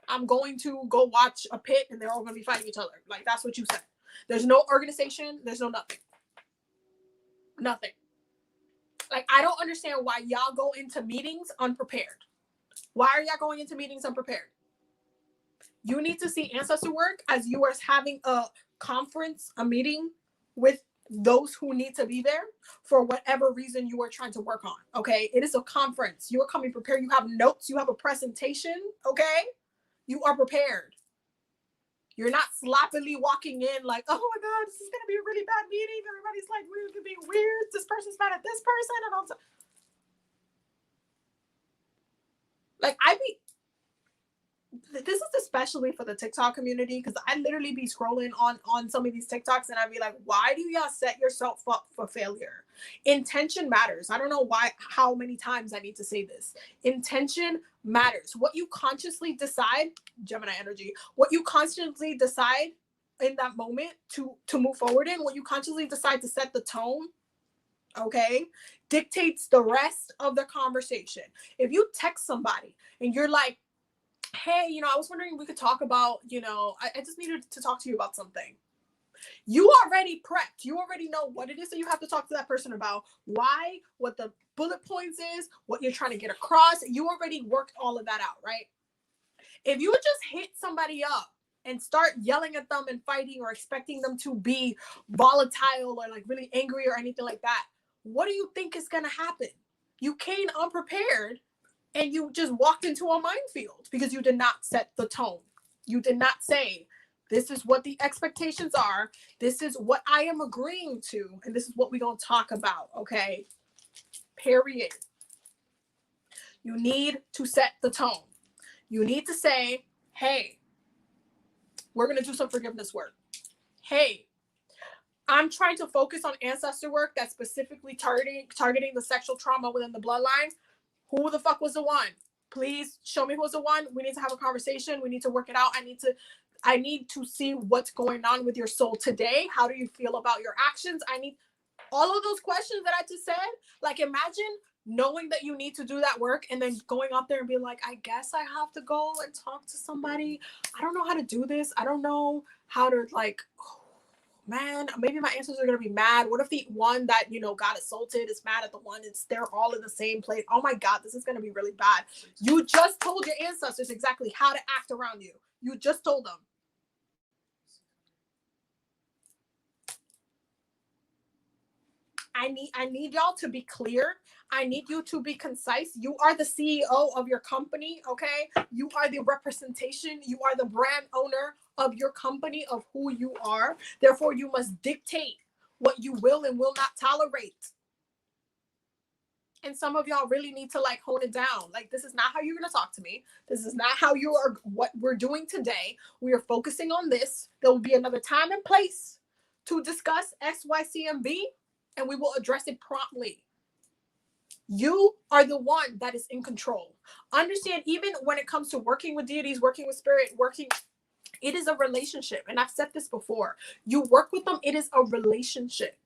I'm going to go watch a pit and they're all going to be fighting each other. Like, that's what you said. There's no organization. There's no nothing. Nothing. Like, I don't understand why y'all go into meetings unprepared. Why are y'all going into meetings unprepared? You need to see ancestor work as you are having a conference, a meeting with those who need to be there for whatever reason you are trying to work on. Okay. It is a conference. You are coming prepared. You have notes. You have a presentation. Okay. You are prepared. You're not sloppily walking in like, oh my God, this is going to be a really bad meeting. Everybody's like, we're being weird. This person's mad at this person. And also, like, this is especially for the TikTok community, because I literally be scrolling on some of these TikToks and I'd be like, why do y'all set yourself up for failure? Intention matters. I don't know how many times I need to say this. Intention matters. What you consciously decide, Gemini energy, what you consciously decide in that moment to move forward in, what you consciously decide to set the tone, okay, dictates the rest of the conversation. If you text somebody and you're like, hey, I was wondering if we could talk about, I just needed to talk to you about something. You already prepped. You already know what it is that you have to talk to that person about, why, what the bullet points is, what you're trying to get across. You already worked all of that out, right? If you just hit somebody up and start yelling at them and fighting or expecting them to be volatile or like really angry or anything like that, what do you think is going to happen? You came unprepared. And you just walked into a minefield because you did not set the tone. You did not say, this is what the expectations are. This is what I am agreeing to. And this is what we're going to talk about. Okay. Period. You need to set the tone. You need to say, hey, we're going to do some forgiveness work. Hey, I'm trying to focus on ancestor work that's specifically targeting the sexual trauma within the bloodline. Who the fuck was the one? Please show me who was the one. We need to have a conversation. We need to work it out. I need to see what's going on with your soul today. How do you feel about your actions? I need all of those questions that I just said. Like, imagine knowing that you need to do that work and then going up there and being like, I guess I have to go and talk to somebody. I don't know how to do this. I don't know how to, like, man, maybe my ancestors are going to be mad. What if the one that, got assaulted is mad at the one? They're all in the same place. Oh my God, this is going to be really bad. You just told your ancestors exactly how to act around you. You just told them. I need y'all to be clear. I need you to be concise. You are the CEO of your company, okay? You are the representation. You are the brand owner of your company, of who you are. Therefore, you must dictate what you will and will not tolerate. And some of y'all really need to like hone it down. Like, this is not how you're going to talk to me. This is not how you are, what we're doing today. We are focusing on this. There will be another time and place to discuss X, Y, C, and B, and we will address it promptly. You are the one that is in control. Understand, even when it comes to working with deities, working with spirit, it is a relationship. And I've said this before. You work with them, it is a relationship.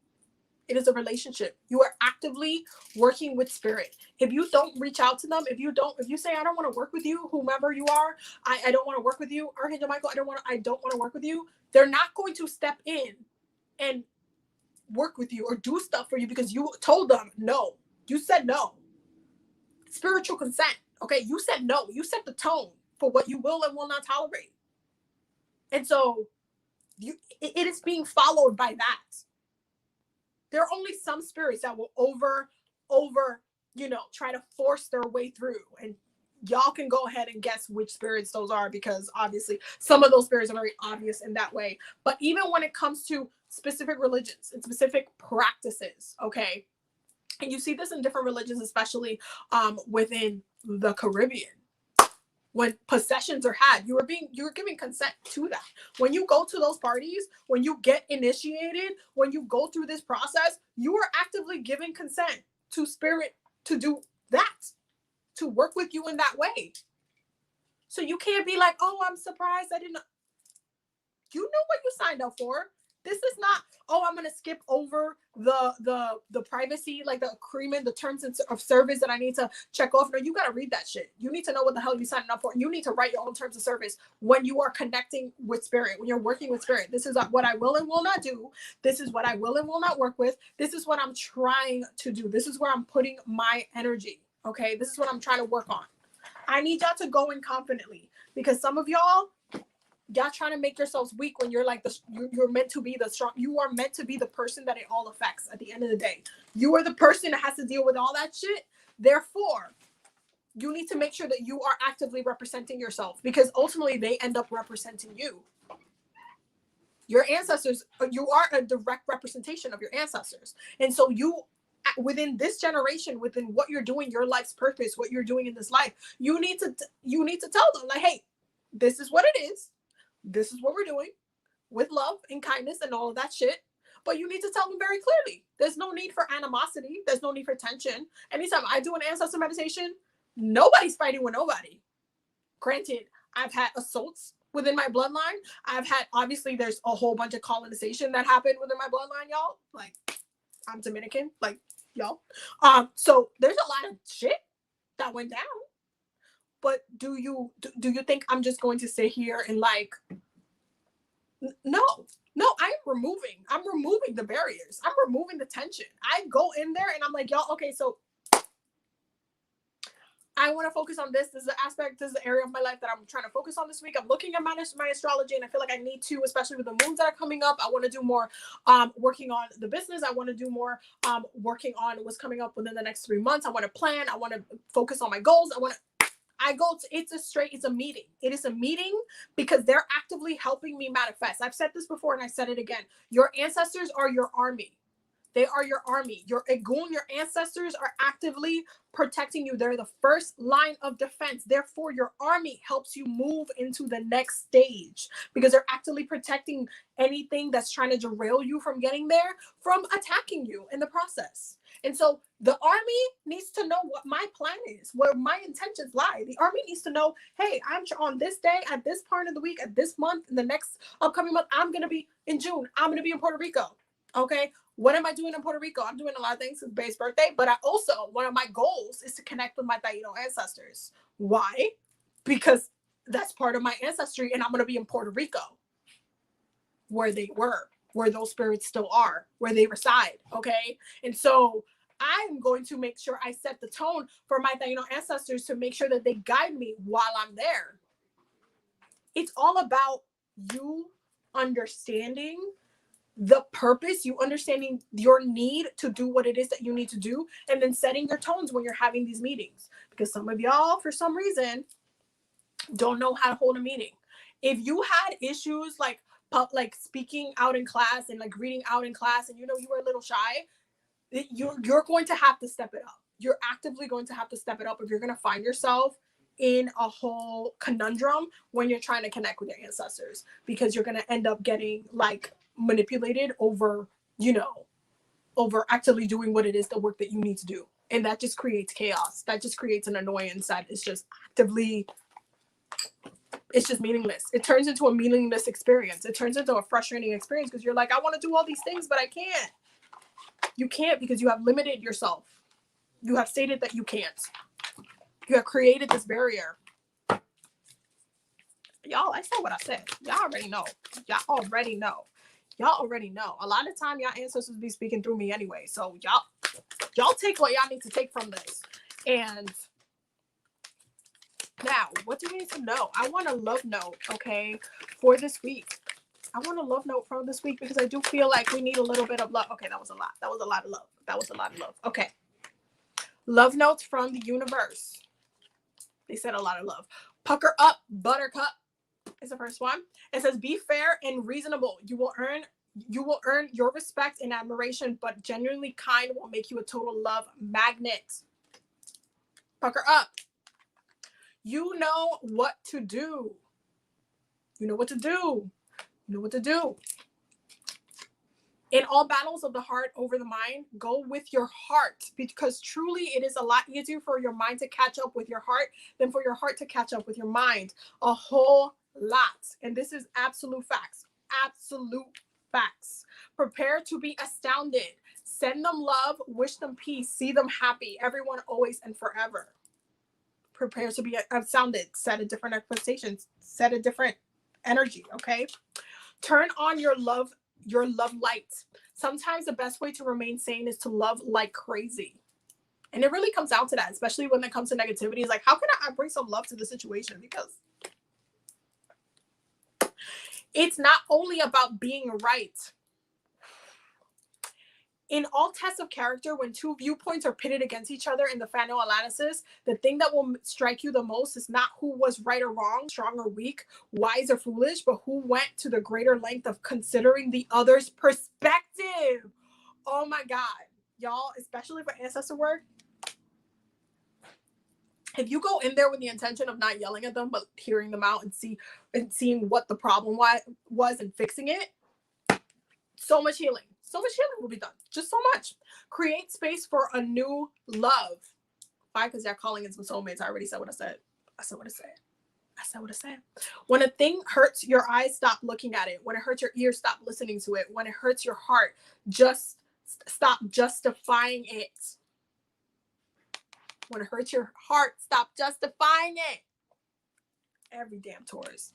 It is a relationship. You are actively working with spirit. If you don't reach out to them, if you say, I don't want to work with you, whomever you are, I don't want to work with you, Archangel Michael, I don't want to work with you, they're not going to step in and work with you or do stuff for you because you told them no. You said no. Spiritual consent. Okay, you said no. You set the tone for what you will and will not tolerate. And so it is being followed by that. There are only some spirits that will over, try to force their way through. And y'all can go ahead and guess which spirits those are, because obviously some of those spirits are very obvious in that way. But even when it comes to specific religions and specific practices, okay, and you see this in different religions, especially within the Caribbean. When possessions are had, you're giving consent to that. When you go to those parties, when you get initiated, when you go through this process, you are actively giving consent to spirit to do that, to work with you in that way. So you can't be like, oh, I'm surprised I didn't know. You know what you signed up for. This is not, oh, I'm going to skip over the privacy, like the agreement, the terms of service that I need to check off. No, you got to read that shit. You need to know what the hell you're signing up for. You need to write your own terms of service when you are connecting with spirit, when you're working with spirit. This is what I will and will not do. This is what I will and will not work with. This is what I'm trying to do. This is where I'm putting my energy. Okay. This is what I'm trying to work on. I need y'all to go in confidently, because some of y'all, Y'all trying to make yourselves weak when you're like you're meant to be the strong. You are meant to be the person that it all affects at the end of the day. You are the person that has to deal with all that shit. Therefore, you need to make sure that you are actively representing yourself, because ultimately they end up representing you. Your ancestors, you are a direct representation of your ancestors. And so you, within this generation, within what you're doing, your life's purpose, what you're doing in this life, you need to tell them, like, hey, this is what it is. This is what we're doing, with love and kindness and all of that shit. But you need to tell them very clearly. There's no need for animosity. There's no need for tension. Anytime I do an ancestor meditation, nobody's fighting with nobody. Granted, I've had assaults within my bloodline. I've had, obviously, there's a whole bunch of colonization that happened within my bloodline, y'all. Like, I'm Dominican, like, y'all. So there's a lot of shit that went down. But do you think I'm just going to sit here and like, no, I'm removing the barriers. I'm removing the tension. I go in there and I'm like, y'all, okay, so I want to focus on this. This is the aspect, this is the area of my life that I'm trying to focus on this week. I'm looking at my astrology, and I feel like I need to, especially with the moons that are coming up. I want to do more working on the business. I want to do more working on what's coming up within the next 3 months. I want to plan. I want to focus on my goals. It's a meeting. It is a meeting because they're actively helping me manifest. I've said this before and I said it again. Your ancestors are your army. They are your army. Your Egun, your ancestors are actively protecting you. They're the first line of defense. Therefore, your army helps you move into the next stage because they're actively protecting anything that's trying to derail you from getting there, from attacking you in the process. And so the army needs to know what my plan is, where my intentions lie. The army needs to know, hey, I'm on this day, at this part of the week, at this month, in the next upcoming month, I'm going to be in June. I'm going to be in Puerto Rico. Okay. What am I doing in Puerto Rico? I'm doing a lot of things. It's Bae's birthday, but I also, one of my goals is to connect with my Taino ancestors. Why? Because that's part of my ancestry, and I'm going to be in Puerto Rico, where they were, where those spirits still are, where they reside. Okay. And so I'm going to make sure I set the tone for my Taino ancestors to make sure that they guide me while I'm there. It's all about you understanding the purpose, you understanding your need to do what it is that you need to do, and then setting your tones when you're having these meetings. Because some of y'all, for some reason, don't know how to hold a meeting. If you had issues like speaking out in class and like reading out in class, and you were a little shy, you're going to have to step it up. You're actively going to have to step it up if you're going to find yourself in a whole conundrum when you're trying to connect with your ancestors, because you're going to end up getting like manipulated over actively doing what it is, the work that you need to do. And that just creates chaos. That just creates an annoyance that is just actively, it's just meaningless. It turns into a meaningless experience. It turns into a frustrating experience because you're like, I want to do all these things, but I can't. You can't, because you have limited yourself. You have stated that you can't. You have created this barrier. Y'all, I said what I said. Y'all already know. Y'all already know. A lot of time, y'all ancestors be speaking through me anyway. So y'all take what y'all need to take from this. And now, what do we need to know? I want a love note, okay, for this week. I want a love note from this week because I do feel like we need a little bit of love. Okay, that was a lot. That was a lot of love. Okay. Love notes from the universe. They said a lot of love. Pucker up, buttercup is the first one. It says, be fair and reasonable. You will earn your respect and admiration, but genuinely kind will make you a total love magnet. Pucker up. You know what to do. You know what to do. You know what to do. In all battles of the heart over the mind, go with your heart, because truly it is a lot easier for your mind to catch up with your heart than for your heart to catch up with your mind. A whole lot. And this is absolute facts. Absolute facts. Prepare to be astounded. Send them love. Wish them peace. See them happy. Everyone, always, and forever. Prepare to be astounded. Set a different expectations. Set a different energy, okay? Turn on your love light. Sometimes the best way to remain sane is to love like crazy. And it really comes down to that, especially when it comes to negativity. It's like, how can I bring some love to the situation? Because It's not only about being right. In all tests of character, when two viewpoints are pitted against each other in the final analysis, the thing that will strike you the most is not who was right or wrong, strong or weak, wise or foolish, but who went to the greater length of considering the other's perspective. Oh my God. Y'all, especially for ancestor work, if you go in there with the intention of not yelling at them, but hearing them out and seeing what the problem was and fixing it, so much healing will be done. Just so much. Create space for a new love. Why? Because they're calling in some soulmates. I already said what I said. When a thing hurts your eyes, stop looking at it. When it hurts your ears, stop listening to it. When it hurts your heart, just stop justifying it. When it hurts your heart, stop justifying it. Every damn Taurus,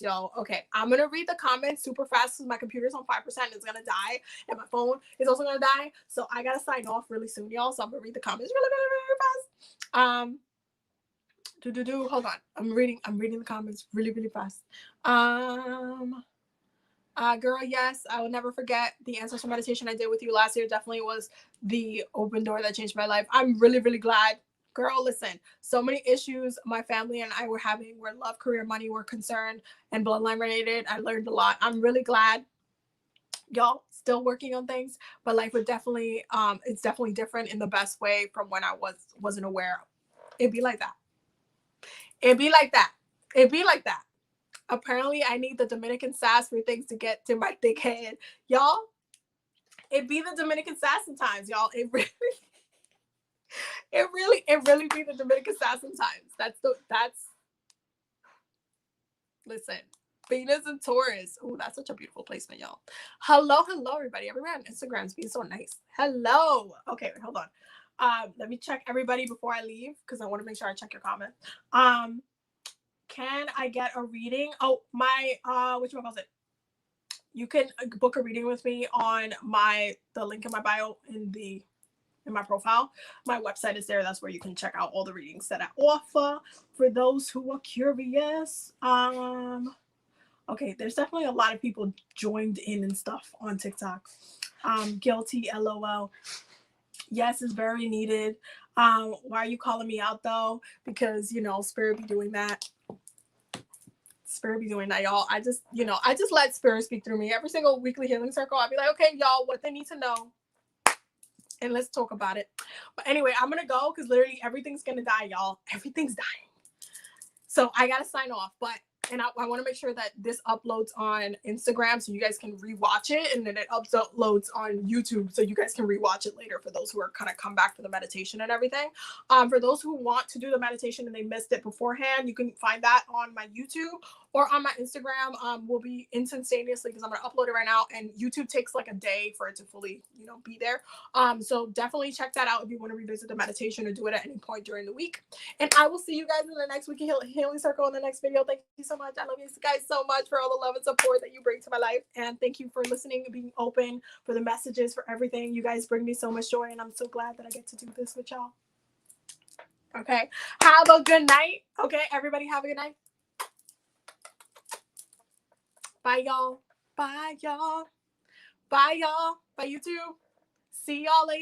y'all. Okay, I'm gonna read the comments super fast because my computer's on 5%. It's gonna die, and my phone is also gonna die. So I gotta sign off really soon, y'all. So I'm gonna read the comments really fast. Hold on. I'm reading the comments really fast. Girl, yes, I will never forget the ancestral meditation I did with you last year. Definitely was the open door that changed my life. I'm really glad. Girl, listen, so many issues my family and I were having where love, career, money were concerned and bloodline related. I learned a lot. I'm really glad. Y'all still working on things, but life would definitely, it's definitely different in the best way from when I wasn't aware. It'd be like that. Apparently, I need the Dominican sass for things to get to my thick head. Y'all, it be the Dominican sass sometimes, y'all. It really be the Dominican sass sometimes. Listen, Venus and Taurus. Oh, that's such a beautiful placement, y'all. Hello, everybody. Everyone on Instagram is being so nice. Hello. Okay, wait, hold on. Let me check everybody before I leave because I want to make sure I check your comments. Can I get a reading? Oh, my whatchamacallit? You can book a reading with me on the link in my bio in my profile. My website is there. That's where you can check out all the readings that I offer for those who are curious. Okay, there's definitely a lot of people joined in and stuff on TikTok. Guilty, LOL. Yes, it's very needed. Why are you calling me out though? Because Spirit be doing that. Y'all. I just let Spirit speak through me. Every single weekly healing circle, I'll be like, okay, y'all, what they need to know. And let's talk about it. But anyway, I'm going to go because literally everything's going to die, y'all. Everything's dying. So I got to sign off. And I want to make sure that this uploads on Instagram so you guys can rewatch it. And then it uploads on YouTube so you guys can rewatch it later for those who are kind of come back for the meditation and everything. For those who want to do the meditation and they missed it beforehand, you can find that on my YouTube or on my Instagram. Will be instantaneously because I'm going to upload it right now. And YouTube takes like a day for it to fully, be there. So definitely check that out if you want to revisit the meditation or do it at any point during the week. And I will see you guys in the next week healing circle in the next video. Thank you so much. I love you guys so much for all the love and support that you bring to my life. And thank you for listening and being open, for the messages, for everything. You guys bring me so much joy. And I'm so glad that I get to do this with y'all. Okay. Have a good night. Okay. Everybody have a good night. Bye, y'all. Bye, y'all. Bye, y'all. Bye, YouTube. See y'all later.